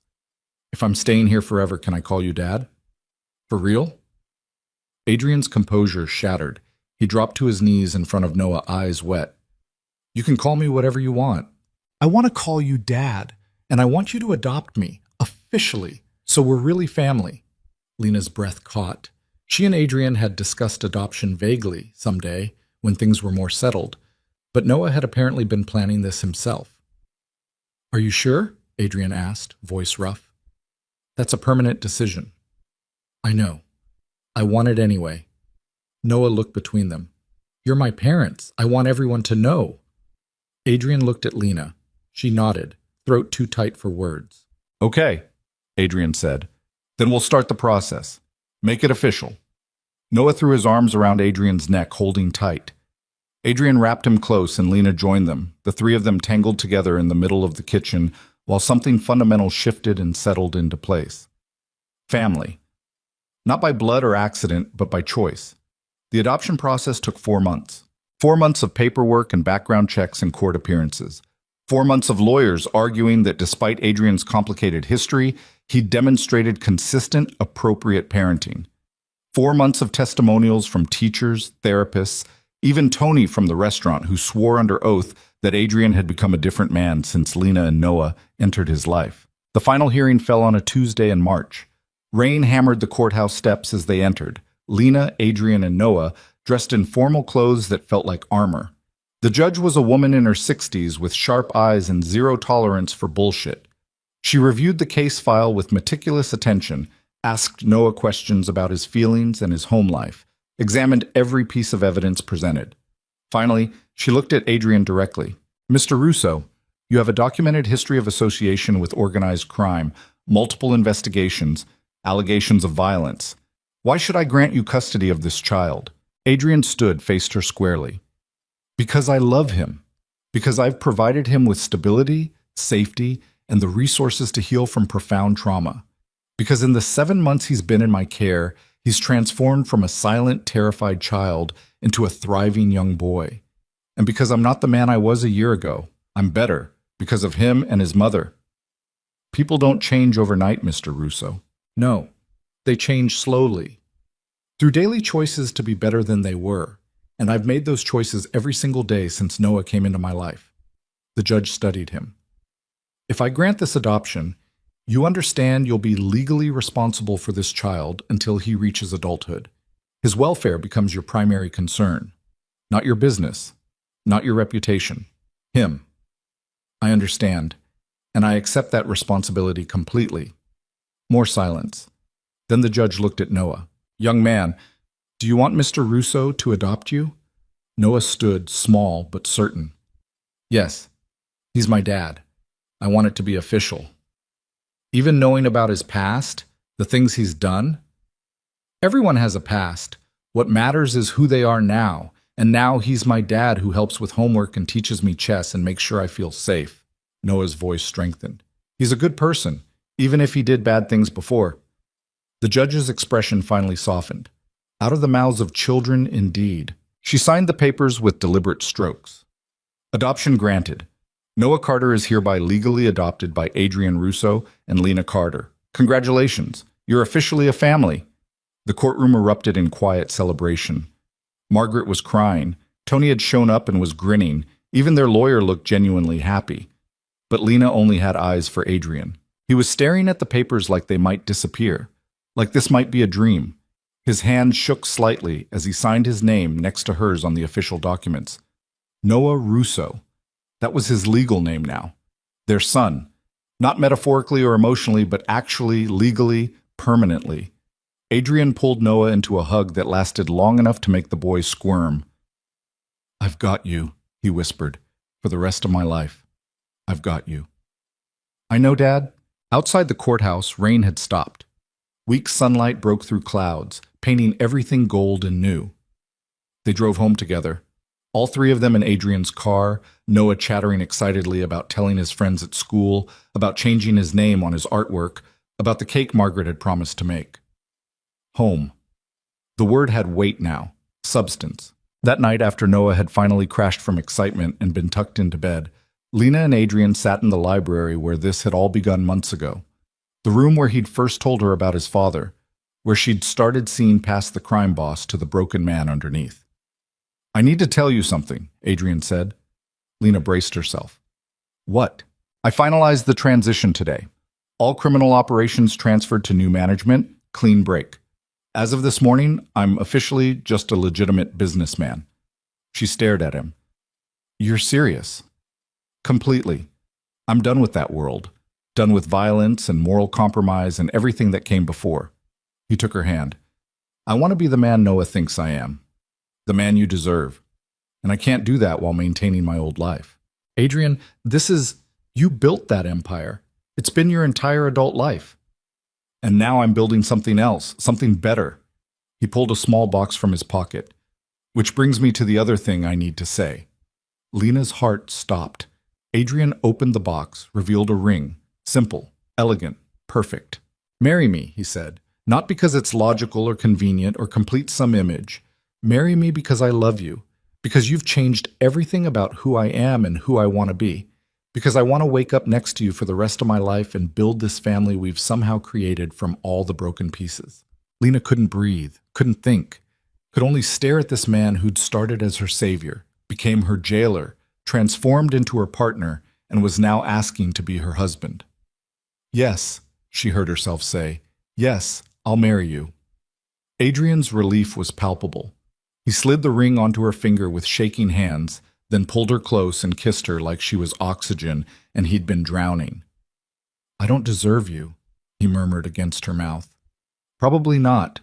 If I'm staying here forever, can I call you Dad? For real? Adrian's composure shattered. He dropped to his knees in front of Noah, eyes wet. You can call me whatever you want. I want to call you Dad, and I want you to adopt me, officially, so we're really family. Lena's breath caught. She and Adrian had discussed adoption vaguely someday, when things were more settled, but Noah had apparently been planning this himself. Are you sure? Adrian asked, voice rough. That's a permanent decision. I know. I want it anyway. Noah looked between them. You're my parents. I want everyone to know. Adrian looked at Lena. She nodded, throat too tight for words. Okay, Adrian said. Then we'll start the process. Make it official. Noah threw his arms around Adrian's neck, holding tight. Adrian wrapped him close and Lena joined them, the three of them tangled together in the middle of the kitchen while something fundamental shifted and settled into place. Family. Not by blood or accident, but by choice. The adoption process took 4 months. 4 months of paperwork and background checks and court appearances. 4 months of lawyers arguing that despite Adrian's complicated history, he demonstrated consistent, appropriate parenting. 4 months of testimonials from teachers, therapists, even Tony from the restaurant, who swore under oath that Adrian had become a different man since Lena and Noah entered his life. The final hearing fell on a Tuesday in March. Rain hammered the courthouse steps as they entered. Lena, Adrian, and Noah dressed in formal clothes that felt like armor. The judge was a woman in her 60s with sharp eyes and zero tolerance for bullshit. She reviewed the case file with meticulous attention, asked Noah questions about his feelings and his home life, examined every piece of evidence presented. Finally, she looked at Adrian directly. Mr. Russo, you have a documented history of association with organized crime, multiple investigations, allegations of violence. Why should I grant you custody of this child? Adrian stood, faced her squarely. Because I love him. Because I've provided him with stability, safety, and the resources to heal from profound trauma. Because in the 7 months he's been in my care, he's transformed from a silent, terrified child into a thriving young boy. And because I'm not the man I was a year ago, I'm better because of him and his mother. People don't change overnight, Mr. Russo. No, they change slowly, through daily choices to be better than they were, and I've made those choices every single day since Noah came into my life. The judge studied him. If I grant this adoption, you understand you'll be legally responsible for this child until he reaches adulthood. His welfare becomes your primary concern, not your business, not your reputation. Him. I understand, and I accept that responsibility completely. More silence. Then the judge looked at Noah. Young man, do you want Mr. Russo to adopt you? Noah stood, small but certain. Yes, he's my dad. I want it to be official. Even knowing about his past, the things he's done? Everyone has a past. What matters is who they are now, and now he's my dad who helps with homework and teaches me chess and makes sure I feel safe. Noah's voice strengthened. He's a good person, even if he did bad things before. The judge's expression finally softened. Out of the mouths of children, indeed. She signed the papers with deliberate strokes. Adoption granted. Noah Carter is hereby legally adopted by Adrian Russo and Lena Carter. Congratulations, you're officially a family. The courtroom erupted in quiet celebration. Margaret was crying. Tony had shown up and was grinning. Even their lawyer looked genuinely happy. But Lena only had eyes for Adrian. He was staring at the papers like they might disappear, like this might be a dream. His hand shook slightly as he signed his name next to hers on the official documents. Noah Russo. That was his legal name now. Their son. Not metaphorically or emotionally, but actually, legally, permanently. Adrian pulled Noah into a hug that lasted long enough to make the boy squirm. I've got you, he whispered, for the rest of my life. I've got you. I know, Dad. Outside the courthouse, rain had stopped. Weak sunlight broke through clouds, painting everything gold and new. They drove home together, all three of them in Adrian's car, Noah chattering excitedly about telling his friends at school, about changing his name on his artwork, about the cake Margaret had promised to make. Home. The word had weight now, substance. That night, after Noah had finally crashed from excitement and been tucked into bed, Lena and Adrian sat in the library where this had all begun months ago. The room where he'd first told her about his father, where she'd started seeing past the crime boss to the broken man underneath. I need to tell you something, Adrian said. Lena braced herself. What? I finalized the transition today. All criminal operations transferred to new management, clean break. As of this morning, I'm officially just a legitimate businessman. She stared at him. You're serious? Completely. I'm done with that world. Done with violence and moral compromise and everything that came before. He took her hand. I want to be the man Noah thinks I am. The man you deserve. And I can't do that while maintaining my old life. Adrian, you built that empire. It's been your entire adult life. And now I'm building something else, something better. He pulled a small box from his pocket. Which brings me to the other thing I need to say. Lena's heart stopped. Adrian opened the box, revealed a ring. Simple, elegant, perfect. Marry me, he said. Not because it's logical or convenient or completes some image. Marry me because I love you. Because you've changed everything about who I am and who I want to be. Because I want to wake up next to you for the rest of my life and build this family we've somehow created from all the broken pieces. Lena couldn't breathe, couldn't think, could only stare at this man who'd started as her savior, became her jailer, transformed into her partner, and was now asking to be her husband. Yes, she heard herself say, yes, I'll marry you. Adrian's relief was palpable. He slid the ring onto her finger with shaking hands, then pulled her close and kissed her like she was oxygen and he'd been drowning. I don't deserve you, he murmured against her mouth. Probably not,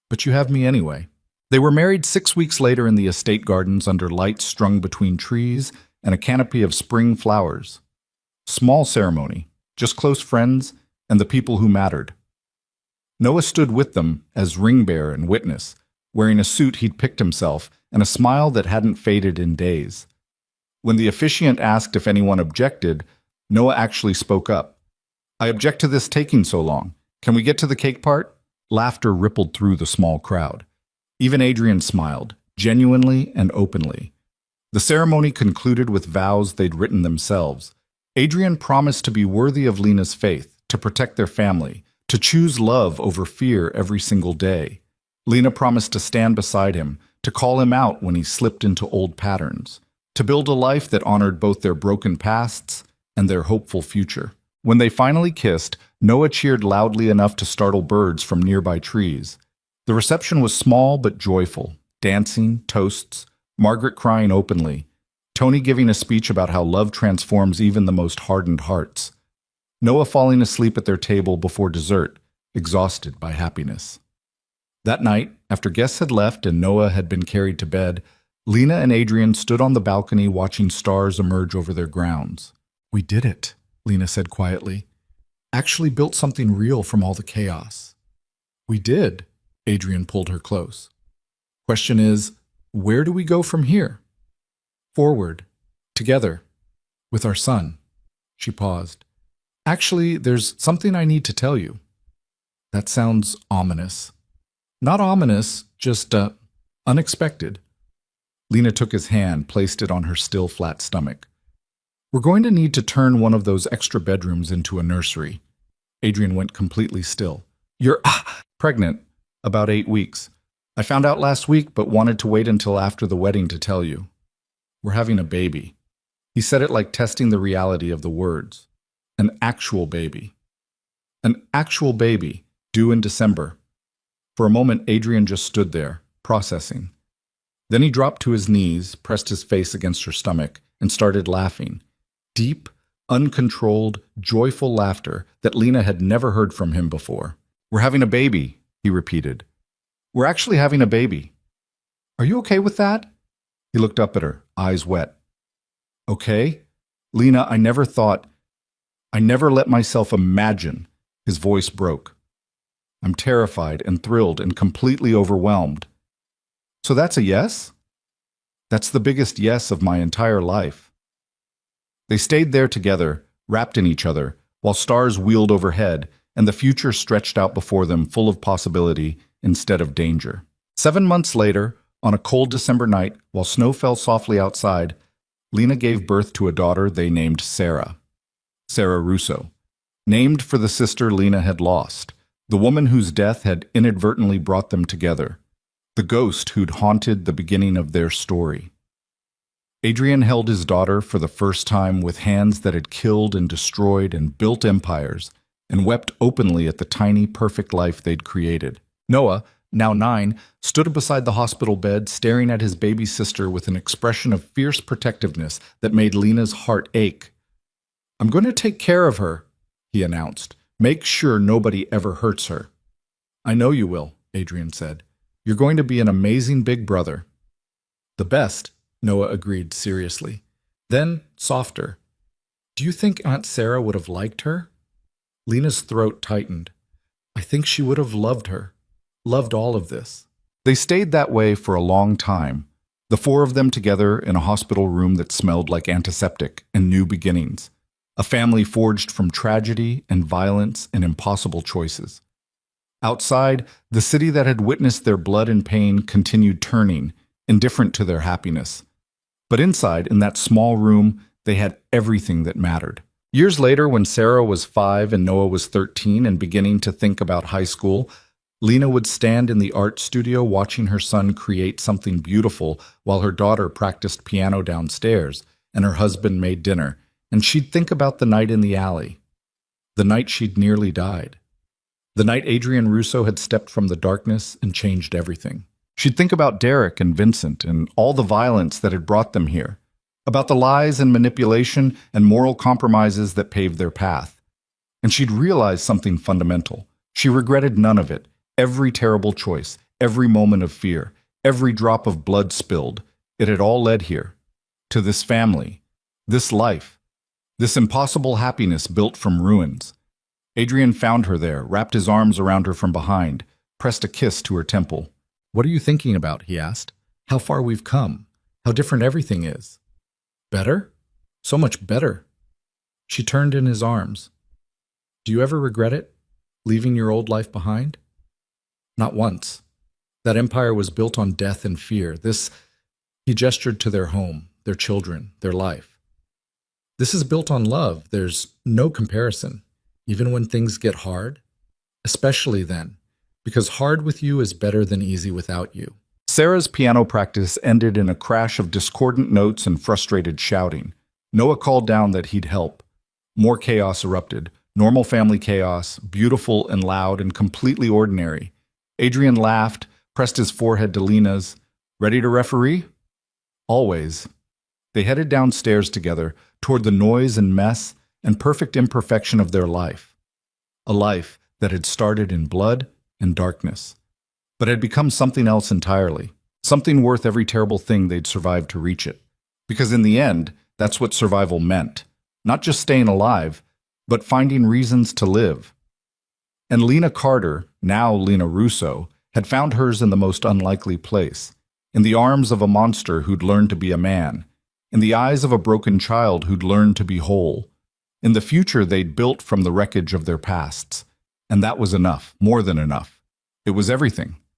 but you have me anyway. They were married 6 weeks later in the estate gardens under lights strung between trees and a canopy of spring flowers. Small ceremony, just close friends and the people who mattered. Noah stood with them as ring bearer and witness, wearing a suit he'd picked himself and a smile that hadn't faded in days. When the officiant asked if anyone objected, Noah actually spoke up. I object to this taking so long. Can we get to the cake part? Laughter rippled through the small crowd. Even Adrian smiled, genuinely and openly. The ceremony concluded with vows they'd written themselves, Adrian promised to be worthy of Lena's faith, to protect their family, to choose love over fear every single day. Lena promised to stand beside him, to call him out when he slipped into old patterns, to build a life that honored both their broken pasts and their hopeful future. When they finally kissed, Noah cheered loudly enough to startle birds from nearby trees. The reception was small but joyful. Dancing, toasts, Margaret crying openly, Tony giving a speech about how love transforms even the most hardened hearts. Noah falling asleep at their table before dessert, exhausted by happiness. That night, after guests had left and Noah had been carried to bed, Lena and Adrian stood on the balcony watching stars emerge over their grounds. "We did it," Lena said quietly. "Actually built something real from all the chaos." "We did," Adrian pulled her close. "Question is, where do we go from here?" "Forward. Together. With our son." She paused. "Actually, there's something I need to tell you." "That sounds ominous." "Not ominous, just, unexpected." Lena took his hand, placed it on her still flat stomach. "We're going to need to turn one of those extra bedrooms into a nursery." Adrian went completely still. "You're pregnant. About 8 weeks. I found out last week, but wanted to wait until after the wedding to tell you. We're having a baby." He said it like testing the reality of the words. "An actual baby. An actual baby, due in December." For a moment, Adrian just stood there, processing. Then he dropped to his knees, pressed his face against her stomach, and started laughing. Deep, uncontrolled, joyful laughter that Lena had never heard from him before. "We're having a baby," he repeated. "We're actually having a baby. Are you okay with that?" He looked up at her, eyes wet. "Okay? Lena, I never let myself imagine." His voice broke. "I'm terrified and thrilled and completely overwhelmed." "So that's a yes?" "That's the biggest yes of my entire life." They stayed there together, wrapped in each other, while stars wheeled overhead and the future stretched out before them full of possibility instead of danger. 7 months later, on a cold December night, while snow fell softly outside, Lena gave birth to a daughter they named Sarah. Sarah Russo. Named for the sister Lena had lost, the woman whose death had inadvertently brought them together, the ghost who'd haunted the beginning of their story. Adrian held his daughter for the first time with hands that had killed and destroyed and built empires, and wept openly at the tiny, perfect life they'd created. Noah, now 9, stood beside the hospital bed, staring at his baby sister with an expression of fierce protectiveness that made Lena's heart ache. "I'm going to take care of her," he announced. "Make sure nobody ever hurts her." "I know you will," Adrian said. "You're going to be an amazing big brother." "The best," Noah agreed seriously. Then, softer, "Do you think Aunt Sarah would have liked her?" Lena's throat tightened. "I think she would have loved her. Loved all of this." They stayed that way for a long time, the 4 of them together in a hospital room that smelled like antiseptic and new beginnings, a family forged from tragedy and violence and impossible choices. Outside, the city that had witnessed their blood and pain continued turning, indifferent to their happiness. But inside, in that small room, they had everything that mattered. Years later, when Sarah was 5 and Noah was 13 and beginning to think about high school, Lena would stand in the art studio watching her son create something beautiful while her daughter practiced piano downstairs and her husband made dinner, and she'd think about the night in the alley, the night she'd nearly died, the night Adrian Russo had stepped from the darkness and changed everything. She'd think about Derek and Vincent and all the violence that had brought them here, about the lies and manipulation and moral compromises that paved their path. And she'd realize something fundamental. She regretted none of it. Every terrible choice, every moment of fear, every drop of blood spilled, it had all led here, to this family, this life, this impossible happiness built from ruins. Adrian found her there, wrapped his arms around her from behind, pressed a kiss to her temple. "What are you thinking about?" he asked. "How far we've come, how different everything is." "Better? So much better." She turned in his arms. "Do you ever regret it, leaving your old life behind?" "Not once. That empire was built on death and fear. He gestured to their home, their children, their life. This is built on love. There's no comparison, even when things get hard, especially then, because hard with you is better than easy without you. Sarah's piano practice ended in a crash of discordant notes and frustrated shouting. Noah called down that he'd help. More chaos erupted. Normal family chaos, beautiful and loud and completely ordinary. Adrian laughed, pressed his forehead to Lena's. Ready to referee? Always. They headed downstairs together, toward the noise and mess and perfect imperfection of their life. A life that had started in blood and darkness, but had become something else entirely, something worth every terrible thing they'd survived to reach it. Because in the end, that's what survival meant. Not just staying alive, but finding reasons to live. And Lena Carter, now Lena Russo, had found hers in the most unlikely place, in the arms of a monster who'd learned to be a man, in the eyes of a broken child who'd learned to be whole, in the future they'd built from the wreckage of their pasts. And that was enough, more than enough. It was everything.